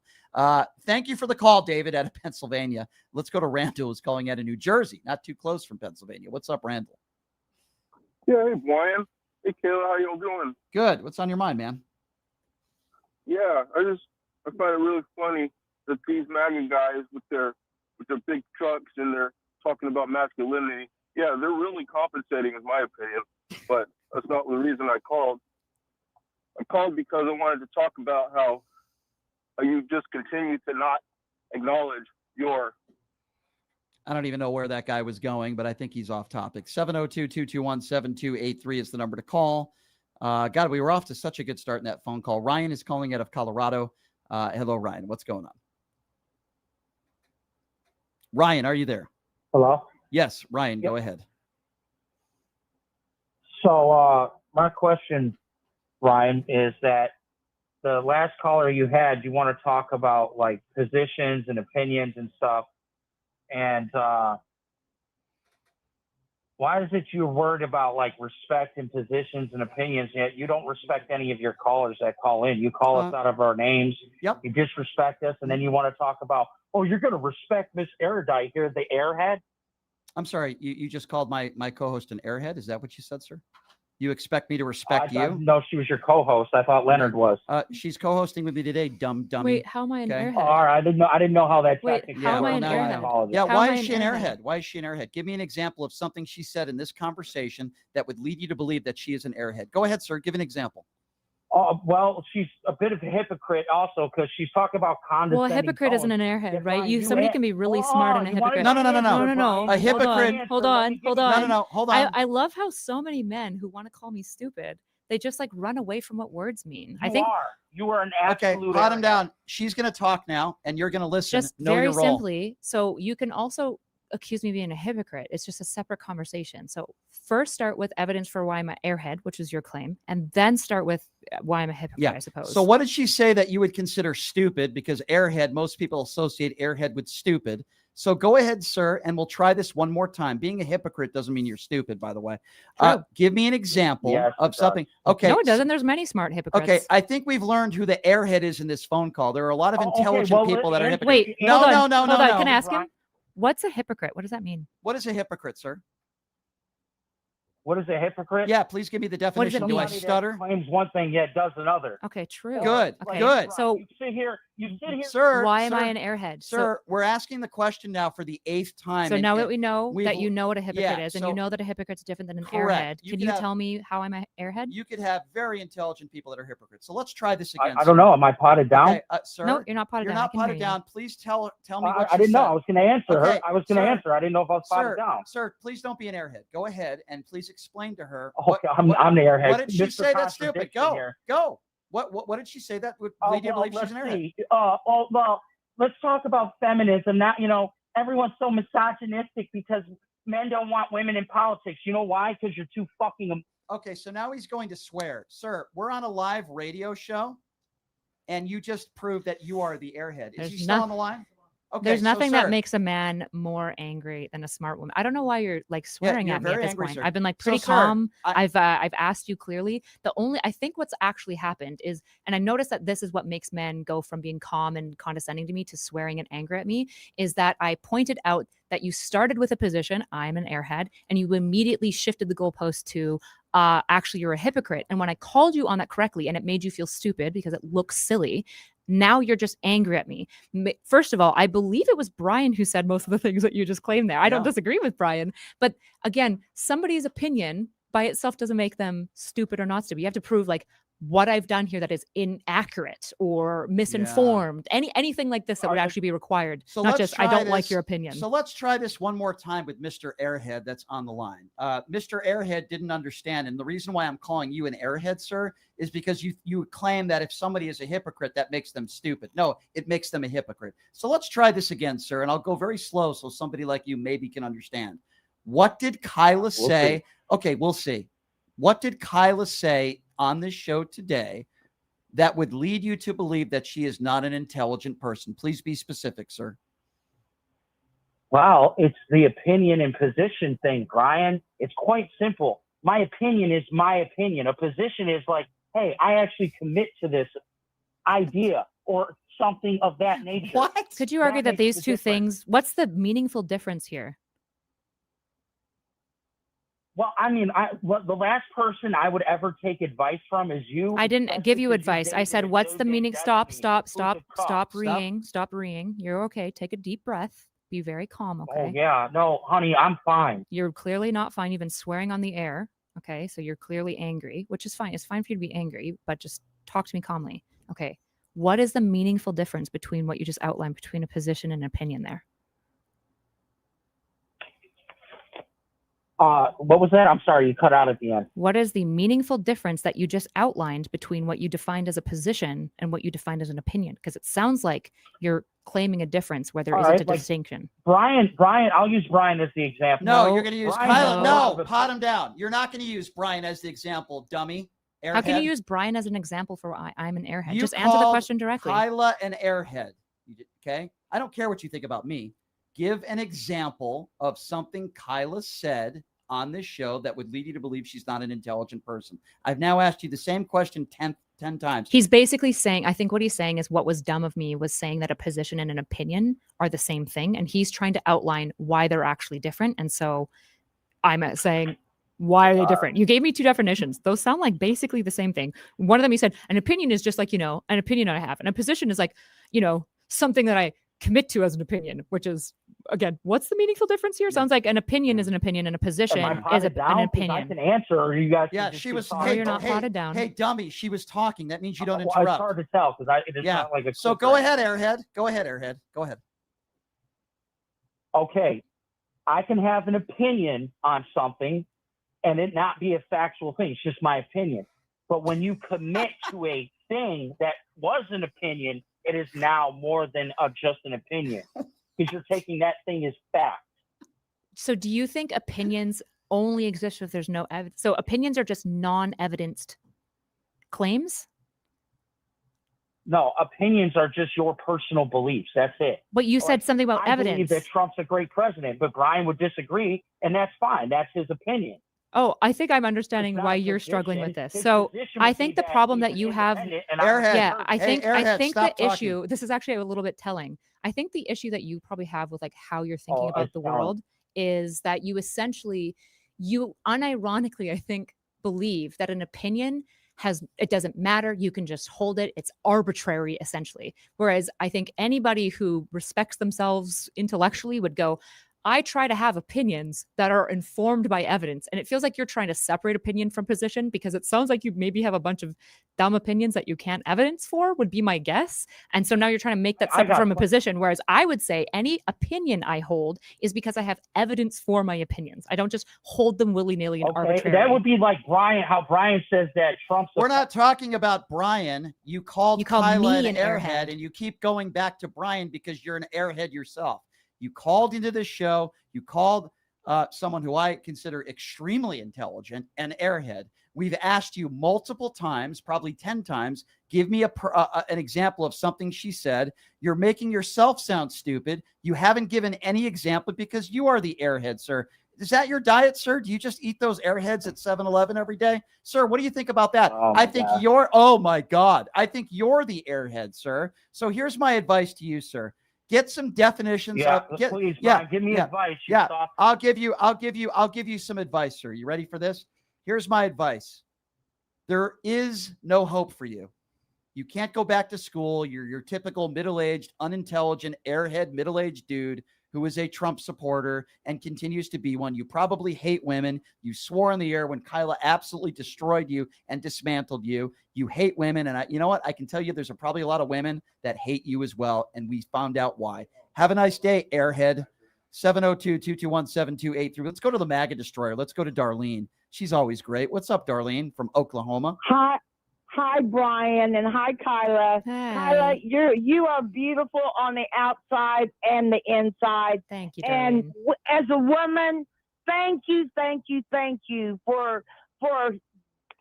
Thank you for the call, David, out of Pennsylvania. Let's go to Randall, who's calling out of New Jersey, not too close from Pennsylvania. What's up, Randall? Yeah, hey, Brian. Hey, Kayla, how y'all doing? Good. What's on your mind, man? Yeah, I find it really funny that these MAGA guys with their big trucks and they're talking about masculinity. Yeah, they're really compensating, in my opinion, but that's not the reason I called. I called because I wanted to talk about how you just continue to not acknowledge your. I don't even know where that guy was going, but I think he's off topic. 702-221-7283 is the number to call. God, we were off to such a good start in that phone call. Ryan is calling out of Colorado. Hello, Ryan. What's going on? Ryan, are you there? Hello? Yes, Ryan, go ahead. So my question, Ryan, is that the last caller you had, you want to talk about like positions and opinions and stuff. And why is it you're worried about like respect and positions and opinions, yet you don't respect any of your callers that call in? You call us out of our names. Yep. You disrespect us, and then you want to talk about, oh, you're going to respect Miss Erudite here, the airhead. I'm sorry, you just called my co-host an airhead. Is that what you said, sir? You expect me to respect you? No, she was your co-host. I thought Leonard was. She's co-hosting with me today, dummy. Wait, how am I an airhead? Oh, all right, I didn't know how that. Wait, how am I an airhead? Yeah, How why am I is she an an airhead? airhead? Why is she an airhead? Give me an example of something she said in this conversation that would lead you to believe that she is an airhead. Go ahead, sir. Give an example. Well, she's a bit of a hypocrite also because she's talking about condescending. Well, a hypocrite isn't an airhead, right? Somebody can be really smart and a hypocrite. No. A hypocrite. Hold on. No. Hold on. I love how so many men who want to call me stupid, they just like run away from what words mean. You are an absolute. Okay, pot him down. She's going to talk now, and you're going to listen. Just know very your role. simply. So you can also accuse me of being a hypocrite. It's just a separate conversation. So first start with evidence for why I'm an airhead, which is your claim, and then start with why I'm a hypocrite, I suppose. So what did she say that you would consider stupid? Because airhead, most people associate airhead with stupid. So go ahead, sir, and we'll try this one more time. Being a hypocrite doesn't mean you're stupid, by the way. Give me an example of something. Okay. No, it doesn't. There's many smart hypocrites. Okay, I think we've learned who the airhead is in this phone call. There are a lot of intelligent people that are hypocrites. Wait, no. Hold on. Can I ask him? What's a hypocrite? What does that mean? What is a hypocrite, sir? What is a hypocrite? Yeah, please give me the definition. Do I stutter? Claims one thing yet does another. Okay, true. Good. Okay. Good. So you sit here, sir. Why am I an airhead? Sir, we're asking the question now for the 8th time. So now that we know that you know what a hypocrite is, and you know that a hypocrite's different than an correct. airhead, can you tell me how I'm an airhead? You could have very intelligent people that are hypocrites. So let's try this again. I don't know. Am I potted down? Okay, sir, no, you're not potted down. You're not potted down. Please tell me what I didn't know. I was going to answer okay, her. I was going to answer. I didn't know if I was potted down. Sir, please don't be an airhead. Go ahead and please explain to her. Okay, I'm the airhead. What did she say that's stupid? Go. What did she say that would lead you to believe she's an airhead? Well, let's talk about feminism. Now, everyone's so misogynistic because men don't want women in politics. You know why? Because you're too fucking. Okay, so now he's going to swear. Sir, we're on a live radio show, and you just proved that you are the airhead. Is he still on the line? Okay, there's nothing that makes a man more angry than a smart woman. I don't know why you're like swearing at me at this point. Sir. I've been like pretty calm. I've asked you clearly. I think what's actually happened is, and I noticed that this is what makes men go from being calm and condescending to me to swearing and angry at me, is that I pointed out that you started with a position, I'm an airhead, and you immediately shifted the goalpost to actually you're a hypocrite. And when I called you on that correctly and it made you feel stupid because it looks silly, now you're just angry at me. First of all, I believe it was Brian who said most of the things that you just claimed there. I don't disagree with Brian. But again, somebody's opinion by itself doesn't make them stupid or not stupid. You have to prove like what I've done here that is inaccurate or misinformed. Anything like this that would actually be required. So not just, I don't like your opinion. So let's try this one more time with Mr. Airhead that's on the line. Mr. Airhead didn't understand. And the reason why I'm calling you an airhead, sir, is because you claim that if somebody is a hypocrite, that makes them stupid. No, it makes them a hypocrite. So let's try this again, sir. And I'll go very slow so somebody like you maybe can understand. What did Kyla say? Okay, we'll see. What did Kyla say on this show today that would lead you to believe that she is not an intelligent person? Please be specific, sir. Well, it's the opinion and position thing, Brian. It's quite simple. My opinion is my opinion. A position is like, hey, I actually commit to this idea or something of that nature. What? Could you argue that these two things, what's the meaningful difference here? Well, I mean, the last person I would ever take advice from is you. I didn't give you advice. I said, what's the meaning? Stop reeing. Stop reeing. You're okay. Take a deep breath. Be very calm, okay? Oh, yeah. No, honey, I'm fine. You're clearly not fine. You've been swearing on the air, okay? So you're clearly angry, which is fine. It's fine for you to be angry, but just talk to me calmly. Okay. What is the meaningful difference between what you just outlined between a position and an opinion there? What was that? I'm sorry, you cut out at the end. What is the meaningful difference that you just outlined between what you defined as a position and what you defined as an opinion? Because it sounds like you're claiming a difference where there isn't a distinction. Brian, I'll use Brian as the example. No, you're going to use Kyla. No, pot him down. You're not going to use Brian as the example, dummy. Airhead. How can you use Brian as an example for I'm an airhead? Just answer the question directly. Kyla an airhead. Okay? I don't care what you think about me. give an example of something Kyla said on this show that would lead you to believe she's not an intelligent person. I've now asked you the same question 10 times. He's basically saying, I think what he's saying is what was dumb of me was saying that a position and an opinion are the same thing. And he's trying to outline why they're actually different. And so I'm saying, why are they different? You gave me two definitions. Those sound like basically the same thing. One of them, he said, an opinion is just like, an opinion I have. And a position is like, something that I commit to as an opinion, which is, again, what's the meaningful difference here? Sounds like an opinion is an opinion and a position is an opinion. I can answer, or you guys. Yeah, she was. No, you're not potted down. Hey, dummy, she was talking. That means you don't Well, interrupt. it's hard to tell because it's not like a. So go ahead, Airhead. Go ahead, Airhead. Go ahead. Okay, I can have an opinion on something, and it not be a factual thing. It's just my opinion. But when you commit to a thing that was an opinion, it is now more than just an opinion because you're taking that thing as fact. So do you think opinions only exist if there's no evidence? So opinions are just non-evidenced claims? No, opinions are just your personal beliefs. That's it. But you said something about evidence. I believe that Trump's a great president, but Brian would disagree, and that's fine. That's his opinion. Oh, I think I'm understanding why you're struggling with this. So I think the problem that you have, I think the issue, this is actually a little bit telling. I think the issue that you probably have with like how you're thinking about the world is that you essentially, you unironically, I think, believe that an opinion it doesn't matter. You can just hold it. It's arbitrary, essentially. Whereas I think anybody who respects themselves intellectually would go, I try to have opinions that are informed by evidence. And it feels like you're trying to separate opinion from position because it sounds like you maybe have a bunch of dumb opinions that you can't evidence for, would be my guess. And so now you're trying to make that separate from a position. Whereas I would say any opinion I hold is because I have evidence for my opinions. I don't just hold them willy-nilly and arbitrarily. That would be like Brian, how Brian says that Trump's. We're not talking about Brian. You called Kyla an airhead, and you keep going back to Brian because you're an airhead yourself. You called into this show. You called someone who I consider extremely intelligent an airhead. We've asked you multiple times, probably 10 times, give me an example of something she said. You're making yourself sound stupid. You haven't given any example because you are the airhead, sir. Is that your diet, sir? Do you just eat those airheads at 7-Eleven every day? Sir, what do you think about that? I think oh my God. I think you're the airhead, sir. So here's my advice to you, sir. Get some definitions. Please, Brian, give me advice. I'll give you some advice, sir. You ready for this? Here's my advice. There is no hope for you. You can't go back to school. You're your typical middle-aged, unintelligent, airhead, middle-aged dude who is a Trump supporter and continues to be one. You probably hate women. You swore in the air when Kyla absolutely destroyed you and dismantled you. You hate women. And you know what? I can tell you there's probably a lot of women that hate you as well. And we found out why. Have a nice day, airhead. 702-221-7283. Let's go to the MAGA destroyer. Let's go to Darlene. She's always great. What's up, Darlene from Oklahoma? Hi, Brian, and hi, Kyla. Hi. Kyla, you are beautiful on the outside and the inside. Thank you, And darling. as a woman, thank you for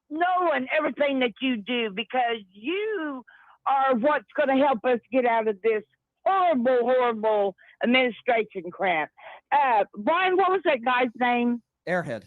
knowing everything that you do, because you are what's going to help us get out of this horrible administration crap. Brian, what was that guy's name? Airhead.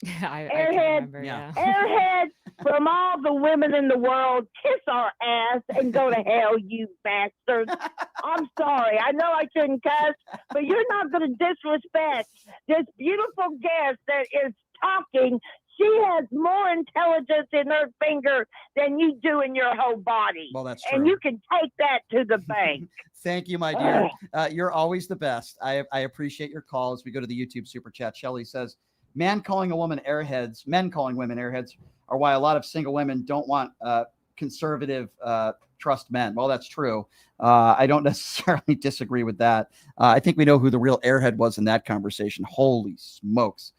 I Airhead. can't remember, yeah. Airhead, from all the women in the world, kiss our ass and go to hell, you bastards. I'm sorry. I know I shouldn't cuss, but you're not going to disrespect this beautiful guest that is talking. She has more intelligence in her finger than you do in your whole body. Well, that's true. And you can take that to the bank. Thank you, my dear. You're always the best. I appreciate your calls. We go to the YouTube super chat. Shelly says, men calling women airheads are why a lot of single women don't want conservative trust men. Well, that's true. I don't necessarily disagree with that. I think we know who the real airhead was in that conversation. Holy smokes,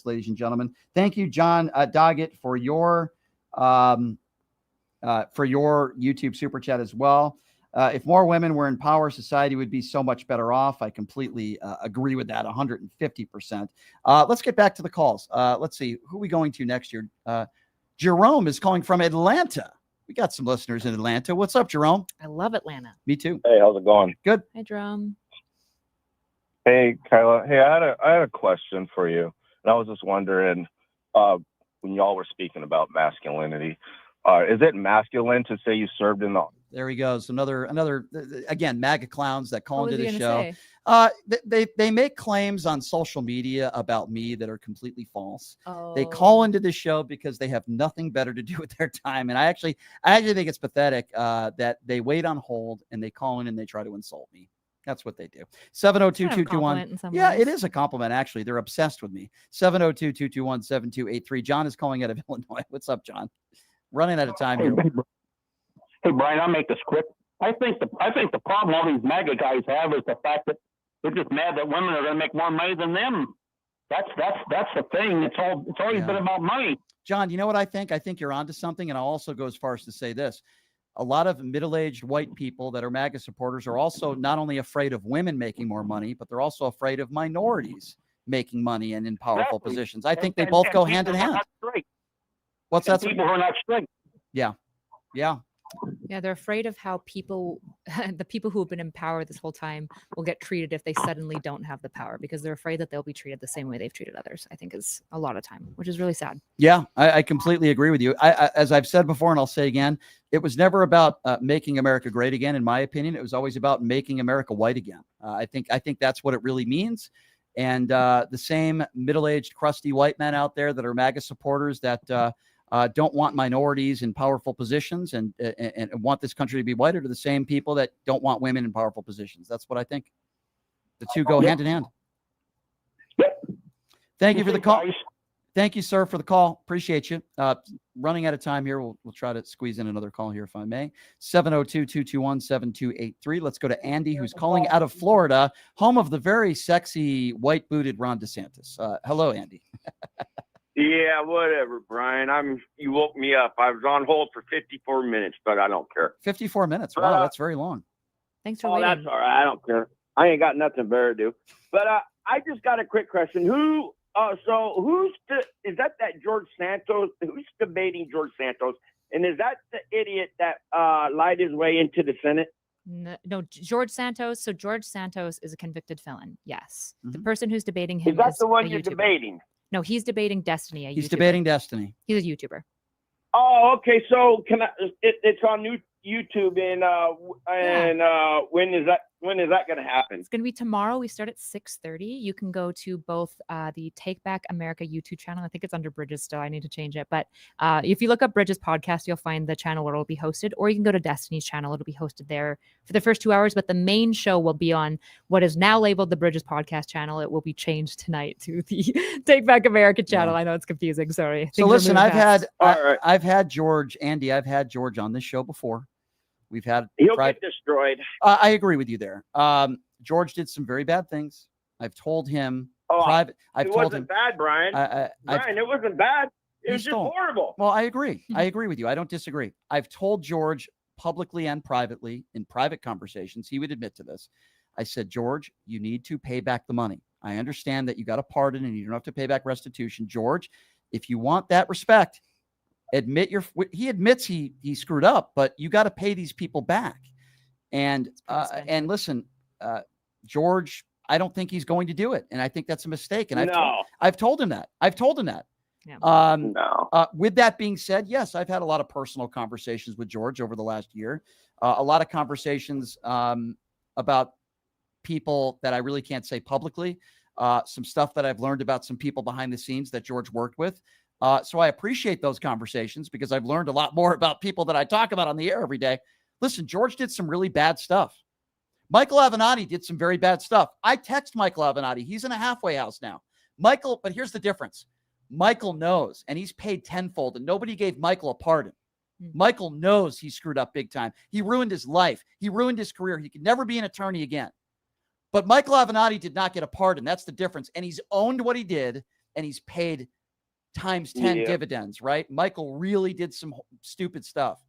ladies and gentlemen. Thank you, John Doggett, for your YouTube super chat as well. If more women were in power, society would be so much better off. I completely agree with that 150%. Let's get back to the calls. Let's see. Who are we going to next year? Jerome is calling from Atlanta. We got some listeners in Atlanta. What's up, Jerome? I love Atlanta. Me too. Hey, how's it going? Good. Hi, Jerome. Hey, Kyla. Hey, I had a question for you, and I was just wondering, when y'all were speaking about masculinity, is it masculine to say you served in the? There he goes. Another again, MAGA clowns that call into the show. Say? They make claims on social media about me that are completely false. Oh. They call into the show because they have nothing better to do with their time. And I actually think it's pathetic that they wait on hold and they call in and they try to insult me. That's what they do. 702-221. Yeah, it is a compliment, actually. They're obsessed with me. 702-221-7283. John is calling out of Illinois. What's up, John? Running out of time here. Hey, Brian, I'll make this quick. I think the problem all these MAGA guys have is the fact that they're just mad that women are going to make more money than them. That's the thing. It's always been about money. John, you know what I think? I think you're onto something, and I'll also go as far as to say this. A lot of middle-aged white people that are MAGA supporters are also not only afraid of women making more money, but they're also afraid of minorities making money and in powerful positions. I think they both go hand in hand. What's that? People who are not straight. Yeah. Yeah. Yeah, they're afraid of how the people who have been in power this whole time will get treated if they suddenly don't have the power, because they're afraid that they'll be treated the same way they've treated others. I think is a lot of time, which is really sad. Yeah, I completely agree with you. As I've said before, and I'll say again, it was never about making America great again. In my opinion, it was always about making America white again. I think that's what it really means. And the same middle-aged, crusty white men out there that are MAGA supporters that don't want minorities in powerful positions and want this country to be whiter, to the same people that don't want women in powerful positions. That's what I think. The two go hand in hand. Thank you for the call. Thank you, sir, for the call. Appreciate you. Running out of time here. We'll try to squeeze in another call here if I may. 702-221-7283. Let's go to Andy, who's calling out of Florida, home of the very sexy white-booted Ron DeSantis. Hello, Andy. Yeah, whatever, Brian. You woke me up. I was on hold for 54 minutes, but I don't care. 54 minutes. Wow, that's very long. Thanks for waiting. That's all right. I don't care. I ain't got nothing better to do. But I just got a quick question. Is that George Santos? Who's debating George Santos? And is that the idiot that lied his way into the Senate? No, George Santos. So George Santos is a convicted felon. Yes. The person who's debating him Is that is the one a you're YouTuber. debating? No, he's debating Destiny. He's debating Destiny. He's a YouTuber. Oh, okay. So it's on YouTube, and when is that going to happen? It's going to be tomorrow. We start at 6:30. You can go to both the Take Back America YouTube channel. I think it's under Bridges still. I need to change it. But if you look up Bridges podcast, you'll find the channel where it'll be hosted. Or you can go to Destiny's channel. It'll be hosted there for the first 2 hours. But the main show will be on what is now labeled the Bridges podcast channel. It will be changed tonight to the Take Back America channel. I know it's confusing. Sorry. So listen, I've had George, Andy. I've had George on this show before. We've had He'll get destroyed. I agree with you there. George did some very bad things. I've told him private. It wasn't bad, Brian. Brian, it wasn't bad. It was just horrible. Well, I agree. I agree with you. I don't disagree. I've told George publicly and privately in private conversations. He would admit to this. I said, George, you need to pay back the money. I understand that you got a pardon and you don't have to pay back restitution. George, if you want that respect, he admits he screwed up, but you got to pay these people back. And listen, George, I don't think he's going to do it. And I think that's a mistake. And I've told him that. Yeah. With that being said, yes, I've had a lot of personal conversations with George over the last year. A lot of conversations about people that I really can't say publicly. Some stuff that I've learned about some people behind the scenes that George worked with. So I appreciate those conversations because I've learned a lot more about people that I talk about on the air every day. Listen, George did some really bad stuff. Michael Avenatti did some very bad stuff. I text Michael Avenatti. He's in a halfway house now. But here's the difference. Michael knows, and he's paid tenfold, and nobody gave Michael a pardon. Michael knows he screwed up big time. He ruined his life. He ruined his career. He could never be an attorney again. But Michael Avenatti did not get a pardon. That's the difference. And he's owned what he did, and he's paid times 10 dividends, right? Michael really did some stupid stuff.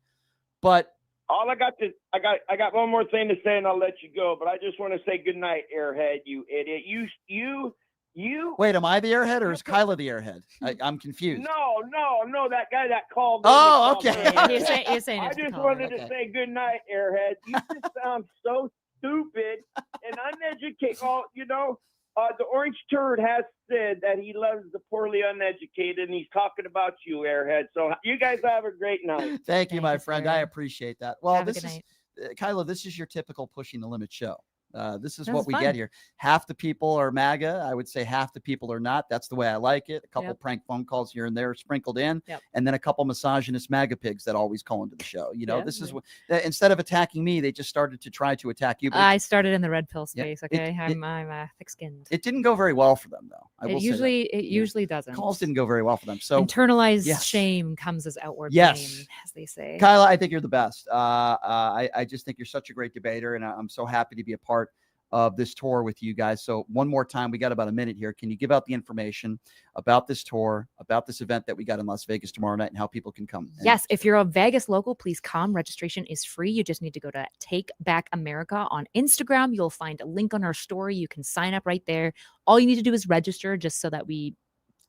But I got one more thing to say and I'll let you go, but I just want to say good night, airhead, you idiot. You Wait, am I the airhead or is Kyla the airhead? I'm confused. No, that guy that called. Oh, okay. You're saying I just wanted to say good night, airhead. You just sound so stupid and uneducated. Oh, the orange turd has said that he loves the poorly uneducated, and he's talking about you, airhead. So you guys have a great night. Thank you, my friend. I appreciate that. Well, Have a this good is night. Kyla. This is your typical Pushing the Limit show. This is That what was we fun. get here. Half the people are MAGA. I would say half the people are not. That's the way I like it. A couple prank phone calls here and there sprinkled in, and then a couple misogynist MAGA pigs that always call into the show. This is what, instead of attacking me, they just started to try to attack you. I started in the red pill space. Yeah, Okay, I'm thick-skinned. It didn't go very well for them, though. It usually doesn't. Calls didn't go very well for them. So internalized shame comes as outward Yes. blame, as they say. Kyla, I think you're the best. I just think you're such a great debater, and I'm so happy to be a part of this tour with you guys. So one more time, we got about a minute here. Can you give out the information about this tour, about this event that we got in Las Vegas tomorrow night, and how people can come? Yes, if you're a Vegas local, please come. Registration is free. You just need to go to Take Back America on Instagram. You'll find a link on our story. You can sign up right there. All you need to do is register, just so that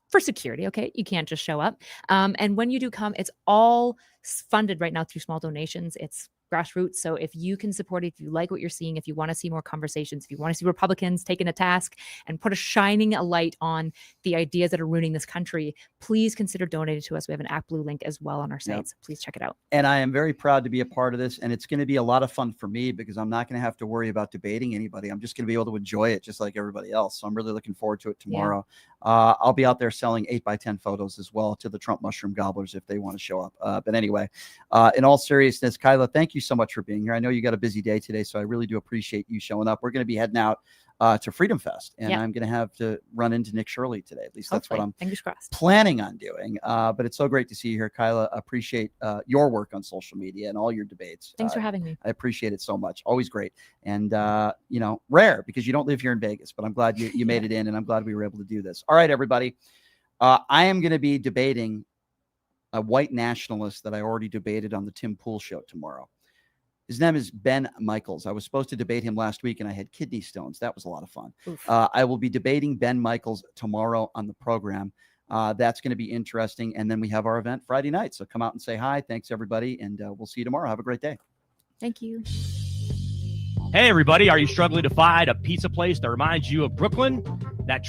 for security, okay? You can't just show up. And when you do come, it's all funded right now through small donations. It's grassroots. So if you can support it, if you like what you're seeing, if you want to see more conversations, if you want to see Republicans taken a task and shining a light on the ideas that are ruining this country, please consider donating to us. We have an ActBlue link as well on our sites. Please check it out. And I am very proud to be a part of this. And it's going to be a lot of fun for me because I'm not going to have to worry about debating anybody. I'm just going to be able to enjoy it just like everybody else. So I'm really looking forward to it tomorrow. I'll be out there selling 8x10 photos as well to the Trump mushroom gobblers if they want to show up. But anyway, in all seriousness, Kyla, thank you so much for being here. I know you got a busy day today, so I really do appreciate you showing up. We're going to be heading out to Freedom Fest, and I'm going to have to run into Nick Shirley today. At least that's what I'm fingers crossed planning on doing. But it's so great to see you here, Kyla. Appreciate your work on social media and all your debates. Thanks for having me. I appreciate it so much. Always great. And, rare because you don't live here in Vegas, but I'm glad you made it in, and I'm glad we were able to do this. All right, everybody. I am going to be debating a white nationalist that I already debated on the Tim Pool show tomorrow. His name is Ben Michaels. I was supposed to debate him last week, and I had kidney stones. That was a lot of fun. I will be debating Ben Michaels tomorrow on the program. That's going to be interesting. And then we have our event Friday night. So come out and say hi. Thanks, everybody. And we'll see you tomorrow. Have a great day. Thank you. Hey, everybody. Are you struggling to find a pizza place that reminds you of Brooklyn? That